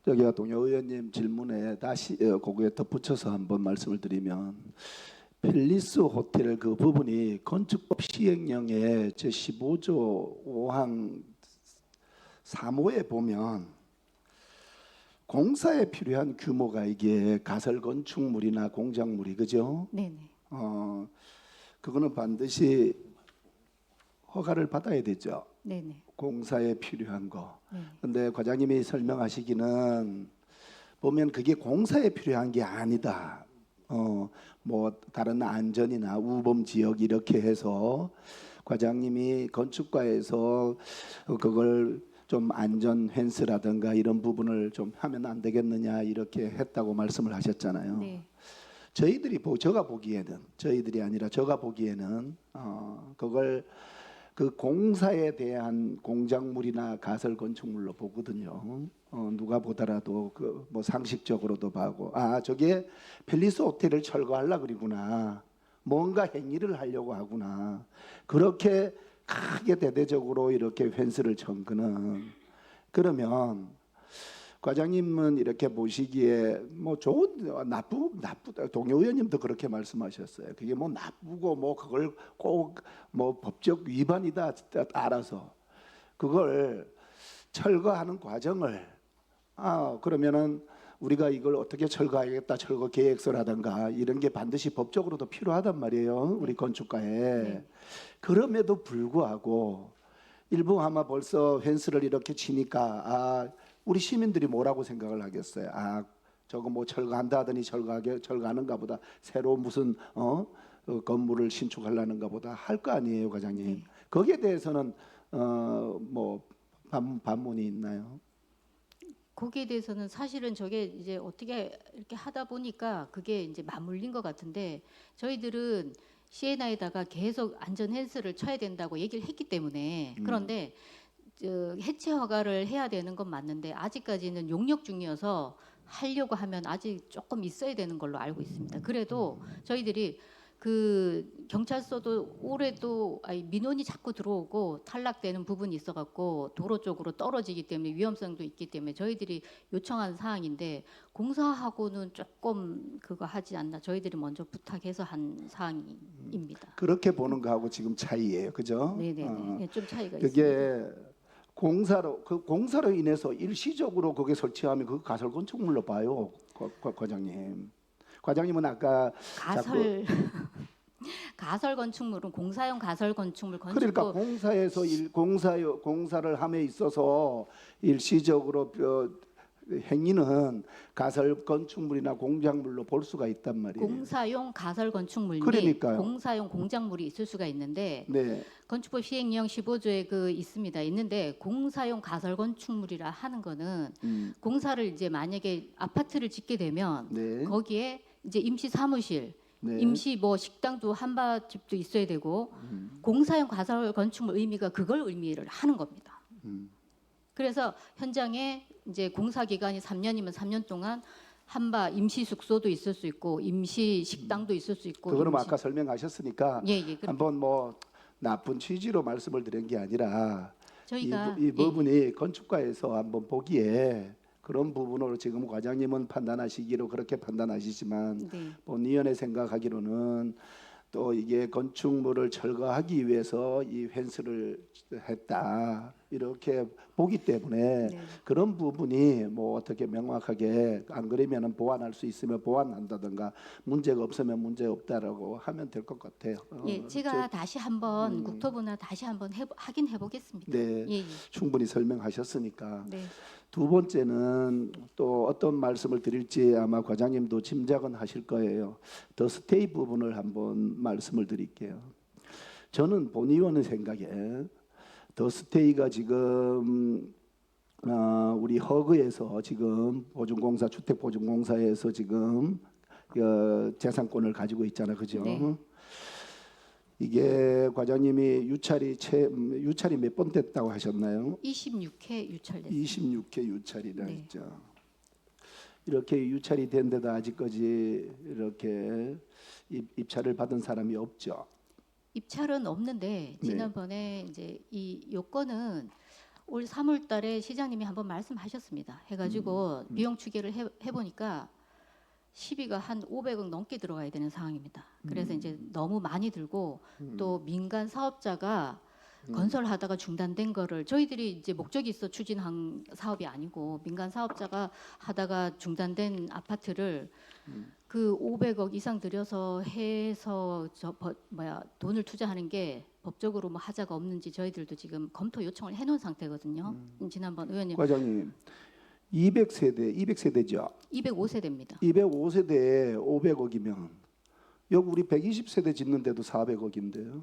여기가 동료 의원님 질문에 다시 거기에 덧붙여서 한번 말씀을 드리면 팰리스 호텔 그 부분이 건축법 시행령의 제15조 5항 3호에 보면 공사에 필요한 규모가 이게 가설 건축물이나 공작물이 그죠? 네네. 그거는 반드시 허가를 받아야 되죠. 네네. 공사에 필요한 거. 네. 근데 과장님이 설명하시기는 보면 그게 공사에 필요한 게 아니다. 뭐 다른 안전이나 우범 지역 이렇게 해서 과장님이 건축과에서 그걸 좀 안전 펜스라든가 이런 부분을 좀 하면 안 되겠느냐 이렇게 했다고 말씀을 하셨잖아요. 네. 제가 보기에는 저희들이 아니라 제가 보기에는 그걸 그 공사에 대한 공작물이나 가설 건축물로 보거든요. 누가 보더라도 그 뭐 상식적으로도 봐고 저게 팰리스 호텔을 철거하려 그러구나. 뭔가 행위를 하려고 하구나. 그렇게 크게 대대적으로 이렇게 펜스를 천 거는 그러면 과장님은 이렇게 보시기에 뭐 좋은 나쁘다 동료 의원님도 그렇게 말씀하셨어요. 그게 뭐 나쁘고 뭐 그걸 꼭 뭐 법적 위반이다 알아서 그걸 철거하는 과정을 그러면은 우리가 이걸 어떻게 철거하겠다 철거 계획서라든가 이런 게 반드시 법적으로도 필요하단 말이에요. 우리 건축가에. 네. 그럼에도 불구하고 일부 아마 벌써 펜스를 이렇게 치니까 우리 시민들이 뭐라고 생각을 하겠어요. 저거 뭐 철거한다 하더니 철거하는가 보다. 새로 무슨 건물을 신축하려는가 보다 할 거 아니에요, 과장님. 네. 거기에 대해서는 뭐 반문이 있나요? 거기에 대해서는 사실은 저게 이제 어떻게 이렇게 하다 보니까 그게 이제 맞물린 것 같은데 저희들은 시에나에다가 계속 안전 펜스를 쳐야 된다고 얘기를 했기 때문에 그런데 해체 허가를 해야 되는 건 맞는데 아직까지는 용역 중이어서 하려고 하면 아직 조금 있어야 되는 걸로 알고 있습니다. 그래도 저희들이 그 경찰서도 올해도 민원이 자꾸 들어오고 탈락되는 부분이 있어갖고 도로 쪽으로 떨어지기 때문에 위험성도 있기 때문에 저희들이 요청한 사항인데 공사하고는 조금 그거 하지 않나 저희들이 먼저 부탁해서 한 사항입니다. 그렇게 보는 거하고 지금 차이예요, 그죠? 네네네. 좀 차이가 그게 있습니다. 공사로 인해서 일시적으로 그게 설치하면 그 가설 건축물로 봐요, 과장님. 과장님은 아까 가설 건축물은 공사용 가설 건축물 그러니까 공사를 함에 있어서 일시적으로 행위는 가설 건축물이나 공작물로 볼 수가 있단 말이에요. 공사용 가설 건축물 및 그러니까요. 공사용 공작물이 있을 수가 있는데 네, 건축법 시행령 15조에 그 있습니다. 있는데 공사용 가설 건축물이라 하는 거는 공사를 이제 만약에 아파트를 짓게 되면 네, 거기에 이제 임시 사무실, 네. 임시 뭐 식당도 한밭집도 있어야 되고 공사용 가설 건축물 의미가 그걸 의미를 하는 겁니다. 그래서 현장에 이제 공사 기간이 3년이면 3년 동안 한바 임시 숙소도 있을 수 있고 임시 식당도 있을 수 있고 그거는 뭐 임시- 아까 설명하셨으니까 예, 한번 뭐 나쁜 취지로 말씀을 드린 게 아니라 저희가 이 부분이 건축가에서 한번 보기에 그런 부분으로 지금 과장님은 판단하시기로 그렇게 판단하시지만 네. 본위원회 생각하기로는 또 이게 건축물을 철거하기 위해서 이 펜스를 했다 이렇게 보기 때문에 네. 그런 부분이 뭐 어떻게 명확하게 안 그러면은 보완할 수 있으면 보완한다든가 문제가 없으면 문제 없다라고 하면 될 것 같아요. 예, 제가 다시 한번 국토부나 다시 한번 확인해 보겠습니다. 네, 예, 예. 충분히 설명하셨으니까 네. 두 번째는 또 어떤 말씀을 드릴지 아마 과장님도 짐작은 하실 거예요. 더 스테이 부분을 한번 말씀을 드릴게요. 저는 본의원의 생각에 더 스테이가 지금 우리 허그에서 지금 보증공사 주택보증공사에서 지금 재산권을 가지고 있잖아요, 그죠? 네. 이게 과장님이 유찰이 몇 번 됐다고 하셨나요? 26회 유찰됐습니다. 26회 유찰이라 네. 했죠. 이렇게 유찰이 된 데도 아직까지 이렇게 입찰을 받은 사람이 없죠. 입찰은 없는데 네. 지난번에 이제 이 요건은 올 3월달에 시장님이 한번 말씀하셨습니다. 해가지고 비용 추계를 해보니까 시비가 한 500억 넘게 들어가야 되는 상황입니다. 그래서 이제 너무 많이 들고 또 민간 사업자가 건설하다가 중단된 거를 저희들이 이제 목적이 있어 추진한 사업이 아니고 민간 사업자가 하다가 중단된 아파트를 그 500억 이상 들여서 해서 돈을 투자하는 게 법적으로 뭐 하자가 없는지 저희들도 지금 검토 요청을 해놓은 상태거든요. 지난번 의원님 과장님 200세대죠. 205세대입니다. 205세대에 500억이면 여기 우리 120세대 짓는데도 400억인데요.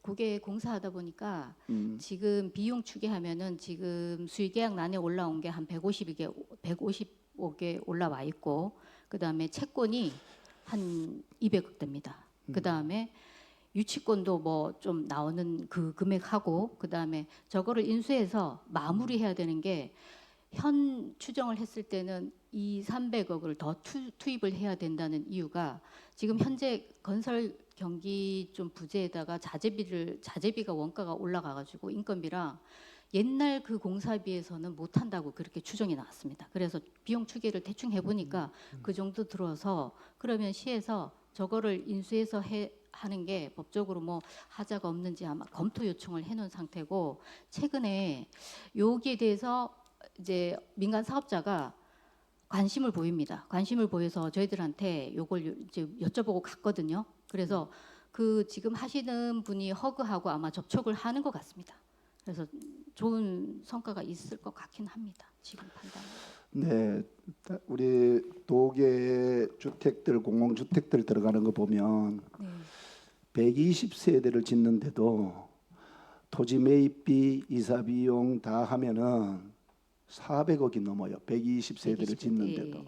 그게 공사하다 보니까 지금 비용 추계하면은 지금 수의계약란에 올라온 게 한 150억에 올라와 있고 그다음에 채권이 한 200억 됩니다. 그다음에 유치권도 뭐 좀 나오는 그 금액하고 그다음에 저거를 인수해서 마무리해야 되는 게 현 추정을 했을 때는 300억을 더 투입을 해야 된다는 이유가 지금 현재 건설 경기 좀 부재에다가 자재비가 원가가 올라가가지고 인건비랑 옛날 그 공사비에서는 못 한다고 그렇게 추정이 나왔습니다. 그래서 비용 추계를 대충 해보니까 그 정도 들어서 그러면 시에서 저거를 인수해서 하는 게 법적으로 뭐 하자가 없는지 아마 검토 요청을 해놓은 상태고 최근에 여기에 대해서 이제 민간 사업자가 관심을 보입니다. 관심을 보여서 저희들한테 요걸 이제 여쭤보고 갔거든요. 그래서 그 지금 하시는 분이 허그하고 아마 접촉을 하는 것 같습니다. 그래서 좋은 성과가 있을 것 같긴 합니다. 지금 판단. 네, 우리 도계 주택들 공공주택들 들어가는 거 보면 네. 120세대를 짓는데도 토지 매입비, 이사 비용 다 하면은 400억이 넘어요. 120세대를 짓는데도. 예.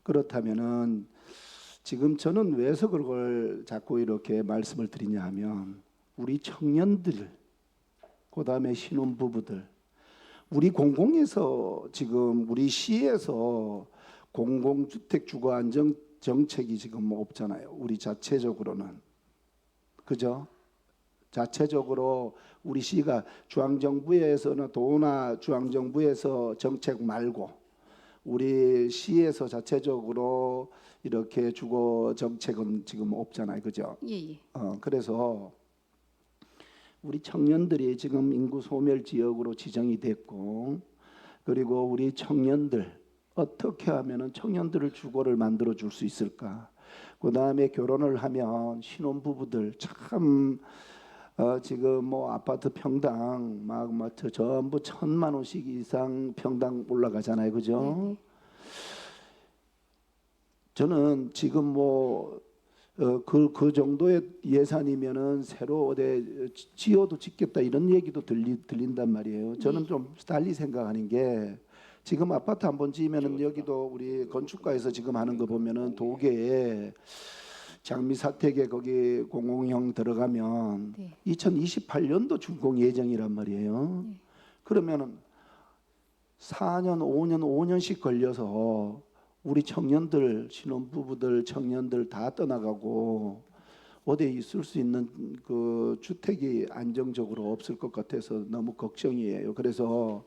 그렇다면은 지금 저는 왜서 그걸 자꾸 이렇게 말씀을 드리냐 하면 우리 청년들, 그다음에 신혼부부들, 우리 공공에서 지금 우리 시에서 공공주택 주거 안정 정책이 지금 없잖아요. 우리 자체적으로는. 그죠? 자체적으로 우리 시가 중앙정부에서는 도나 중앙정부에서 정책 말고 우리 시에서 자체적으로 이렇게 주거 정책은 지금 없잖아요. 그죠? 예. 그래서 우리 청년들이 지금 인구 소멸 지역으로 지정이 됐고 그리고 우리 청년들 어떻게 하면은 청년들을 주거를 만들어 줄 수 있을까? 그다음에 결혼을 하면 신혼부부들 참 지금 뭐 아파트 평당 막 전부 1,000만 원씩 이상 평당 올라가잖아요, 그죠? 저는 지금 뭐 그 정도의 예산이면은 새로 어디 지어도 짓겠다 이런 얘기도 들린단 말이에요. 저는 좀 달리 생각하는 게 지금 아파트 한번 지으면은 여기도 우리 건축가에서 지금 하는 거 보면은 도계에 장미 사택에 거기 공공형 들어가면 네. 2028년도 준공 예정이란 말이에요. 그러면은 4년, 5년씩 걸려서 우리 청년들, 신혼부부들, 청년들 다 떠나가고 어디에 있을 수 있는 그 주택이 안정적으로 없을 것 같아서 너무 걱정이에요. 그래서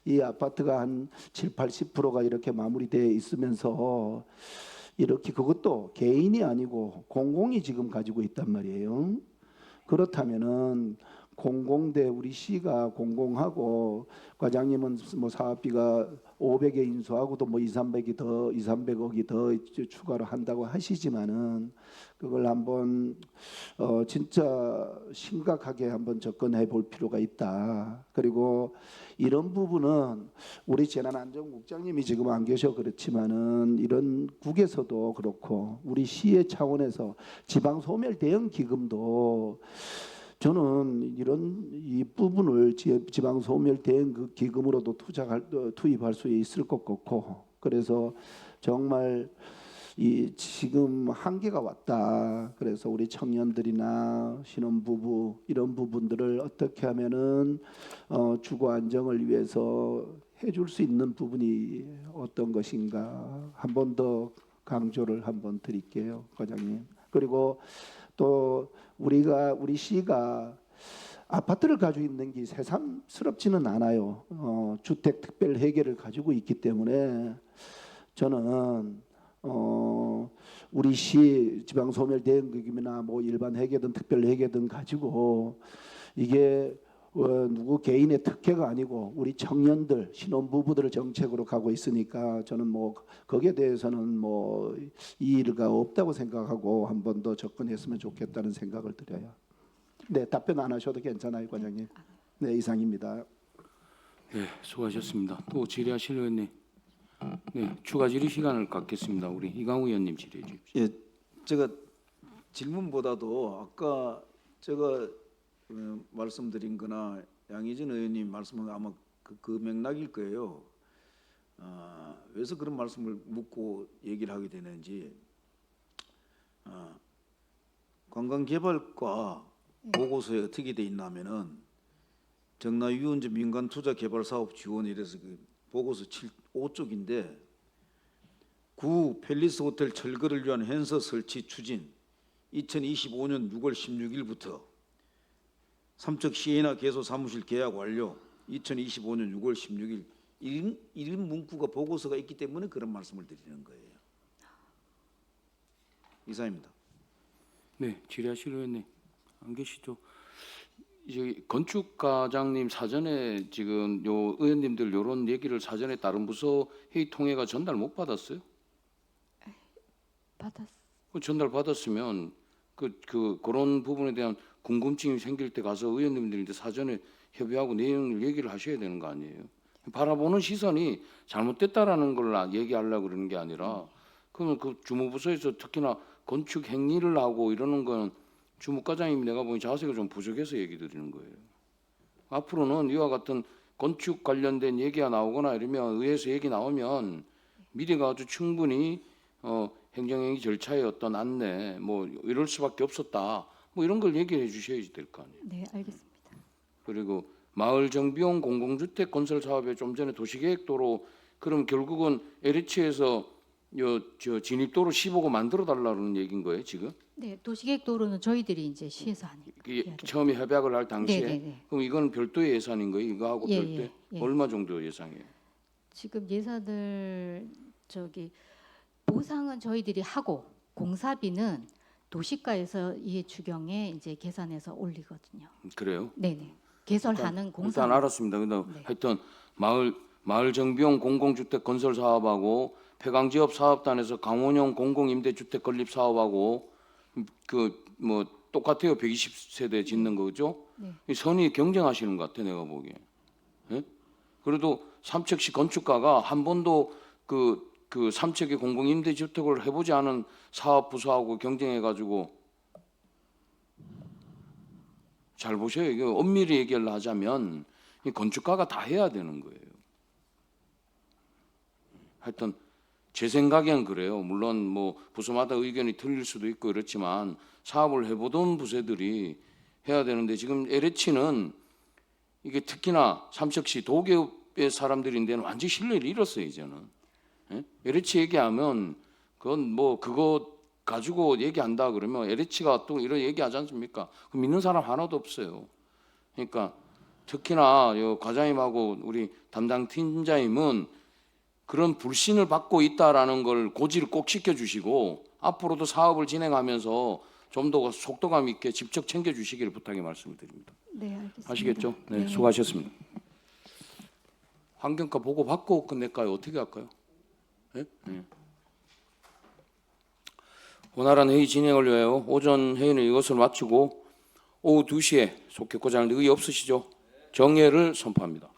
이 아파트가 한 7, 80%가 이렇게 마무리되어 있으면서 이렇게 그것도 개인이 아니고 공공이 지금 가지고 있단 말이에요. 그렇다면은 공공대 우리 시가 공공하고 과장님은 뭐 사업비가 500에 인수하고도 뭐 200억이 더 추가로 한다고 하시지만은 그걸 한번 진짜 심각하게 한번 접근해 볼 필요가 있다. 그리고 이런 부분은 우리 재난안전국장님이 지금 안 계셔 그렇지만은 이런 국에서도 그렇고 우리 시의 차원에서 지방소멸 대응 기금도 저는 이 부분을 지방 소멸 대응 그 기금으로도 투입할 수 있을 것 같고 그래서 정말 이 지금 한계가 왔다. 그래서 우리 청년들이나 신혼부부 이런 부분들을 어떻게 하면은 주거 안정을 위해서 해줄 수 있는 부분이 어떤 것인가 한 번 더 강조를 한번 드릴게요, 과장님. 그리고 또 우리 시가 아파트를 가지고 있는 게 새삼스럽지는 않아요. 주택 특별 회계를 가지고 있기 때문에 저는 우리 시 지방 소멸 대응기금이나 뭐 일반 회계든 특별 회계든 가지고 이게 누구 개인의 특혜가 아니고 우리 청년들 신혼부부들을 정책으로 가고 있으니까 저는 뭐 거기에 대해서는 뭐 이의가 없다고 생각하고 한 번 더 접근했으면 좋겠다는 생각을 드려요. 네, 답변 안 하셔도 괜찮아요, 과장님. 네, 이상입니다. 네, 수고하셨습니다. 또 질의하실 의원님. 네, 추가 질의 시간을 갖겠습니다. 우리 이강우 의원님 질의해 주십시오. 예, 제가 질문보다도 아까 제가 말씀드린 거나 양희진 의원님 말씀은 아마 그 맥락일 거예요. 왜서 그런 말씀을 묻고 얘기를 하게 되는지 관광개발과 보고서에 어떻게 돼 있냐면은 정나유원지 민간투자개발사업 지원 이래서 그 보고서 5쪽인데 9. 팰리스 호텔 철거를 위한 현서 설치 추진 2025년 6월 16일부터 3척 시해나 개소 사무실 계약 완료 2025년 6월 16일 이런 문구가 보고서가 있기 때문에 그런 말씀을 드리는 거예요. 이상입니다. 네, 질의하실 의원님 안 계시죠? 이제 건축과장님 사전에 지금 요 의원님들 요런 얘기를 사전에 다른 부서 회의 통해가 전달 못 받았어요? 받았. 전달 받았으면 그런 부분에 대한 궁금증이 생길 때 가서 의원님들한테 사전에 협의하고 내용을 얘기를 하셔야 되는 거 아니에요? 바라보는 시선이 잘못됐다라는 걸 얘기하려고 그러는 게 아니라 그러면 그 주무부서에서 특히나 건축 행위를 하고 이러는 건 주무과장님이 내가 보니 자세가 좀 부족해서 얘기 드리는 거예요. 앞으로는 이와 같은 건축 관련된 얘기가 나오거나 이러면 의회에서 얘기 나오면 미리 가지고 충분히 행정행위 절차의 어떤 안내 뭐 이럴 수밖에 없었다 뭐 이런 걸 얘기해 주셔야지 될 거 아니에요. 네, 알겠습니다. 그리고 마을 정비용 공공주택 건설 사업에 좀 전에 도시계획도로 그럼 결국은 LH에서 저 진입도로 15고 만들어 달라는 얘기인 거예요 지금? 네, 도시계획도로는 저희들이 이제 시에서 하니까. 이게 처음에 협약을 할 당시에 네네네. 그럼 이건 별도의 예산인 거예요? 이거하고 예, 별도 예, 예. 얼마 정도 예상해요? 지금 예산을 보상은 저희들이 하고 공사비는 도시가에서 이 추경에 이제 계산해서 올리거든요. 그래요? 네네. 개설하는 공사. 일단 알았습니다. 근데 네. 하여튼 마을 정비용 공공주택 건설 사업하고 폐광지업 사업단에서 강원형 공공임대주택 건립 사업하고 그 뭐 똑같아요. 120세대 짓는 거죠. 네. 이 선의 경쟁하시는 것 같아 내가 보기에. 예? 그래도 삼척시 건축가가 한 번도 그 삼척의 공공임대주택을 해보지 않은 사업 부서하고 경쟁해가지고 잘 보셔요. 이거 엄밀히 얘기를 하자면 이 건축가가 다 해야 되는 거예요. 하여튼 제 생각엔 그래요. 물론 뭐 부서마다 의견이 틀릴 수도 있고 그렇지만 사업을 해보던 부서들이 해야 되는데 지금 LH는 이게 특히나 삼척시 도계업의 사람들인데는 완전히 신뢰를 잃었어요 이제는. 예? LH 얘기하면 그건 뭐 그거 가지고 얘기한다 그러면 LH가 또 이런 얘기하지 않습니까? 그 믿는 사람 하나도 없어요. 그러니까 특히나 요 과장님하고 우리 담당 팀장님은 그런 불신을 받고 있다라는 걸 고지를 꼭 시켜주시고 앞으로도 사업을 진행하면서 좀 더 속도감 있게 직접 챙겨주시기를 부탁의 말씀을 드립니다. 네, 알겠습니다. 아시겠죠? 네, 네. 수고하셨습니다. 환경과 보고 받고 끝낼까요? 어떻게 할까요? 네? 네. 원활한 회의 진행을 위하여 오전 회의는 이것을 마치고 오후 2시에 속했고자 하는데 의의 없으시죠? 정회를 선포합니다.